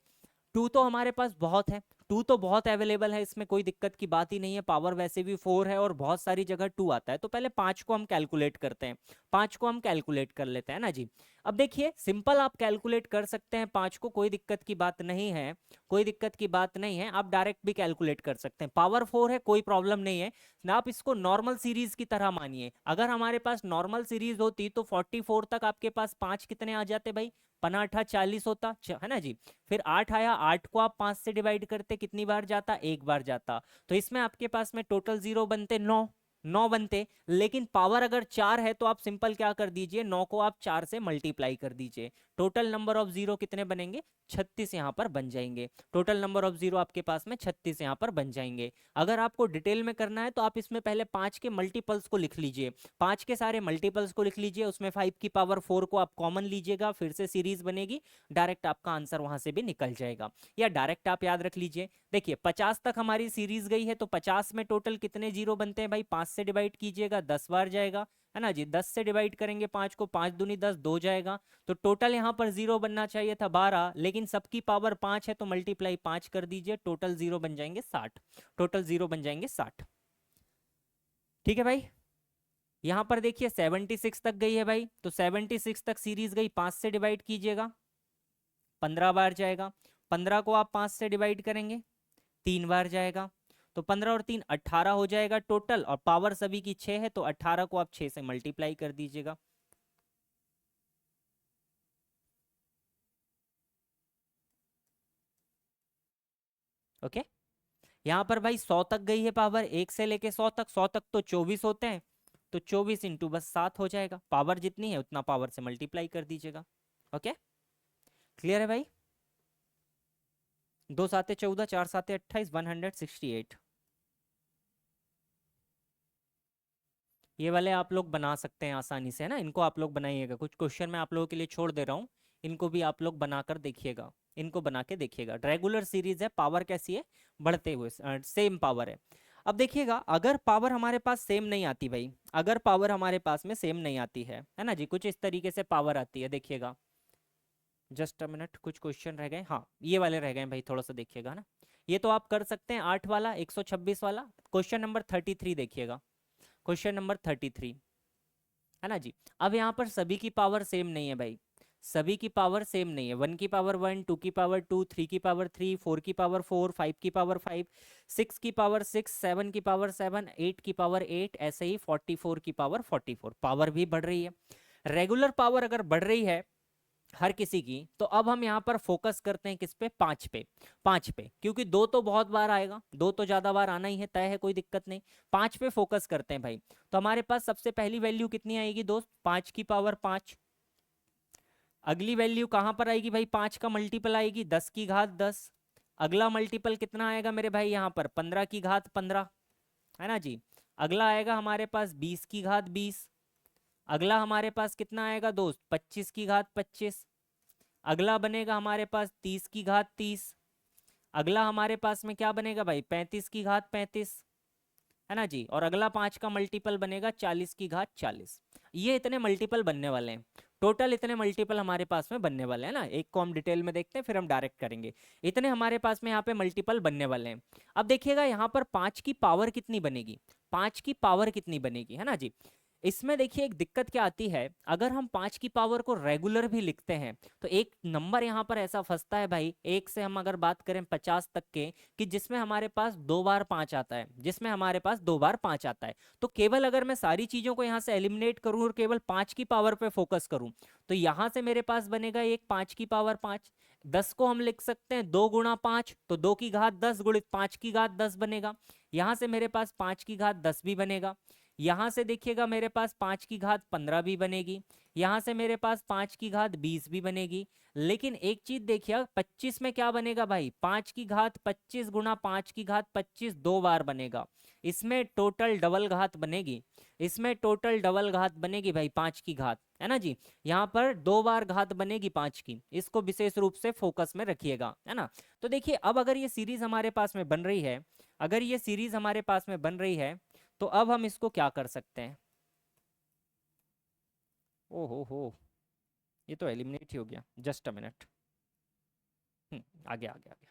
2 तो हमारे पास बहुत है, टू तो बहुत अवेलेबल है, इसमें कोई दिक्कत की बात ही नहीं है, पावर वैसे भी 4 है और बहुत सारी जगह 2 आता है। तो पहले 5 को हम कैलकुलेट करते हैं, 5 को हम कैलकुलेट कर लेते हैं ना जी। अब देखिए सिंपल आप कैलकुलेट कर सकते हैं 5 को, कोई दिक्कत की बात नहीं है, कोई दिक्कत की बात नहीं है, आप डायरेक्ट भी कैलकुलेट कर सकते हैं। पावर 4 है, कोई प्रॉब्लम नहीं है ना, आप इसको नॉर्मल सीरीज की तरह मानिए। अगर हमारे पास नॉर्मल सीरीज होती तो 44 तक आपके पास 5 कितने आ जाते भाई, पनाठा 40 होता है ना जी। फिर 8 आया, 8 को आप 5 से डिवाइड करते कितनी बार जाता, एक बार जाता। तो इसमें आपके पास में टोटल जीरो बनते 9, 9 बनते। लेकिन पावर अगर 4 है तो आप सिंपल क्या कर दीजिए, 9 को आप 4 से मल्टीप्लाई कर दीजिए। टोटल नंबर ऑफ जीरो कितने बनेंगे, 36 यहाँ पर बन जाएंगे। टोटल नंबर ऑफ जीरो आपके पास में 36 यहाँ पर बन जाएंगे। अगर आपको डिटेल में करना है तो आप इसमें पहले 5 के मल्टीपल्स को लिख लीजिए, 5 के सारे मल्टीपल्स को लिख लीजिए, उसमें 5 की पावर 4 को आप कॉमन लीजिएगा, फिर से सीरीज बनेगी, डायरेक्ट आपका आंसर वहां से भी निकल जाएगा। या डायरेक्ट आप याद रख लीजिए, देखिए 50 तक हमारी सीरीज गई है तो 50 में टोटल कितने जीरो बनते हैं भाई, 5 से डिवाइड कीजिएगा, 10 बार जाएगा, है ना जी। 10 से डिवाइड करेंगे 5 को, 5 दूनी 10, 2 जाएगा। तो टोटल यहाँ पर जीरो बनना चाहिए था 12, लेकिन सबकी पावर 5 है तो मल्टीप्लाई 5 कर दीजिए, टोटल जीरो बन जाएंगे 60, टोटल जीरो बन जाएंगे 60। ठीक है भाई। यहाँ पर देखिए 76 तक गई है भाई, तो 76 तक सीरीज गई, 5 से डिवाइड कीजिएगा, 15 बार जाएगा। 15 को आप 5 से डिवाइड करेंगे, 3 बार जाएगा। तो 15 और 3 18 हो जाएगा टोटल, और पावर सभी की 6 है तो 18 को आप 6 से मल्टीप्लाई कर दीजिएगा। ओके। यहाँ पर भाई 100 तक गई है पावर, 1 से लेके 100 तक, 100 तक तो 24 होते हैं, तो 24 इंटू बस 7 हो जाएगा। पावर जितनी है उतना पावर से मल्टीप्लाई कर दीजिएगा। ओके, क्लियर है भाई। 2 साते 14, 4 साते 28, 168। ये वाले आप लोग बना सकते हैं आसानी से, है ना, इनको आप लोग बनाइएगा, कुछ क्वेश्चन मैं आप लोगों के लिए छोड़ दे रहा हूँ, इनको भी आप लोग बनाकर देखिएगा, इनको बना के देखिएगा। रेगुलर सीरीज है, पावर कैसी है, बढ़ते हुए सेम पावर है। अब देखिएगा अगर पावर हमारे पास सेम नहीं आती भाई, अगर पावर हमारे पास में सेम नहीं आती है ना जी, कुछ इस तरीके से पावर आती है, देखिएगा जस्ट अ मिनट, कुछ क्वेश्चन रह गए, हाँ ये वाले रह गए भाई, थोड़ा सा देखिएगा ना। ये तो आप कर सकते हैं 8 वाला, 126 वाला। क्वेश्चन नंबर 33 देखिएगा, क्वेश्चन नंबर 33, है ना जी। अब यहाँ पर सभी की पावर सेम नहीं है भाई, सभी की पावर सेम नहीं है। 1 की पावर 1, 2 की पावर 2, 3 की पावर 3, 4 की पावर 4, 5 की पावर 5, 6 की पावर 6, 7 की पावर 7, 8 की पावर 8, ऐसे ही 44 की पावर 44, पावर भी बढ़ रही है। रेगुलर पावर अगर बढ़ रही है हर किसी की, तो अब हम यहाँ पर फोकस करते हैं किस पे, 5 पे, 5 पे, क्योंकि 2 तो बहुत बार आएगा, 2 तो ज्यादा बार आना ही है, तय है, कोई दिक्कत नहीं। 5 पे फोकस करते हैं भाई। तो हमारे पास सबसे पहली वैल्यू कितनी आएगी दोस्त, 5 की पावर 5। अगली वैल्यू कहां पर आएगी भाई, 5 का मल्टीपल आएगी, 10 की घात 10। अगला मल्टीपल कितना आएगा मेरे भाई यहाँ पर, 15 की घात 15, है ना जी। अगला आएगा हमारे पास 20 की घात 20। अगला हमारे पास कितना आएगा दोस्त, 25 की घात 25। अगला बनेगा हमारे पास 30 की घात 30। अगला हमारे पास में क्या बनेगा भाई, 35 की घात 35, है ना जी। और अगला 5 का मल्टीपल बनेगा 40 की घात 40। ये इतने मल्टीपल बनने वाले हैं, टोटल इतने मल्टीपल हमारे पास में बनने वाले हैं ना। एक को हम डिटेल में देखते हैं फिर हम डायरेक्ट करेंगे। इतने हमारे पास में यहाँ पे मल्टीपल बनने वाले हैं। अब देखिएगा यहाँ पर 5 की पावर कितनी बनेगी, 5 की पावर कितनी बनेगी, है ना जी। इसमें देखिए एक दिक्कत क्या आती है, अगर हम 5 की पावर को रेगुलर भी लिखते हैं तो एक नंबर यहाँ पर ऐसा फंसता है भाई, एक से हम अगर बात करें 50 तक के, कि जिसमें हमारे पास 2 बार 5 आता है, जिसमें हमारे पास 2 बार 5 आता है। तो केवल अगर मैं सारी चीजों को यहाँ से एलिमिनेट करूँ और केवल 5 की पावर पे फोकस करूँ, तो यहाँ से मेरे पास बनेगा एक 5 की पावर 5। 10 को हम लिख सकते हैं 2 गुणा 5, तो 2 की घात 10 गुणित 5 की घात 10 बनेगा। यहाँ से मेरे पास 5 की घात 10 भी बनेगा। यहाँ से देखिएगा मेरे पास 5 की घात 15 भी बनेगी। यहाँ से मेरे पास 5 की घात 20 भी बनेगी। लेकिन एक चीज देखिए 25 में क्या बनेगा भाई, 5 की घात 25 गुना 5 की घात 25 दो बार बनेगा। इसमें टोटल डबल घात बनेगी, इसमें टोटल डबल घात बनेगी भाई 5 की घात, है ना जी। यहाँ पर 2 बार घात बनेगी 5 की, इसको विशेष रूप से फोकस में रखिएगा, है ना। तो देखिए अब अगर ये सीरीज हमारे पास में बन रही है, अगर ये सीरीज हमारे पास में बन रही है, तो अब हम इसको क्या कर सकते हैं, ओ हो, ये तो एलिमिनेट ही हो गया, जस्ट अ मिनट। आ गया आ गया आ गया।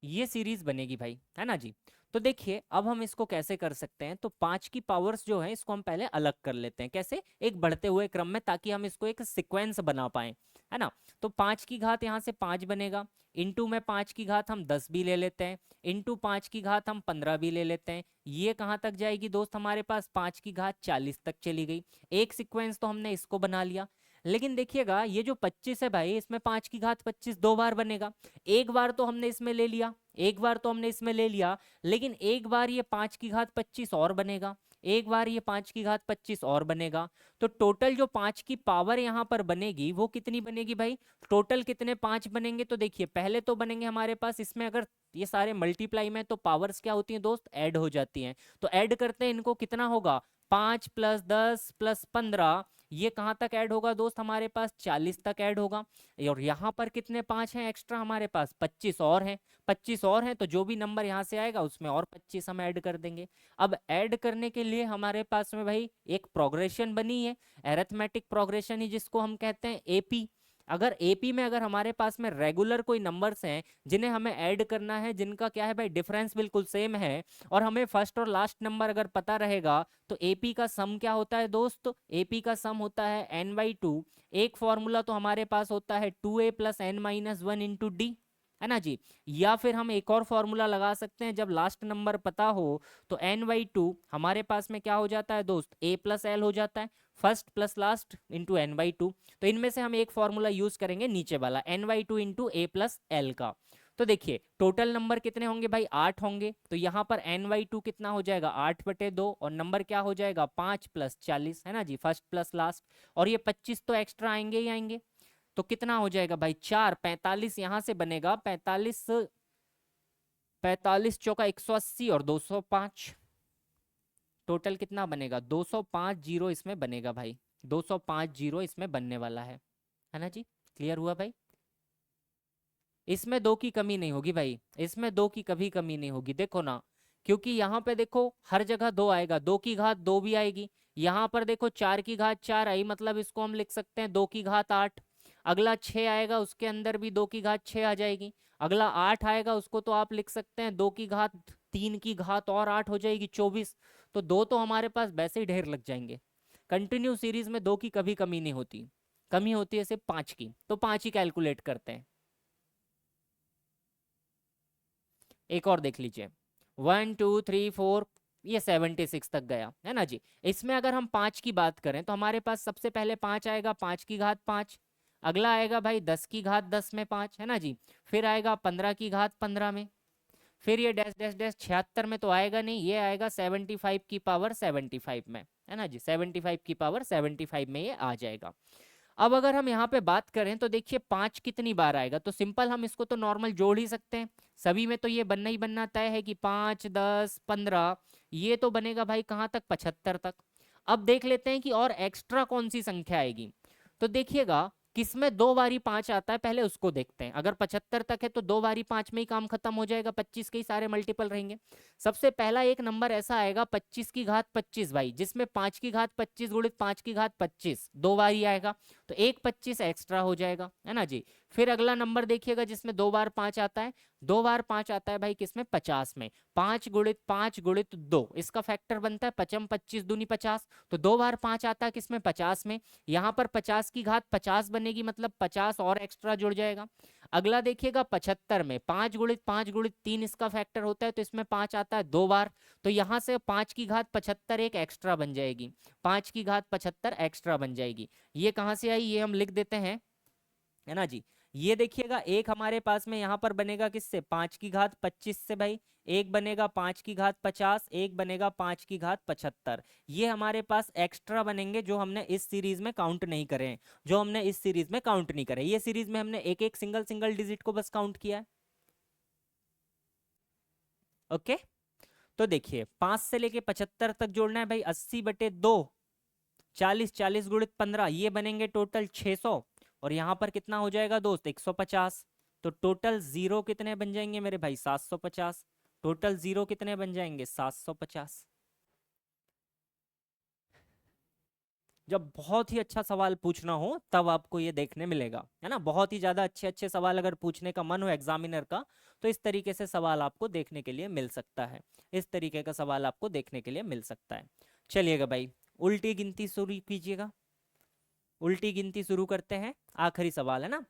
ये सीरीज बनेगी भाई, है ना जी। तो देखिए अब हम इसको कैसे कर सकते हैं, तो 5 की पावर्स जो है इसको हम पहले अलग कर लेते हैं, कैसे, एक बढ़ते हुए क्रम में, ताकि हम इसको एक सीक्वेंस बना पाए, है ना। तो 5 की घात यहाँ से 5 बनेगा, इंटू में 5 की घात हम 10 भी ले लेते हैं, इंटू 5 की घात हम 15 भी ले लेते हैं। ये कहाँ तक जाएगी दोस्त, हमारे पास 5 की घात 40 तक चली गई। एक सीक्वेंस तो हमने इसको बना लिया। लेकिन देखिएगा ये जो 25 है भाई, इसमें 5 की घात 25 दो बार बनेगा। एक बार तो हमने इसमें ले लिया, एक बार तो हमने इसमें ले लिया, लेकिन एक बार ये 5 की घात 25 और बनेगा, एक बार ये 5 की घात 25 और बनेगा। तो टोटल जो 5 की पावर यहाँ पर बनेगी वो कितनी बनेगी भाई, टोटल कितने 5 बनेंगे, तो देखिए पहले तो बनेंगे हमारे पास, इसमें अगर ये सारे मल्टीप्लाई में, तो पावर्स क्या होती हैं दोस्त, ऐड हो जाती हैं। तो ऐड करते हैं इनको, कितना होगा, 5 + 10 + 15, ये कहाँ तक ऐड होगा दोस्त, हमारे पास 40 तक ऐड होगा। और यहाँ पर कितने 5 हैं एक्स्ट्रा, हमारे पास 25 और हैं, 25 और हैं, तो जो भी नंबर यहाँ से आएगा उसमें और 25 हम ऐड कर देंगे। अब ऐड करने के लिए हमारे पास में भाई एक प्रोग्रेशन बनी है, एरिथमेटिक प्रोग्रेशन ही जिसको हम कहते हैं एपी। अगर एपी में अगर हमारे पास में रेगुलर कोई नंबर्स हैं जिन्हें हमें ऐड करना है, जिनका क्या है भाई डिफरेंस बिल्कुल सेम है, और हमें फर्स्ट और लास्ट नंबर अगर पता रहेगा, तो एपी का सम क्या होता है दोस्त, एपी का सम होता है n/2। एक फॉर्मूला तो हमारे पास होता है 2a + n - 1 × d, है ना जी। या फिर हम एक और फॉर्मूला लगा सकते हैं, जब लास्ट नंबर पता हो तो n/2 हमारे पास में क्या हो जाता है दोस्त, a + l हो जाता है, first plus last into n/2। तो इनमें से हम एक फॉर्मूला यूज करेंगे नीचे वाला, n/2 इंटू a + l का। तो देखिए टोटल नंबर कितने होंगे भाई, 8 होंगे, तो यहाँ पर n/2 कितना हो जाएगा, 8/2, और नंबर क्या हो जाएगा, 5 + 40, है ना जी, फर्स्ट प्लस लास्ट। और ये 25 तो एक्स्ट्रा आएंगे ही आएंगे, तो कितना हो जाएगा भाई, 4, 45 यहाँ से बनेगा, 45, 45 चौका 180 और 205, टोटल कितना बनेगा, 205 जीरो इसमें बनेगा भाई, 205 जीरो इसमें बनने वाला है ना जी। क्लियर हुआ भाई, इसमें 2 की कमी नहीं होगी भाई, इसमें 2 की कभी कमी नहीं होगी, देखो ना, क्योंकि यहाँ पे देखो हर जगह 2 आएगा, 2 की घात 2 भी आएगी, यहाँ पर देखो 4 की घात 4 आई, मतलब इसको हम लिख सकते हैं 2 की घात 8। अगला 6 आएगा, उसके अंदर भी 2 की घात 6 आ जाएगी। अगला 8 आएगा, उसको तो आप लिख सकते हैं 2 की घात 3 की घात और 8 हो जाएगी 24। तो 2 तो हमारे पास वैसे ही ढेर लग जाएंगे। कंटिन्यू सीरीज में 2 की कभी कमी नहीं होती, कमी होती है सिर्फ 5 की, तो 5 ही कैलकुलेट करते हैं। एक और देख लीजिए, 1 2 3 4, ये 76 तक गया, है ना जी। इसमें अगर हम 5 की बात करें तो हमारे पास सबसे पहले 5 आएगा, 5 की घात 5। अगला आएगा भाई 10 की घात 10 में 5, है ना जी। फिर आएगा 15 की घात 15 में। फिर ये डैश डैश डैश 76 में तो आएगा नहीं, ये आएगा 75 की पावर 75 में, है ना जी, 75 की पावर 75 में ये आ जाएगा। अब अगर हम यहाँ पे बात करें तो देखिए 5 कितनी बार आएगा, तो सिंपल हम इसको तो नॉर्मल जोड़ ही सकते हैं, सभी में तो ये बनना ही बनना तय है कि 5 10 15, ये तो बनेगा भाई कहाँ तक, 75 तक। अब देख लेते हैं कि और एक्स्ट्रा कौन सी संख्या आएगी। तो देखिएगा किसमें 2 बारी 5 आता है, पहले उसको देखते हैं। अगर 75 तक है तो 2 बारी 5 में ही काम खत्म हो जाएगा, 25 के ही सारे मल्टीपल रहेंगे। सबसे पहला एक नंबर ऐसा आएगा 25 की घात 25 भाई, जिसमें 5 की घात 25 गुणित 5 की घात 25 दो बारी आएगा, तो एक 25 एक्स्ट्रा हो जाएगा, है ना जी। फिर अगला नंबर देखिएगा जिसमें 2 बार 5 आता है, 2 बार 5 आता है भाई किसमें, 50 में। 5 × 5 × 2, इसका फैक्टर बनता है 55 × 25 = 50, तो 2 बार 5 आता है किसमें, 50 में। यहाँ पर 50 की घात 50 बनेगी, मतलब 50 और एक्स्ट्रा जुड़ जाएगा। अगला देखिएगा 75 में, 5 × 5 × 3 इसका फैक्टर होता है, तो इसमें 5 आता है 2 बार, तो यहाँ से 5 की घात 75 एक एक्स्ट्रा बन जाएगी, 5 की घात 75 एक्स्ट्रा बन जाएगी। ये कहाँ से आई, ये हम लिख देते हैं, है ना जी। ये देखिएगा एक हमारे पास में यहाँ पर बनेगा किससे, 5 की घात 25 से भाई। एक बनेगा 5 की घात 50, एक बनेगा 5 की घात 75। ये हमारे पास एक्स्ट्रा बनेंगे जो हमने इस सीरीज में काउंट नहीं करे हैं, जो हमने इस सीरीज में काउंट नहीं करे, ये सीरीज में हमने एक एक सिंगल सिंगल डिजिट को बस काउंट किया है। ओके, तो देखिए 5 से लेके 75 तक जोड़ना है भाई, 80/2, 40 40 × 15, ये बनेंगे टोटल 600। और यहाँ पर कितना हो जाएगा दोस्त, 150। तो टोटल जीरो कितने बन जाएंगे मेरे भाई, 750। टोटल जीरो कितने बन जाएंगे, 750। जब बहुत ही अच्छा सवाल पूछना हो तब आपको ये देखने मिलेगा, है ना। बहुत ही ज्यादा अच्छे अच्छे सवाल अगर पूछने का मन हो एग्जामिनर का, तो इस तरीके से सवाल आपको देखने के लिए मिल सकता है। इस तरीके का सवाल आपको देखने के लिए मिल सकता है। चलिएगा भाई, उल्टी गिनती शुरू कीजिएगा। उल्टी गिनती शुरू करते हैं, आखिरी सवाल है ना।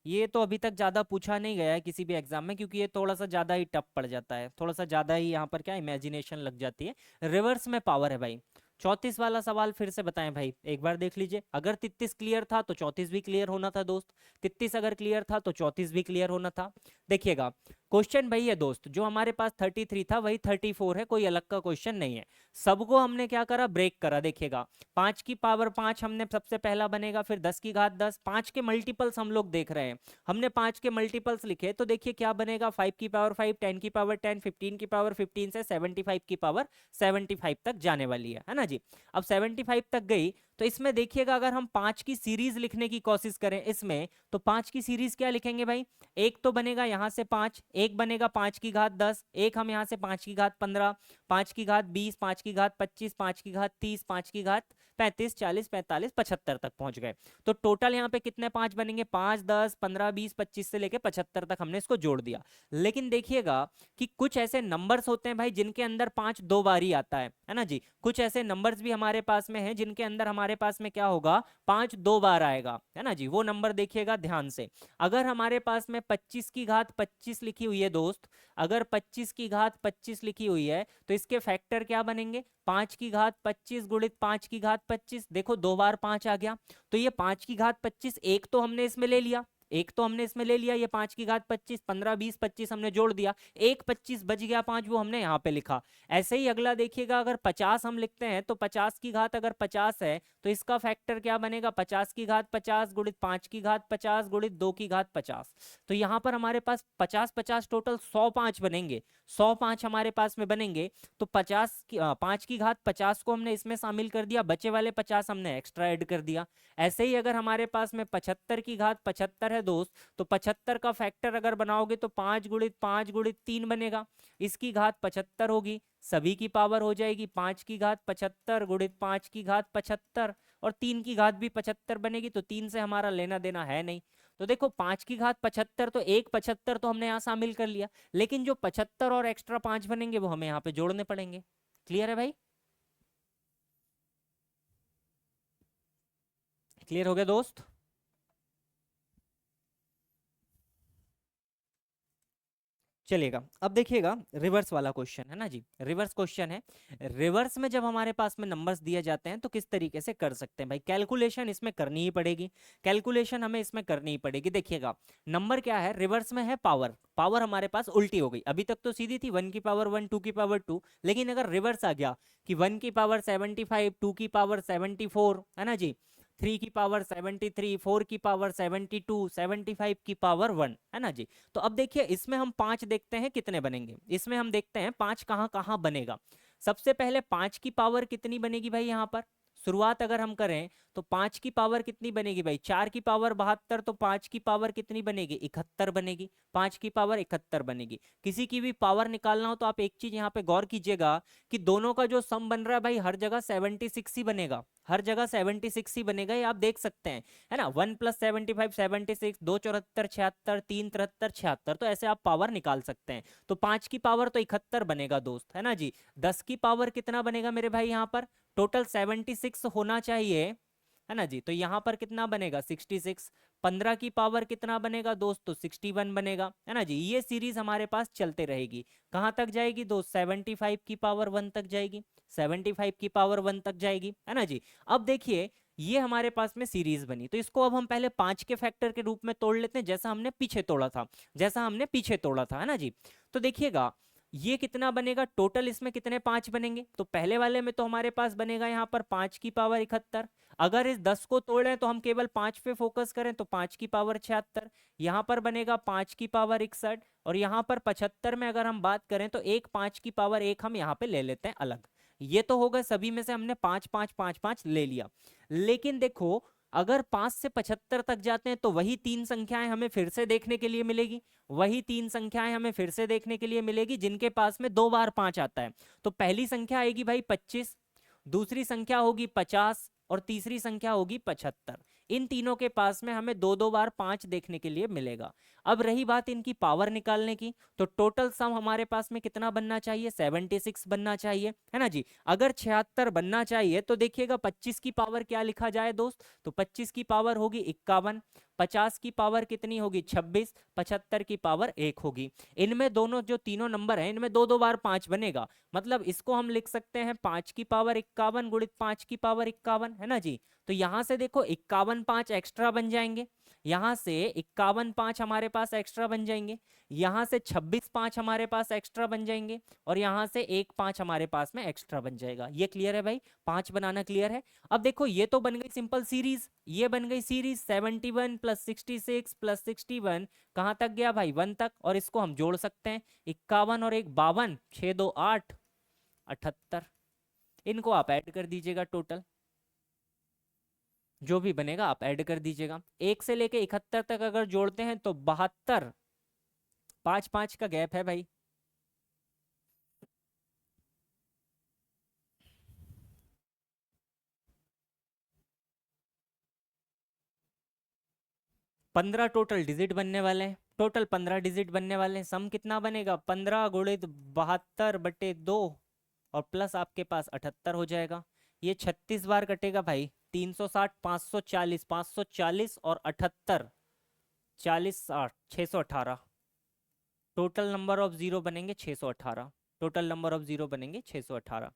ये तो अभी तक ज्यादा पूछा नहीं गया है किसी भी एग्जाम में, क्योंकि ये थोड़ा सा ज्यादा ही टफ पड़ जाता है, थोड़ा सा ज्यादा ही यहाँ पर क्या इमेजिनेशन लग जाती है। रिवर्स में पावर है भाई। 34 वाला सवाल फिर से बताएं भाई, एक बार देख लीजिए। अगर 33 क्लियर था तो 34 भी क्लियर होना था दोस्त। 33 अगर क्लियर था तो 34 भी क्लियर होना था। देखिएगा, क्वेश्चन वही है दोस्त, जो हमारे पास 33 था वही 34 है, कोई अलग का क्वेश्चन नहीं है। सबको हमने क्या करा, ब्रेक करा। देखिएगा, 5 की पावर 5 हमने सबसे पहला बनेगा, फिर 10 की घात 10, 5 के मल्टीपल्स हम लोग देख रहे हैं। हमने 5 के मल्टीपल्स लिखे, तो देखिए क्या बनेगा, 5 की पावर 5, 10 की पावर 10, 15 की पावर 15 से 75 की पावर 75 तक जाने वाली है ना जी। अब 75 तक गई, तो इसमें देखिएगा अगर हम 5 की सीरीज लिखने की कोशिश करें इसमें, तो 5 की सीरीज क्या लिखेंगे भाई, एक तो बनेगा यहाँ से 5, एक बनेगा 5 की घात 10, एक हम यहाँ से 5 की घात 15, 5 की घात 20, 5 की घात 25, 5 की घात 30, 5 की घात 35, 40, 45, 75 तक पहुंच गए। तो टोटल यहाँ पे कितने 5 बनेंगे, 5, 10, 15, 20, 25 से लेके 75 तक हमने इसको जोड़ दिया। लेकिन देखिएगा कि कुछ ऐसे नंबर्स होते हैं भाई जिनके अंदर 5 दो बार ही आता है ना जी। कुछ ऐसे नंबर्स भी हमारे पास में हैं जिनके अंदर हमारे पास में क्या होगा, 5 दो बार आएगा, है ना जी। वो नंबर देखिएगा ध्यान से। अगर हमारे पास में 25 की घात 25 लिखी हुई है दोस्त, अगर 25 की घात 25 लिखी हुई है, तो इसके फैक्टर क्या बनेंगे, 5 की घात 25 गुणित 5 की घात 25। देखो दो बार 5 आ गया, तो ये 5 की घात 25 एक तो हमने इसमें ले लिया, एक तो हमने इसमें ले लिया, ये 5 की घात 25, 15, 20, 25 हमने जोड़ दिया, एक 25 बच गया 5, वो हमने यहाँ पे लिखा। ऐसे ही अगला देखिएगा, अगर 50 हम लिखते हैं, तो 50 की घात अगर 50 है, तो इसका फैक्टर क्या बनेगा, 50 की घात 50 गुणित 5 की घात 50 गुणित 2 की घात 50। तो यहाँ पर हमारे पास 50 50 टोटल 105 बनेंगे, 105 हमारे पास में बनेंगे। तो 5 की घात 50 को हमने इसमें शामिल कर दिया, बचे वाले 50 हमने एक्स्ट्रा ऐड कर दिया। ऐसे ही अगर हमारे पास में 75 की घात 75 है दोस्त, तो 75 का फैक्टर अगर बनाओगे तो 5 गुणित 5 गुणित 3 बनेगा, इसकी घात 75 होगी, सभी की पावर हो जाएगी 5 की घात 75 गुणित 5 की घात 75, और 3 की घात भी 75 बनेगी, तो 3 से हमारा लेना देना है नहीं। तो देखो 5 की घात 75, तो एक 75 तो हमने यहाँ शामिल कर लिया, लेकिन जो 75 और एक्स्ट्रा 5 बनेंगे वो हमें यहाँ पे जोड़ने पड़ेंगे। क्लियर है भाई, क्लियर हो गया दोस्त। चलिएगा, अब देखिएगा रिवर्स वाला क्वेश्चन है ना जी, रिवर्स क्वेश्चन है। रिवर्स में जब हमारे पास में नंबर्स दिए जाते हैं तो किस तरीके से कर सकते हैं भाई, कैलकुलेशन इसमें करनी ही पड़ेगी, कैलकुलेशन हमें इसमें करनी ही पड़ेगी। देखिएगा, नंबर क्या है, रिवर्स में है पावर, पावर हमारे पास उल्टी हो गई। अभी तक तो सीधी थी, 1 की पावर 1, 2 की पावर 2, लेकिन अगर रिवर्स आ गया कि 1 की पावर 75, 2 की पावर 74, है ना जी, 3 की पावर 73, 4 की पावर 72, 75 की पावर 1, है ना जी। तो अब देखिए इसमें हम 5 देखते हैं कितने बनेंगे, इसमें हम देखते हैं 5 कहाँ कहाँ बनेगा। सबसे पहले 5 की पावर कितनी बनेगी भाई, यहाँ पर शुरुआत अगर हम करें तो 5 की पावर कितनी बनेगी भाई, 4 की पावर 72, तो 5 की पावर कितनी बनेगी, 71 बनेगी, 5 की पावर 71 बनेगी। किसी की भी पावर निकालना हो तो आप एक चीज यहाँ पे गौर कीजिएगा कि दोनों का जो सम बन रहा है भाई, हर जगह 76 ही बनेगा, हर जगह 76 ही बनेगा, ये आप देख सकते हैं, है ना। 1 + 75 76, 2 74 76, 3 73 76, तो ऐसे आप पावर निकाल सकते हैं। तो 5 की पावर तो 71 बनेगा दोस्त, है ना जी। 10 की पावर कितना बनेगा मेरे भाई, यहाँ पर टोटल 76 होना चाहिए, है ना जी। तो यहाँ पर कितना बनेगा 66। 15 की पावर कितना बनेगा दोस्त, तो 61 बनेगा, है ना जी। ये सीरीज हमारे पास चलते रहेगी, कहाँ तक जाएगी दोस्त, 75 की पावर 1 तक जाएगी, 75 की पावर 1 तक जाएगी, है ना जी। अब देखिए ये हमारे पास में सीरीज बनी, तो इसको अब हम पहले 5 के फैक्टर के रूप में तोड़ लेते हैं, जैसा हमने पीछे तोड़ा था, जैसा हमने पीछे तोड़ा था, है ना जी। तो देखिएगा ये कितना बनेगा, टोटल इसमें कितने 5 बनेंगे, तो पहले वाले में तो हमारे पास बनेगा यहाँ पर 5 की पावर 71। अगर इस 10 को तोड़ें तो हम केवल 5 पे फोकस करें तो 5 की पावर 76, यहाँ पर बनेगा 5 की पावर 61, और यहाँ पर 75 में अगर हम बात करें तो एक 5 की पावर 1 हम यहाँ पे ले लेते हैं अलग। ये तो होगा सभी में से हमने 5 5 5 5 ले लिया। लेकिन देखो अगर 5 से 75 तक जाते हैं तो वही तीन संख्याएं हमें फिर से देखने के लिए मिलेगी, वही तीन संख्याएं हमें फिर से देखने के लिए मिलेगी जिनके पास में 2 बार 5 आता है। तो पहली संख्या आएगी भाई 25, दूसरी संख्या होगी 50, और तीसरी संख्या होगी 75। इन तीनों के पास में हमें दो दो बार 5 देखने के लिए मिलेगा। अब रही बात इनकी पावर निकालने की, तो टोटल सम हमारे पास में कितना बनना चाहिए, 76 बनना चाहिए, है ना जी। अगर 76 बनना चाहिए तो देखिएगा 25 की पावर क्या लिखा जाए दोस्त, तो 25 की पावर होगी 51, 50 की पावर कितनी होगी 26, 75 की पावर 1 होगी। इनमें दोनों जो तीनों नंबर हैं इनमें दो दो बार 5 बनेगा, मतलब इसको हम लिख सकते हैं 5 की पावर 51 गुणित 5 की पावर 51, है ना जी। तो यहां से देखो 51 5 एक्स्ट्रा बन जाएंगे, यहां से 51 5 हमारे पास एक्स्ट्रा बन जाएंगे, यहां से 26 5 हमारे पास एक्स्ट्रा बन जाएंगे, और यहां से 1 5 हमारे पास में एक्स्ट्रा बन जाएगा। ये क्लियर है भाई, 5 बनाना क्लियर है। अब देखो ये तो बन गई सिंपल सीरीज, ये बन गई सीरीज 71 प्लस 66 प्लस 61 कहां तक गया भाई 1 तक, और इसको हम जोड़ सकते हैं 51 और 1 52, 6 2 8 78। इनको आप ऐड कर दीजिएगा, टोटल जो भी बनेगा आप ऐड कर दीजिएगा। 1 से लेके 71 तक अगर जोड़ते हैं तो 72, 5 5 का गैप है भाई। पंद्रह टोटल डिजिट बनने वाले हैं, टोटल 15 डिजिट बनने वाले हैं। सम कितना बनेगा 15 गुणित 72 बटे 2 और प्लस आपके पास 78 हो जाएगा। ये 36 बार कटेगा भाई, 360 540, 540 और 78, 40 60 618। टोटल नंबर ऑफ जीरो बनेंगे 618, टोटल नंबर ऑफ जीरो बनेंगे 618।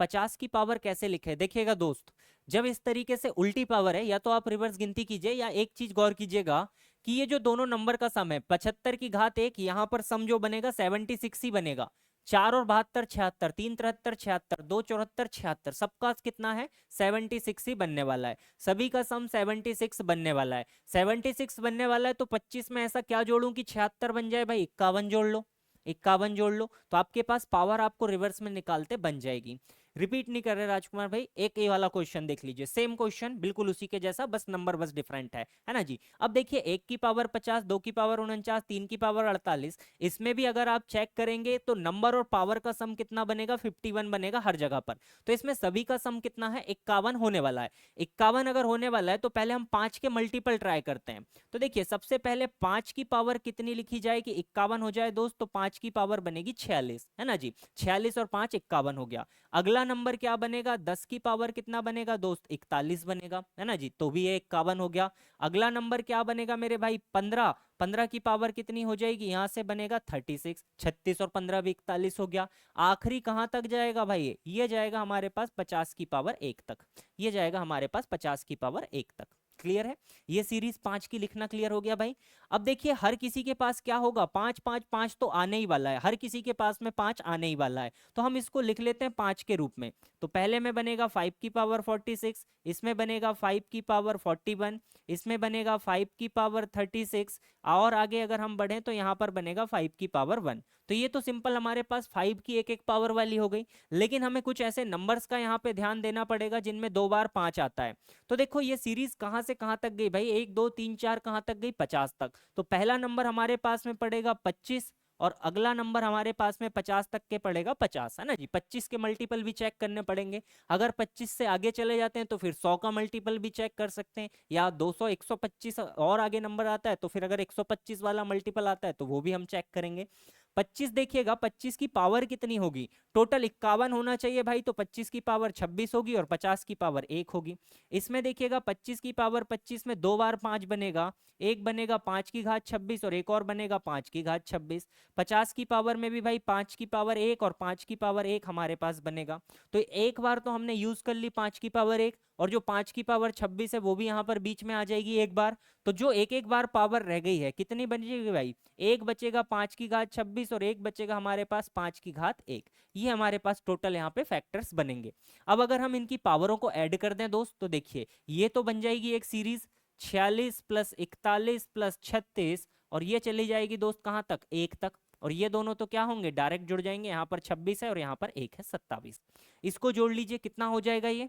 50 की पावर कैसे लिखे देखिएगा दोस्त, जब इस तरीके से उल्टी पावर है या तो आप रिवर्स गिनती कीजिए, या एक चीज गौर कीजिएगा कि ये जो दोनों नंबर का सम है 75 की घात 1, यहाँ पर सम जो बनेगा 76 ही बनेगा। 4 और 72 76, 3 73 76, 2 74 76, सबका कितना है 76 ही बनने वाला है। सभी का सम 76 बनने वाला है। 76 बनने वाला है तो 25 में ऐसा क्या जोड़ूं कि 76 बन जाए भाई, 51 जोड़ लो, 51 जोड़ लो, तो आपके पास पावर आपको रिवर्स में निकालते बन जाएगी। रिपीट नहीं कर रहे राजकुमार भाई, एक ये वाला क्वेश्चन देख लीजिए, सेम क्वेश्चन बिल्कुल उसी के जैसा, बस नंबर बस डिफरेंट है ना जी। अब देखिए 1 की पावर 50, 2 की पावर 49, 3 की पावर 48, इसमें भी अगर आप चेक करेंगे तो नंबर और पावर का सम कितना बनेगा 51 बनेगा हर जगह पर। तो इसमें सभी का सम कितना है 51 होने वाला है। 51 अगर होने वाला है तो पहले हम 5 के मल्टीपल ट्राई करते हैं। तो देखिए सबसे पहले 5 की पावर कितनी लिखी जाए कि 51 हो जाए दोस्त, तो 5 की पावर बनेगी 46, है ना जी। 46 और 5 51 हो गया। अगला नंबर क्या बनेगा 10 की पावर कितना बनेगा दोस्त 41 बनेगा, है ना जी, तो भी ये 51 हो गया। अगला नंबर क्या बनेगा मेरे भाई 15, 15 की पावर कितनी हो जाएगी यहां से बनेगा 36, 36 और 15 भी 41 हो गया। आखिरी कहां तक जाएगा भाई, ये जाएगा हमारे पास 50 की पावर 1 तक, ये जाएगा हमारे पास 50 की पावर 1 तक। क्लियर है, ये सीरीज 5 की लिखना क्लियर हो गया भाई। अब देखिए हर किसी के पास क्या होगा 5 5 5 तो आने ही वाला है, हर किसी के पास में 5 आने ही वाला है, तो हम इसको लिख लेते हैं 5 के रूप में। तो पहले में बनेगा 5 की पावर 46, इसमें बनेगा 5 की पावर 41, इसमें बनेगा 5 की पावर 36, और आगे अगर हम बढ़ें तो यहाँ पर बनेगा 5 की पावर 1। तो ये तो सिंपल हमारे पास 5 की एक एक पावर वाली हो गई, लेकिन हमें कुछ ऐसे नंबर्स का यहाँ पे ध्यान देना पड़ेगा जिनमें 2 बार 5 आता है। तो देखो ये सीरीज कहाँ से कहाँ तक गई भाई, 1 2 3 4 कहाँ तक गई 50 तक। तो पहला नंबर हमारे पास में पड़ेगा 25, और अगला नंबर हमारे पास में 50 तक के पड़ेगा 50, है ना जी। 25 के मल्टीपल भी चेक करने पड़ेंगे, अगर 25 से आगे चले जाते हैं तो फिर 100 का मल्टीपल भी चेक कर सकते हैं, या 200 125 और आगे नंबर आता है तो फिर अगर 125 वाला मल्टीपल आता है तो वो भी हम चेक करेंगे। 25 देखिएगा 25 की पावर कितनी होगी, टोटल 51 होना चाहिए भाई, तो 25 की पावर 26 होगी और 50 की पावर 1 होगी। इसमें देखिएगा 25 की पावर 25 में 2 बार 5 बनेगा, एक बनेगा 5 की घात 26 और एक और बनेगा 5 की घात 26। 50 की पावर में भी भाई 5 की पावर 1 और 5 की पावर 1 हमारे पास बनेगा, तो एक बार तो हमने यूज कर ली 5 की पावर 1, और जो 5 की पावर 26 है वो भी यहाँ पर बीच में आ जाएगी एक बार। तो जो एक एक बार पावर रह गई है कितनी बचेगी भाई, एक बचेगा 5 की घात 26 और एक बचेगा हमारे पास 5 की घात 1। ये हमारे पास टोटल यहाँ पे फैक्टर्स बनेंगे। अब अगर हम इनकी पावरों को ऐड कर दें दोस्त तो देखिए ये तो बन जाएगी एक सीरीज 46 प्लस 41 प्लस 36, और ये चली जाएगी दोस्त कहाँ तक 1 तक, और ये दोनों तो क्या होंगे डायरेक्ट जुड़ जाएंगे, यहाँ पर 26 है और यहाँ पर 1 है 27। इसको जोड़ लीजिए कितना हो जाएगा ये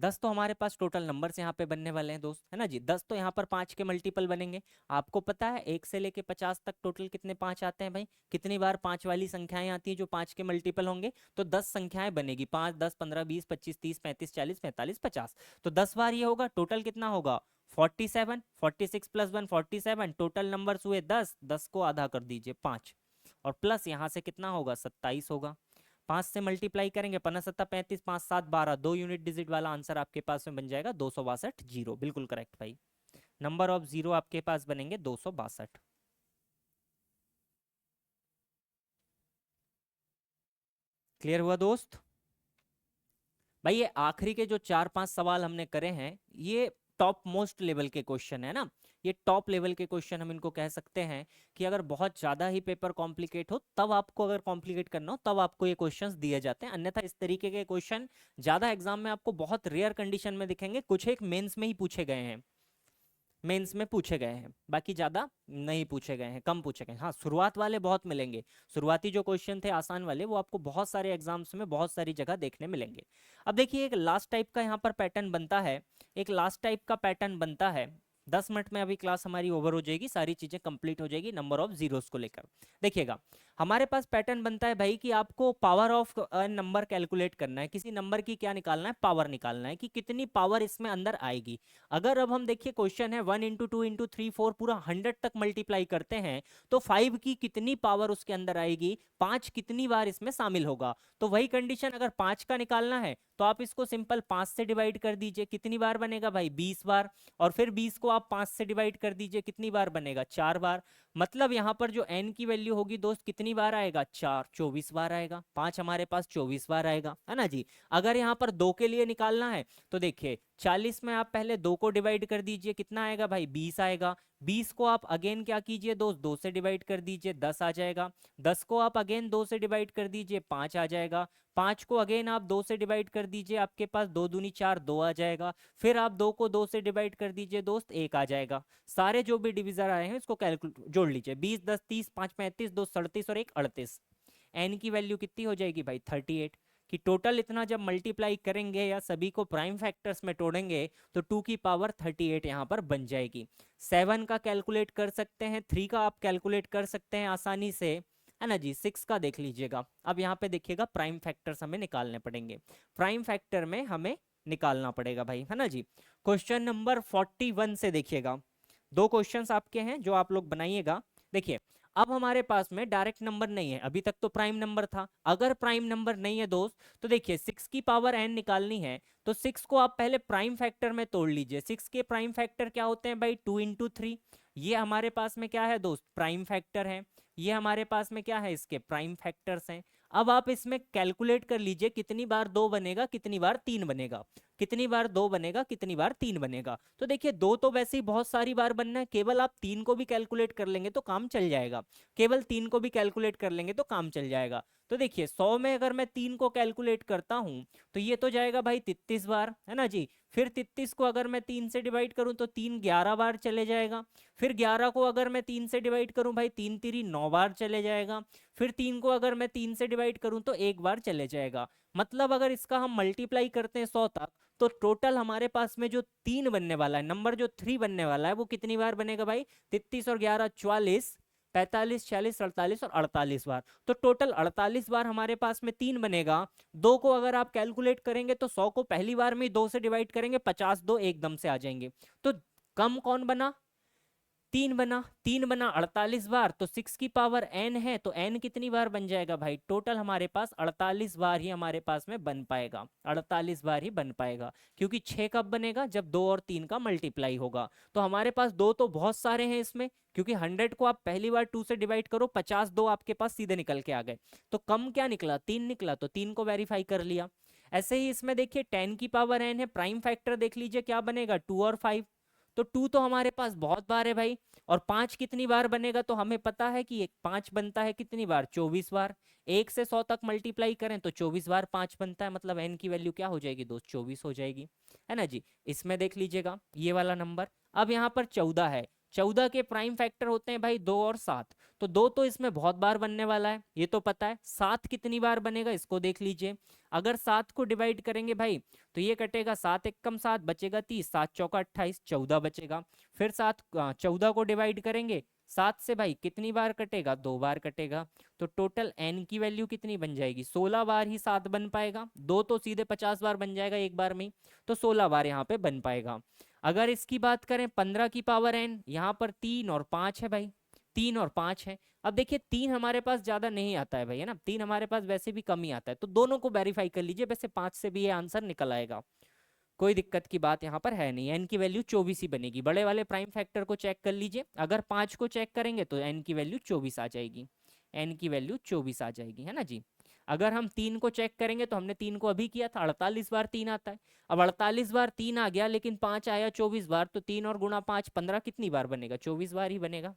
10 तो हमारे पास टोटल नंबर्स यहाँ पे बनने वाले हैं दोस्त, है ना जी। 10 तो यहाँ पर 5 के मल्टीपल बनेंगे। आपको पता है 1 से लेके 50 तक टोटल कितने 5 आते हैं भाई, कितनी बार 5 वाली संख्याएं आती हैं जो 5 के मल्टीपल होंगे, तो 10 संख्याएं बनेगी, 5 10 15 20 25 30 35 40 45 50, तो 10 बार ये होगा। टोटल कितना होगा 47, 46 प्लस 1 47, टोटल नंबर्स हुए 10, 10 को आधा कर दीजिए 5, और प्लस यहाँ से कितना होगा 27 होगा। 5 से मल्टीप्लाई करेंगे, 15 सत्ता 35, 5 7 12, 2 यूनिट डिजिट वाला आंसर आपके पास में बन जाएगा 262 जीरो, बिल्कुल करेक्ट भाई। नंबर ऑफ जीरो आपके पास बनेंगे 262। क्लियर हुआ दोस्त? भाई ये आखिरी के जो 4 5 सवाल हमने करे हैं, ये टॉप मोस्ट लेवल के क्वेश्चन है ना, ये टॉप लेवल के क्वेश्चन हम इनको कह सकते हैं कि अगर बहुत ज्यादा ही पेपर कॉम्प्लिकेट हो तब आपको, अगर कॉम्प्लिकेट करना हो तब आपको ये क्वेश्चंस दिए जाते हैं, अन्यथा इस तरीके के क्वेश्चन ज्यादा एग्जाम में आपको बहुत रेयर कंडीशन में दिखेंगे। कुछ एक मेंस में ही पूछे गए हैं, मेंस में पूछे गए हैं, बाकी ज्यादा नहीं पूछे गए हैं, कम पूछे गए हैं। हाँ, शुरुआत वाले बहुत मिलेंगे, शुरुआती जो क्वेश्चन थे आसान वाले वो आपको बहुत सारे एग्जाम्स में बहुत सारी जगह देखने मिलेंगे। अब देखिए एक लास्ट टाइप का यहाँ पर पैटर्न बनता है, एक लास्ट टाइप का पैटर्न बनता है। 10 मिनट में अभी क्लास हमारी ओवर हो जाएगी, सारी चीजें कंप्लीट हो जाएगी नंबर ऑफ जीरोस को लेकर। देखिएगा हमारे पास पैटर्न बनता है भाई कि आपको पावर ऑफ नंबर कैलकुलेट करना है, किसी नंबर की क्या निकालना है, पावर निकालना है कि कितनी पावर इसमें अंदर आएगी। अगर अब हम देखिए क्वेश्चन है 1 इंटू 2 इंटू 3 4 पूरा 100 तक मल्टीप्लाई करते हैं तो 5 की कितनी पावर उसके अंदर आएगी, 5 कितनी बार इसमें शामिल होगा। तो वही कंडीशन, अगर 5 का निकालना है तो आप इसको सिंपल 5 से डिवाइड कर दीजिए, कितनी बार बनेगा भाई 20 बार, और फिर 20 को आप 5 से डिवाइड कर दीजिए, कितनी बार बनेगा 4 बार। मतलब यहाँ पर जो n की वैल्यू होगी दोस्त कितनी बार आएगा 4, 24 बार आएगा। 5 हमारे पास 24 बार आएगा, है ना जी। अगर यहाँ पर 2 के लिए निकालना है तो देखिए 40 में आप पहले 2 को डिवाइड कर दीजिए, कितना आएगा भाई 20 आएगा। 20 को आप अगेन क्या कीजिए दोस्त 2 से डिवाइड कर दीजिए, 10 आ जाएगा। 10 को आप अगेन 2 से डिवाइड कर दीजिए, 5 आ जाएगा। 5 को अगेन आप 2 से डिवाइड कर दीजिए, आपके पास 2 दूनी 4, 2 आ जाएगा। फिर आप 2 को 2 से डिवाइड कर दीजिए दोस्त, 1 आ जाएगा। सारे जो भी डिविजर आए हैं इसको कैलकुलेट जोड़ लीजिए, 20 10 30, 5 35, 2 37 और 1 38। एन की वैल्यू कितनी हो जाएगी भाई 38। कि टोटल इतना जब मल्टीप्लाई करेंगे या सभी को प्राइम फैक्टर्स में तोड़ेंगे तो 2 की पावर 38 यहाँ पर बन जाएगी। 7 का कैलकुलेट कर सकते हैं, 3 का आप कैलकुलेट कर सकते हैं आसानी से, है ना जी। 6 का देख लीजिएगा। अब यहाँ पे देखिएगा प्राइम फैक्टर्स हमें निकालने पड़ेंगे, प्राइम फैक्टर में हमें निकालना पड़ेगा भाई, है ना जी। क्वेश्चन नंबर 41 से देखिएगा, दो क्वेश्चंस आपके हैं जो आप लोग बनाइएगा। देखिए अब हमारे पास में डायरेक्ट नंबर नहीं है, अभी तक तो प्राइम नंबर था। अगर प्राइम नंबर नहीं है दोस्त तो देखिए 6 की पावर n निकालनी है तो 6 को आप पहले प्राइम फैक्टर में तोड़ लीजिए। 6 के प्राइम फैक्टर क्या होते हैं भाई 2 इंटू 3, ये हमारे पास में क्या है दोस्त प्राइम फैक्टर है, ये हमारे पास में क्या है इसके प्राइम फैक्टर्स हैं। अब आप इसमें कैलकुलेट कर लीजिए कितनी बार 2 बनेगा, कितनी बार 3 बनेगा, कितनी बार 2 बनेगा, कितनी बार 3 बनेगा। तो देखिए 2 तो वैसे ही बहुत सारी बार बनना है, केवल आप 3 को भी कैलकुलेट कर लेंगे तो काम चल जाएगा, केवल 3 को भी कैलकुलेट कर लेंगे तो काम चल जाएगा। तो देखिए 100 में अगर मैं 3 को कैलकुलेट करता हूं तो ये तो जाएगा भाई 33 बार, है ना जी। फिर 33 को अगर मैं 3 से डिवाइड करूं तो 3 11 बार चले जाएगा। फिर 11 को अगर मैं 3 से डिवाइड करूं भाई 3 3 9 बार चले जाएगा। फिर 3 को अगर मैं 3 से डिवाइड करूं तो 1 बार चले जाएगा। मतलब अगर इसका हम मल्टीप्लाई करते हैं 100 तक तो टोटल हमारे पास में जो 3 बनने वाला है, नंबर जो 3 बनने वाला है वो कितनी बार बनेगा भाई 33 और 11 44, 45 46 48 और 48 बार। तो टोटल 48 बार हमारे पास में 3 बनेगा। 2 को अगर आप कैलकुलेट करेंगे तो 100 को पहली बार में 2 से डिवाइड करेंगे, 50 2 एकदम से आ जाएंगे। तो कम कौन बना 3 बना, 3 बना 48 बार, तो 6 की पावर n है तो n कितनी बार बन जाएगा भाई टोटल हमारे पास 48 बार ही हमारे पास में बन पाएगा, 48 बार ही बन पाएगा। क्योंकि 6 कब बनेगा जब 2 और 3 का मल्टीप्लाई होगा। तो हमारे पास 2 तो बहुत सारे हैं इसमें, क्योंकि 100 को आप पहली बार 2 से डिवाइड करो, 50 2 आपके पास सीधे निकल के आ गए। तो कम क्या निकला 3 निकला, तो 3 को वेरीफाई कर लिया। ऐसे ही इसमें देखिए 10 की पावर n है, प्राइम फैक्टर देख लीजिए क्या बनेगा 2 और 5। तो 2 तो हमारे पास बहुत बार है भाई, और 5 कितनी बार बनेगा तो हमें पता है कि 5 बनता है कितनी बार 24 बार। 1 से 100 तक मल्टीप्लाई करें तो 24 बार 5 बनता है, मतलब n की वैल्यू क्या हो जाएगी दोस्त 24 हो जाएगी, है ना जी। इसमें देख लीजिएगा ये वाला नंबर। अब यहाँ पर 14 है, 14 के प्राइम फैक्टर होते हैं भाई 2 और 7। तो 2 तो इसमें बहुत बार बनने वाला है, ये तो पता है। 7 कितनी बार बनेगा इसको देख लीजिए। अगर 7 को डिवाइड करेंगे भाई तो ये कटेगा, 7 एकम 7 बचेगा 30, 7 चौका 28, 14 बचेगा। फिर 14 को डिवाइड करेंगे 7 से भाई कितनी बार कटेगा, 2 बार कटेगा। तो टोटल n की वैल्यू कितनी बन जाएगी, 16 बार ही 7 बन पाएगा। 2 तो सीधे 50 बार बन जाएगा एक बार में ही, तो 16 बार यहाँ पे बन पाएगा। अगर इसकी बात करें 15 की पावर n, यहाँ पर 3 और 5 है भाई, 3 और 5 है। अब देखिए 3 हमारे पास ज्यादा नहीं आता है भाई, है ना, 3 हमारे पास वैसे भी कम ही आता है, तो दोनों को वेरीफाई कर लीजिए, वैसे 5 से भी ये आंसर निकल आएगा, कोई दिक्कत की बात यहाँ पर है नहीं। एन की वैल्यू 24 ही बनेगी। बड़े वाले प्राइम फैक्टर को चेक कर लीजिए, अगर 5 को चेक करेंगे तो एन की वैल्यू 24 आ जाएगी, एन की वैल्यू 24 आ जाएगी, है ना जी। अगर हम 3 को चेक करेंगे तो हमने 3 को अभी किया था, 48 बार 3 आता है। अब 48 बार 3 आ गया, लेकिन 5 आया 24 बार, तो 3 और गुणा 5 15 कितनी बार बनेगा, 24 बार ही बनेगा,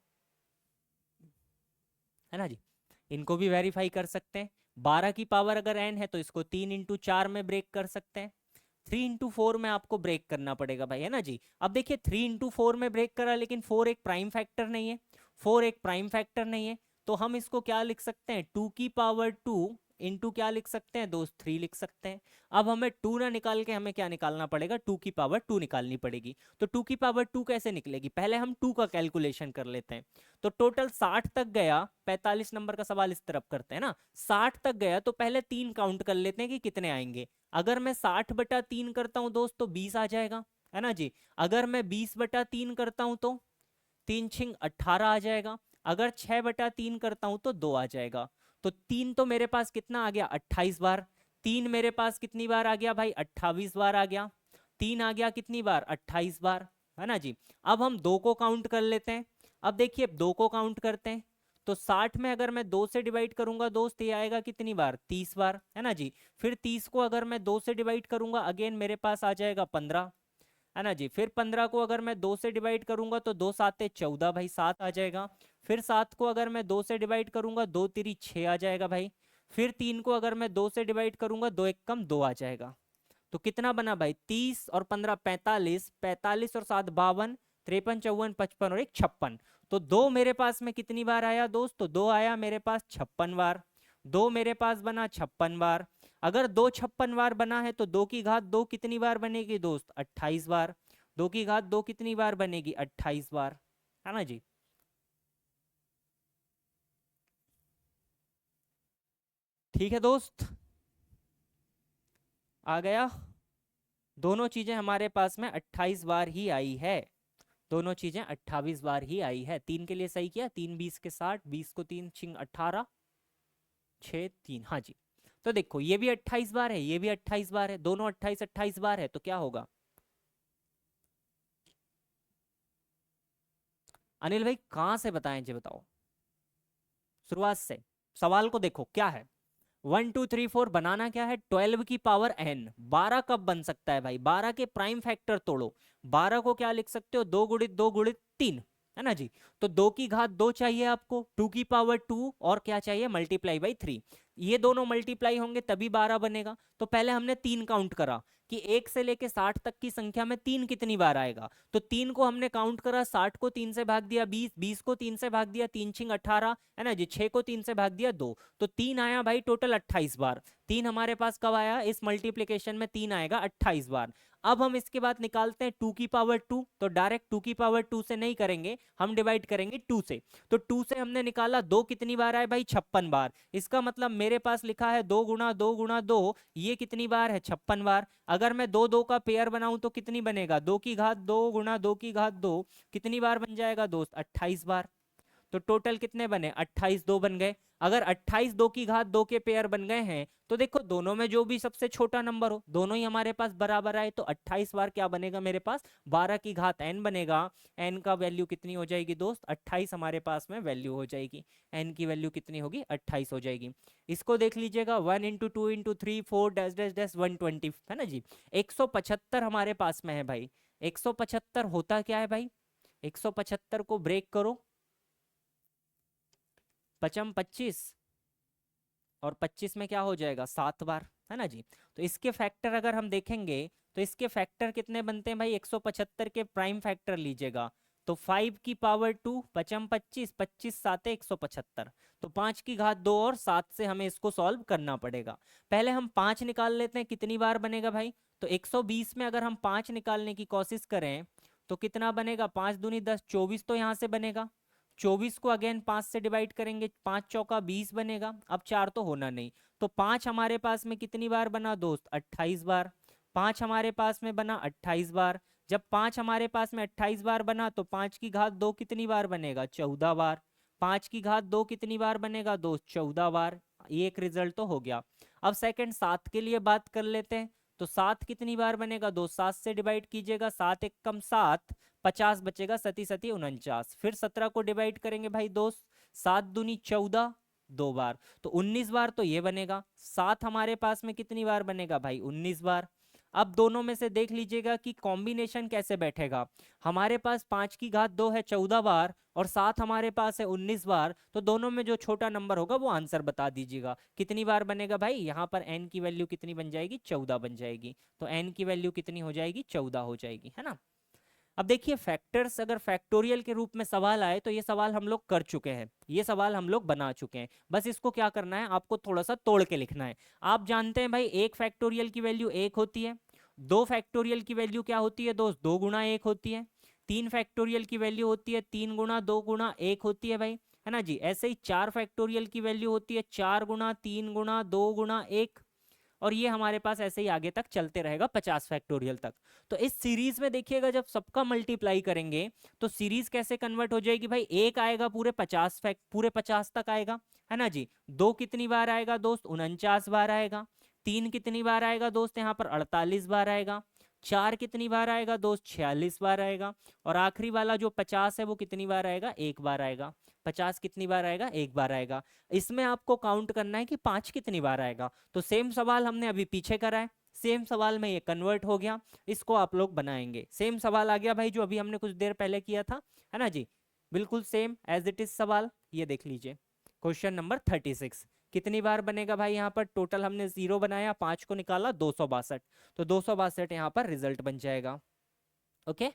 है ना जी। इनको भी वेरीफाई कर सकते हैं। 12 की पावर अगर एन है तो इसको 3 इंटू 4 में ब्रेक कर सकते हैं। 3 इंटू 4 में आपको ब्रेक करना पड़ेगा भाई, है ना जी। अब देखिए 3 इंटू 4 में ब्रेक करा, लेकिन 4 एक प्राइम फैक्टर नहीं है, 4 एक प्राइम फैक्टर नहीं है, तो हम इसको क्या लिख सकते हैं, 2 की पावर 2 इंटू क्या लिख सकते हैं दोस्त, 3 लिख सकते हैं। अब हमें 2 ना निकाल के हमें क्या निकालना पड़ेगा, 2 की पावर 2 निकालनी पड़ेगी। तो 2 की पावर 2 कैसे निकलेगी, पहले हम 2 का कैलकुलेशन कर लेते हैं। तो टोटल 60 तक गया, 45 नंबर का सवाल इस तरफ करते हैं ना, 60 तक गया तो पहले 3 काउंट कर लेते हैं कि कितने आएंगे। अगर मैं 60/3 करता हूं दोस्त तो 20 आ जाएगा, है ना जी। अगर मैं 20/3 करता हूं तो 3 छिंग 18 आ जाएगा। अगर 6/3 करता हूं तो 2 आ जाएगा। तो 3 तो मेरे पास कितना आ गया, 28 बार। 3 मेरे पास कितनी बार आ गया भाई, 28 बार आ गया। 3 आ गया कितनी बार, 28 बार, है ना जी। अब हम 2 को काउंट कर लेते हैं। अब देखिए 2 को काउंट करते हैं, तो 60 में अगर मैं 2 से डिवाइड करूंगा दोस्त, ये आएगा कितनी बार, 30 बार, है ना जी। फिर 30 को अगर मैं 2 से डिवाइड करूंगा, अगेन मेरे पास आ जाएगा 15, है ना जी। फिर 15 को अगर मैं 2 से डिवाइड करूंगा तो 2 साते 14 भाई, 7 आ जाएगा। फिर 7 को अगर मैं 2 से डिवाइड करूंगा, 2 तिरी 6 आ जाएगा भाई। फिर 3 को अगर मैं 2 से डिवाइड करूंगा, 2 एक कम 2 आ जाएगा। तो कितना बना भाई, 30 और 15 45, 45 और 7 52, 53 54 55 और 1 56। तो 2 मेरे पास में कितनी बार आया दोस्त, तो 2 आया मेरे पास 56 बार। 2 मेरे पास बना 56 बार। अगर 2 56 बार बना है तो 2 की घात 2 कितनी बार बनेगी दोस्त, 28 बार। 2 की घात 2 कितनी बार बनेगी, 28 बार, है ना जी। ठीक है दोस्त, आ गया। दोनों चीजें हमारे पास में 28 बार ही आई है, दोनों चीजें 28 बार ही आई है। 3 के लिए सही किया, 3 20 के 60, 20 को 3 छिंग 18, 6 3, हाँ जी। तो देखो ये भी 28 बार है, ये भी 28 बार है, दोनों 28 28 बार है, तो क्या होगा। अनिल भाई कहाँ से बताएं जी, बताओ शुरुआत से। सवाल को देखो क्या है, 1 2 3 4 बनाना क्या है, 12 की पावर n। 12 कब बन सकता है भाई, 12 के प्राइम फैक्टर तोड़ो। 12 को क्या लिख सकते हो, 2 गुणित 2 गुणित 3, है ना जी। तो 2 की घात 2 चाहिए आपको, 2 की पावर 2, और क्या चाहिए, मल्टीप्लाई बाई 3। ये दोनों मल्टीप्लाई होंगे तभी 12 बनेगा। तो पहले हमने 3 काउंट करा कि 1 से लेके 60 तक की संख्या में 3 कितनी बार आएगा। तो 3 को हमने काउंट करा, 60 को 3 से भाग दिया 20, 20 को 3 से भाग दिया 3 छिंग 18, है ना जी। 6 को 3 से भाग दिया 2, तो 3 आया भाई टोटल 28 बार। 3 हमारे पास कब आया, इस मल्टीप्लिकेशन में 3 आएगा 28 बार। अब हम इसके बाद निकालते हैं 2 की पावर 2, तो डायरेक्ट 2 की पावर 2 से नहीं करेंगे, हम डिवाइड करेंगे 2 से। तो 2 से हमने निकाला 2 कितनी बार आए भाई, 56 बार। इसका मतलब मेरे पास लिखा है 2 गुणा 2 गुणा 2, ये कितनी बार है, 56 बार। अगर मैं 2 2 का पेयर बनाऊं तो कितनी बनेगा, 2 की घात 2 गुणा 2 की घात 2, कितनी बार बन जाएगा दोस्त, 28 बार। तो टोटल कितने बने, 28 2 बन गए। अगर 28 2 की घात 2 के पेयर बन गए हैं तो देखो दोनों में जो भी सबसे छोटा नंबर हो, दोनों ही हमारे पास बराबर आए, तो 28 बार क्या बनेगा मेरे पास, 12 की घात n बनेगा। n का वैल्यू कितनी हो जाएगी दोस्त, 28 हमारे पास में वैल्यू हो जाएगी। n की वैल्यू कितनी होगी, 28 हो जाएगी। इसको देख लीजिएगा, 1 into 2 into 3 4 dash dash dash 120, है ना जी। 175 हमारे पास में है भाई। 175 होता क्या है भाई, 175 को ब्रेक करो, 55 25, और 25 में क्या हो जाएगा, 7 बार, है ना जी। तो इसके फैक्टर अगर हम देखेंगे तो इसके फैक्टर कितने बनते हैं भाई, 175 के प्राइम फैक्टर लीजिएगा तो 5 की पावर 2, पचम 25, 25 साते 175। तो 5 की घात 2 और 7 से हमें इसको सॉल्व करना पड़ेगा। पहले हम 5 निकाल लेते हैं, कितनी बार बनेगा भाई। तो 120 में अगर हम 5 निकालने की कोशिश करें तो कितना बनेगा, 5 दूनी 10, 24 तो यहाँ से बनेगा। 24 को अगेन 5 से डिवाइड करेंगे, 5 चौका 20 बनेगा। अब 4 तो होना नहीं, तो 5 हमारे पास में कितनी बार बना दोस्त, 28 बार। 5 हमारे पास में बना 28 बार। जब 5 हमारे पास में 28 बार बना तो 5 की घात 2 कितनी बार बनेगा, 14 बार। 5 की घात 2 कितनी बार बनेगा दोस्त, 14 बार। ये एक रिजल्ट तो हो गया। अब सेकंड 7 के लिए बात कर लेते हैं। तो 7 कितनी बार बनेगा दोस्त, 7 से डिवाइड कीजिएगा, 7 एक कम 7, 50 बचेगा, सती सती 49। फिर 17 को डिवाइड करेंगे भाई दोस्त, 7 दूनी 14, 2 बार, तो 19 बार तो ये बनेगा। 7 हमारे पास में कितनी बार बनेगा भाई, 19 बार। अब दोनों में से देख लीजिएगा कि कॉम्बिनेशन कैसे बैठेगा। हमारे पास 5 की घात 2 है 14 बार और 7 हमारे पास है 19 बार, तो दोनों में जो छोटा नंबर होगा वो आंसर बता दीजिएगा कितनी बार बनेगा भाई। यहाँ पर n की वैल्यू कितनी बन जाएगी, 14 बन जाएगी। तो n की वैल्यू कितनी हो जाएगी, 14 हो जाएगी, है ना। अब देखिए फैक्टर्स अगर फैक्टोरियल के रूप में सवाल आए तो ये सवाल हम लोग कर चुके हैं, ये सवाल हम लोग बना चुके हैं। बस इसको क्या करना है, आपको थोड़ा सा तोड़ के लिखना है। आप जानते हैं भाई एक फैक्टोरियल की वैल्यू 1 होती है, 2 फैक्टोरियल की वैल्यू क्या होती है दोस्त, 2 गुणा 1 होती है। 3 फैक्टोरियल की वैल्यू होती है 3 गुणा 2 गुणा 1 होती है भाई, है ना जी। ऐसे ही 4 फैक्टोरियल की वैल्यू होती है 4 गुणा 3 गुणा 2 गुणा 1। और ये हमारे पास ऐसे ही आगे तक चलते रहेगा 50 फैक्टोरियल तक। तो इस सीरीज में देखिएगा जब सबका मल्टीप्लाई करेंगे तो सीरीज कैसे कन्वर्ट हो जाएगी भाई, एक आएगा पूरे 50 पूरे 50 तक आएगा, है ना जी। 2 कितनी बार आएगा दोस्त, 49 बार आएगा। 3 कितनी बार आएगा दोस्त, यहाँ पर 48 बार आएगा। 4 कितनी बार आएगा दोस्त, 46 बार आएगा। और आखिरी वाला जो 50 है वो कितनी बार आएगा, एक बार आएगा। 50 कितनी बार आएगा, एक बार आएगा। इसमें आपको काउंट करना है कि 5 कितनी बार आएगा। तो सेम सवाल हमने अभी पीछे करा है, सेम सवाल में ये कन्वर्ट हो गया। इसको आप लोग बनाएंगे, सेम सवाल आ गया भाई जो अभी हमने कुछ देर पहले किया था, है ना जी। बिल्कुल सेम एज इट इज सवाल। ये देख लीजिए क्वेश्चन नंबर 36। कितनी बार बनेगा भाई, यहाँ पर टोटल हमने 0 बनाया, 5 को निकाला, 262। तो 262 यहाँ पर रिजल्ट बन जाएगा। ओके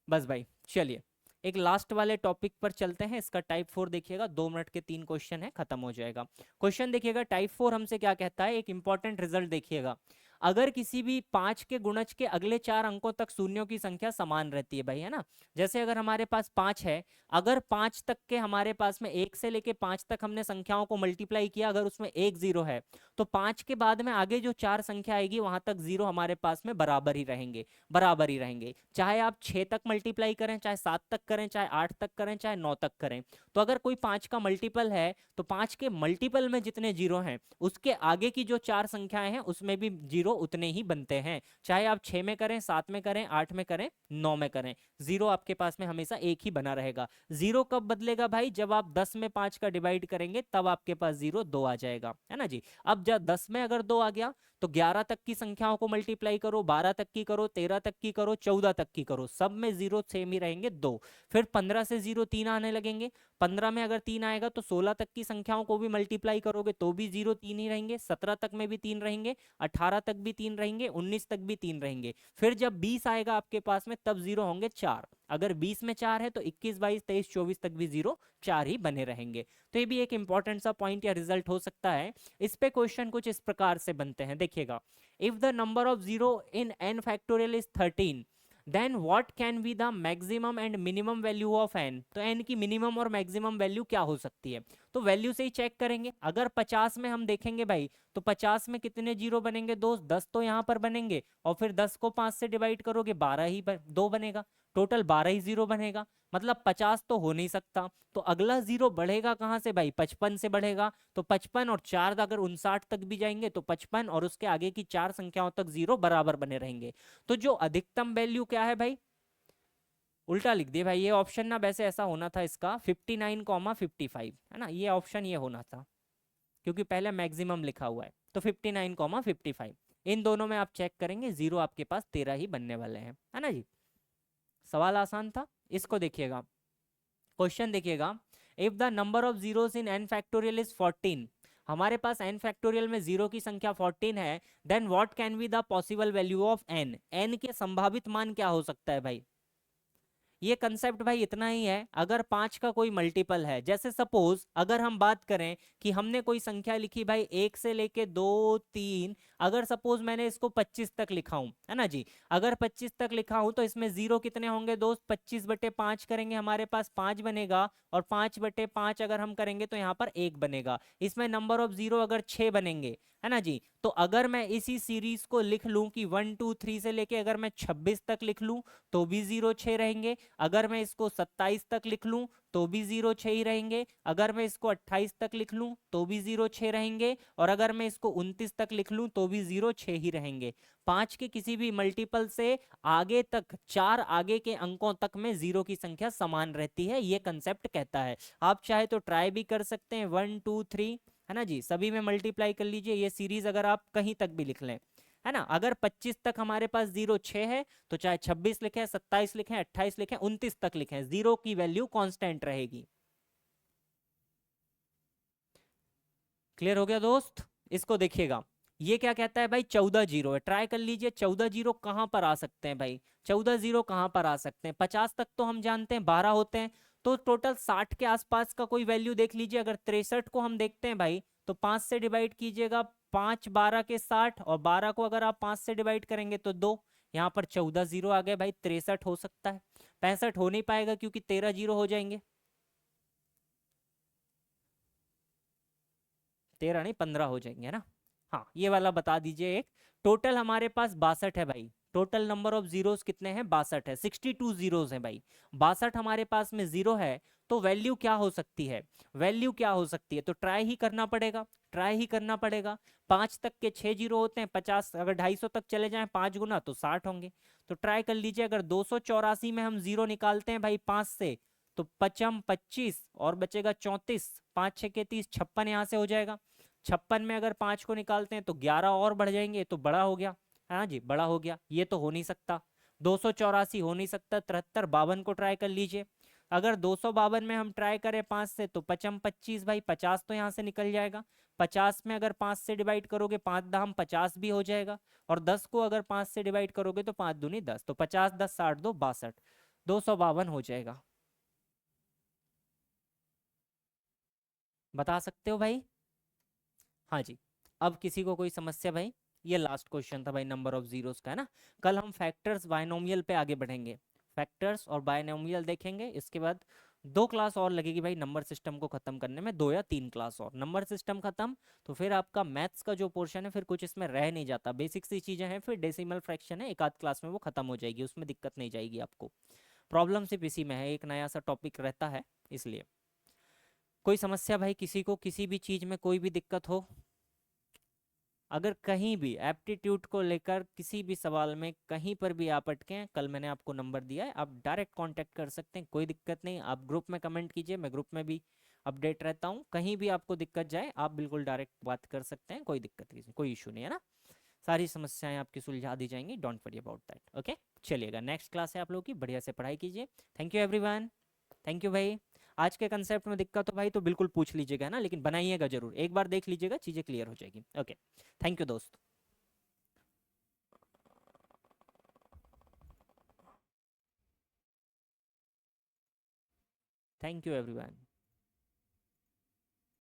बस भाई चलिए एक लास्ट वाले टॉपिक पर चलते हैं। इसका टाइप 4 देखिएगा, 2 मिनट के 3 क्वेश्चन है, खत्म हो जाएगा। क्वेश्चन देखिएगा टाइप 4 हमसे क्या कहता है, एक इंपॉर्टेंट रिजल्ट देखिएगा। अगर किसी भी 5 के गुणज के अगले 4 अंकों तक शून्यों की संख्या समान रहती है भाई, है ना। जैसे अगर हमारे पास 5 है, अगर 5 तक के हमारे पास में 1 से लेके 5 तक हमने संख्याओं को मल्टीप्लाई किया, अगर उसमें एक 0 है तो 5 के बाद में आगे जो 4 संख्या आएगी वहां तक 0 हमारे पास में बराबर ही रहेंगे, बराबर ही रहेंगे। चाहे आप 6 तक मल्टीप्लाई करें, चाहे 7 तक करें, चाहे 8 तक करें, चाहे 9 तक करें। तो अगर कोई 5 का मल्टीपल है तो 5 के मल्टीपल में जितने 0 हैं उसके आगे की जो 4 संख्याएं हैं उसमें भी 0 उतने ही बनते हैं। चाहे आप 6 में करें, 7 में करें, 8 में करें, 9 में करें, 0 आपके पास में हमेशा एक ही बना रहेगा। 0 कब बदलेगा भाई, जब आप 10 में 5 का डिवाइड करेंगे तब आपके पास 0 2 आ जाएगा, है ना जी। अब जब 10 में अगर 2 आ गया तो 11 तक की संख्याओं को मल्टीप्लाई करो, 12 तक की करो, 13 तक की करो, 14 तक की करो, सब में 0 सेम ही रहेंगे 2। फिर 15 से 0 3 आने लगेंगे। 15 में अगर 3 आएगा तो 16 तक की संख्याओं को भी मल्टीप्लाई करोगे तो भी 0 3 ही रहेंगे। 17 तक में भी 3 रहेंगे, 18 तक भी 3 रहेंगे, 19 तक भी 3 रहेंगे। फिर जब 20 आएगा आपके पास में तब 0 होंगे 4। अगर 20 में 4 है तो 21 22 23 24 तक भी 0 4 ही बने रहेंगे। तो ये भी एक इंपॉर्टेंट सा पॉइंट या रिजल्ट हो सकता है। इस पे क्वेश्चन कुछ इस प्रकार से बनते हैं, देखिएगा। If the number of 0 in n factorial is 13 then what can be the maximum and minimum value of n। तो n की मिनिमम और मैक्सिमम वैल्यू क्या हो सकती है, तो वैल्यू से ही चेक करेंगे। अगर 50 में हम देखेंगे भाई तो 50 में कितने 0 बनेंगे दोस्त, 10 तो यहाँ पर बनेंगे और फिर 10 को 5 से डिवाइड करोगे 12 ही 2 बनेगा, टोटल 12 ही 0 बनेगा। मतलब 50 तो हो नहीं सकता, तो अगला 0 बढ़ेगा कहाँ से भाई, 55 से बढ़ेगा। तो 55 और 4 अगर 59 तक भी जाएंगे तो 55 और उसके आगे की 4 संख्याओं तक 0 बराबर बने रहेंगे। तो जो अधिकतम वैल्यू क्या है भाई, उल्टा लिख दिए भाई, ये ऑप्शन ना वैसे ऐसा होना था इसका 59,55, है ना, ये ऑप्शन ये होना था क्योंकि पहले मैक्सिमम लिखा हुआ है। तो 59,55 इन दोनों में आप चेक करेंगे 0 आपके पास 13 ही बनने वाले हैं, है ना जी। सवाल आसान था। इसको देखिएगा, क्वेश्चन देखिएगा। If the number of zeros in n factorial is 14, हमारे पास n फैक्टोरियल में 0 की संख्या 14 है, then what can be the possible value of n। n के संभावित मान क्या हो सकता है भाई, ये कंसेप्ट भाई इतना ही है। अगर 5 का कोई मल्टीपल है, जैसे सपोज अगर हम बात करें कि हमने कोई संख्या लिखी भाई 1 से लेके 2 3, अगर सपोज मैंने इसको 25 तक लिखा हूं, है ना जी, अगर 25 तक लिखा हूं तो इसमें जीरो कितने होंगे दोस्त, 25/5 करेंगे हमारे पास 5 बनेगा, और 5/5 अगर हम करेंगे तो यहाँ पर 1 बनेगा। इसमें नंबर ऑफ जीरो अगर 6 बनेंगे, है ना जी, तो अगर मैं इसी सीरीज को लिख लूं कि 1 2 3 से लेके अगर मैं 26 तक लिख लूं तो भी जीरो 6 रहेंगे, अगर मैं इसको 27 तक लिख लूं तो भी जीरो 6 ही रहेंगे, अगर मैं इसको 28 तक लिख लूं तो भी जीरो 6 रहेंगे, और अगर मैं इसको 29 तक लिख लूं तो भी जीरो 6 ही रहेंगे। 5 के किसी भी मल्टीपल से आगे तक, 4 आगे के अंकों तक में जीरो की संख्या समान रहती है, ये कंसेप्ट कहता है। आप चाहे तो ट्राई भी कर सकते हैं, 1 2 3, है ना जी, सभी में मल्टीप्लाई कर लीजिए ये सीरीज, अगर आप कहीं तक भी लिख लें, है ना। अगर 25 तक हमारे पास जीरो 6 है तो चाहे 26 लिखें, 27 लिखें, 28 लिखें, 29 तक लिखें, जीरो की वैल्यू कांस्टेंट रहेगी। क्लियर हो गया दोस्त। इसको देखिएगा, ये क्या कहता है भाई, 14 जीरो है, ट्राई कर लीजिए 14 जीरो कहां पर आ सकते हैं भाई, 14 जीरो कहां पर आ सकते हैं, 50 तक तो हम जानते हैं 12 होते हैं, तो टोटल 60 के आसपास का कोई वैल्यू देख लीजिए। अगर 63 को हम देखते हैं भाई तो 5 से डिवाइड कीजिएगा, 5 12 के 60, और 12 को अगर आप 5 से डिवाइड करेंगे तो 2, यहाँ पर 14 जीरो आ गए भाई। 63 हो सकता है, 65 हो नहीं पाएगा क्योंकि 13 जीरो हो जाएंगे, 13 नहीं 15 हो जाएंगे, है ना। हाँ ये वाला बता दीजिए एक। टोटल हमारे पास 62 है भाई, टोटल नंबर ऑफ जीरोस कितने हैं, 62 है, 62 जीरोस हैं भाई। 62 हमारे पास में जीरो है, तो वैल्यू क्या हो सकती है, वैल्यू क्या हो सकती है, तो ट्राई ही करना पड़ेगा, ट्राई ही करना पड़ेगा। 5 तक के 6 जीरो होते हैं, 50 अगर 250 तक चले जाएं 5 गुना तो 60 होंगे। तो ट्राई कर लीजिए, अगर 284 में हम जीरो निकालते हैं भाई 5 से, तो पचम 25 और बचेगा 34, 5 6 के 30, 56 यहाँ से हो जाएगा। 56 में अगर 5 को निकालते हैं तो 11 और बढ़ जाएंगे, तो बड़ा हो गया, हाँ जी बड़ा हो गया, ये तो हो नहीं सकता। 284 हो नहीं सकता, 73 52 को ट्राई कर लीजिए। अगर 252 में हम ट्राई करें 5 से तो पचम 25 भाई, 50 तो यहाँ से निकल जाएगा। 50 में अगर 5 से डिवाइड करोगे 5 दाम 50 भी हो जाएगा, और 10 को अगर 5 से डिवाइड करोगे तो 5 दूनी 10, तो 50 10 60 2 62, 252 हो जाएगा। बता सकते हो भाई। हाँ जी। अब किसी को कोई समस्या भाई, ये लास्ट क्वेश्चन था भाई नंबर ऑफ जीरोस का, है ना। कल हम फैक्टर्स बायनोमियल पे आगे बढ़ेंगे, फैक्टर्स और बायनोमियल देखेंगे, इसके बाद 2 क्लास और लगेगी भाई नंबर सिस्टम को खत्म करने में, 2 या 3 क्लास और, नंबर सिस्टम खत्म तो फिर आपका मैथ्स का जो पोर्शन है फिर कुछ इसमें रह नहीं जाता, बेसिक सी चीजें हैं, फिर डेसिमल फ्रैक्शन है, एक आध क्लास में वो खत्म हो जाएगी, उसमें दिक्कत नहीं जाएगी आपको। प्रॉब्लम सिर्फ इसी में है, एक नया सा टॉपिक रहता है इसलिए। कोई समस्या भाई, किसी को किसी भी चीज में कोई भी दिक्कत हो, अगर कहीं भी एप्टीट्यूड को लेकर किसी भी सवाल में कहीं पर भी आप अटकें, कल मैंने आपको नंबर दिया है, आप डायरेक्ट कांटेक्ट कर सकते हैं, कोई दिक्कत नहीं। आप ग्रुप में कमेंट कीजिए, मैं ग्रुप में भी अपडेट रहता हूँ, कहीं भी आपको दिक्कत जाए आप बिल्कुल डायरेक्ट बात कर सकते हैं, कोई दिक्कत नहीं, कोई इशू नहीं है ना। सारी समस्याएं आपकी सुलझा दी जाएंगी, don't worry about that, okay. चलिएगा, नेक्स्ट क्लास है आप लोगों की, बढ़िया से पढ़ाई कीजिए। Thank you everyone, thank you भाई। आज के कंसेप्ट में दिक्कत हो भाई तो बिल्कुल पूछ लीजिएगा ना, लेकिन बनाइएगा जरूर, एक बार देख लीजिएगा चीज़ें क्लियर हो जाएगी, ओके। थैंक यू दोस्त। Thank you everyone.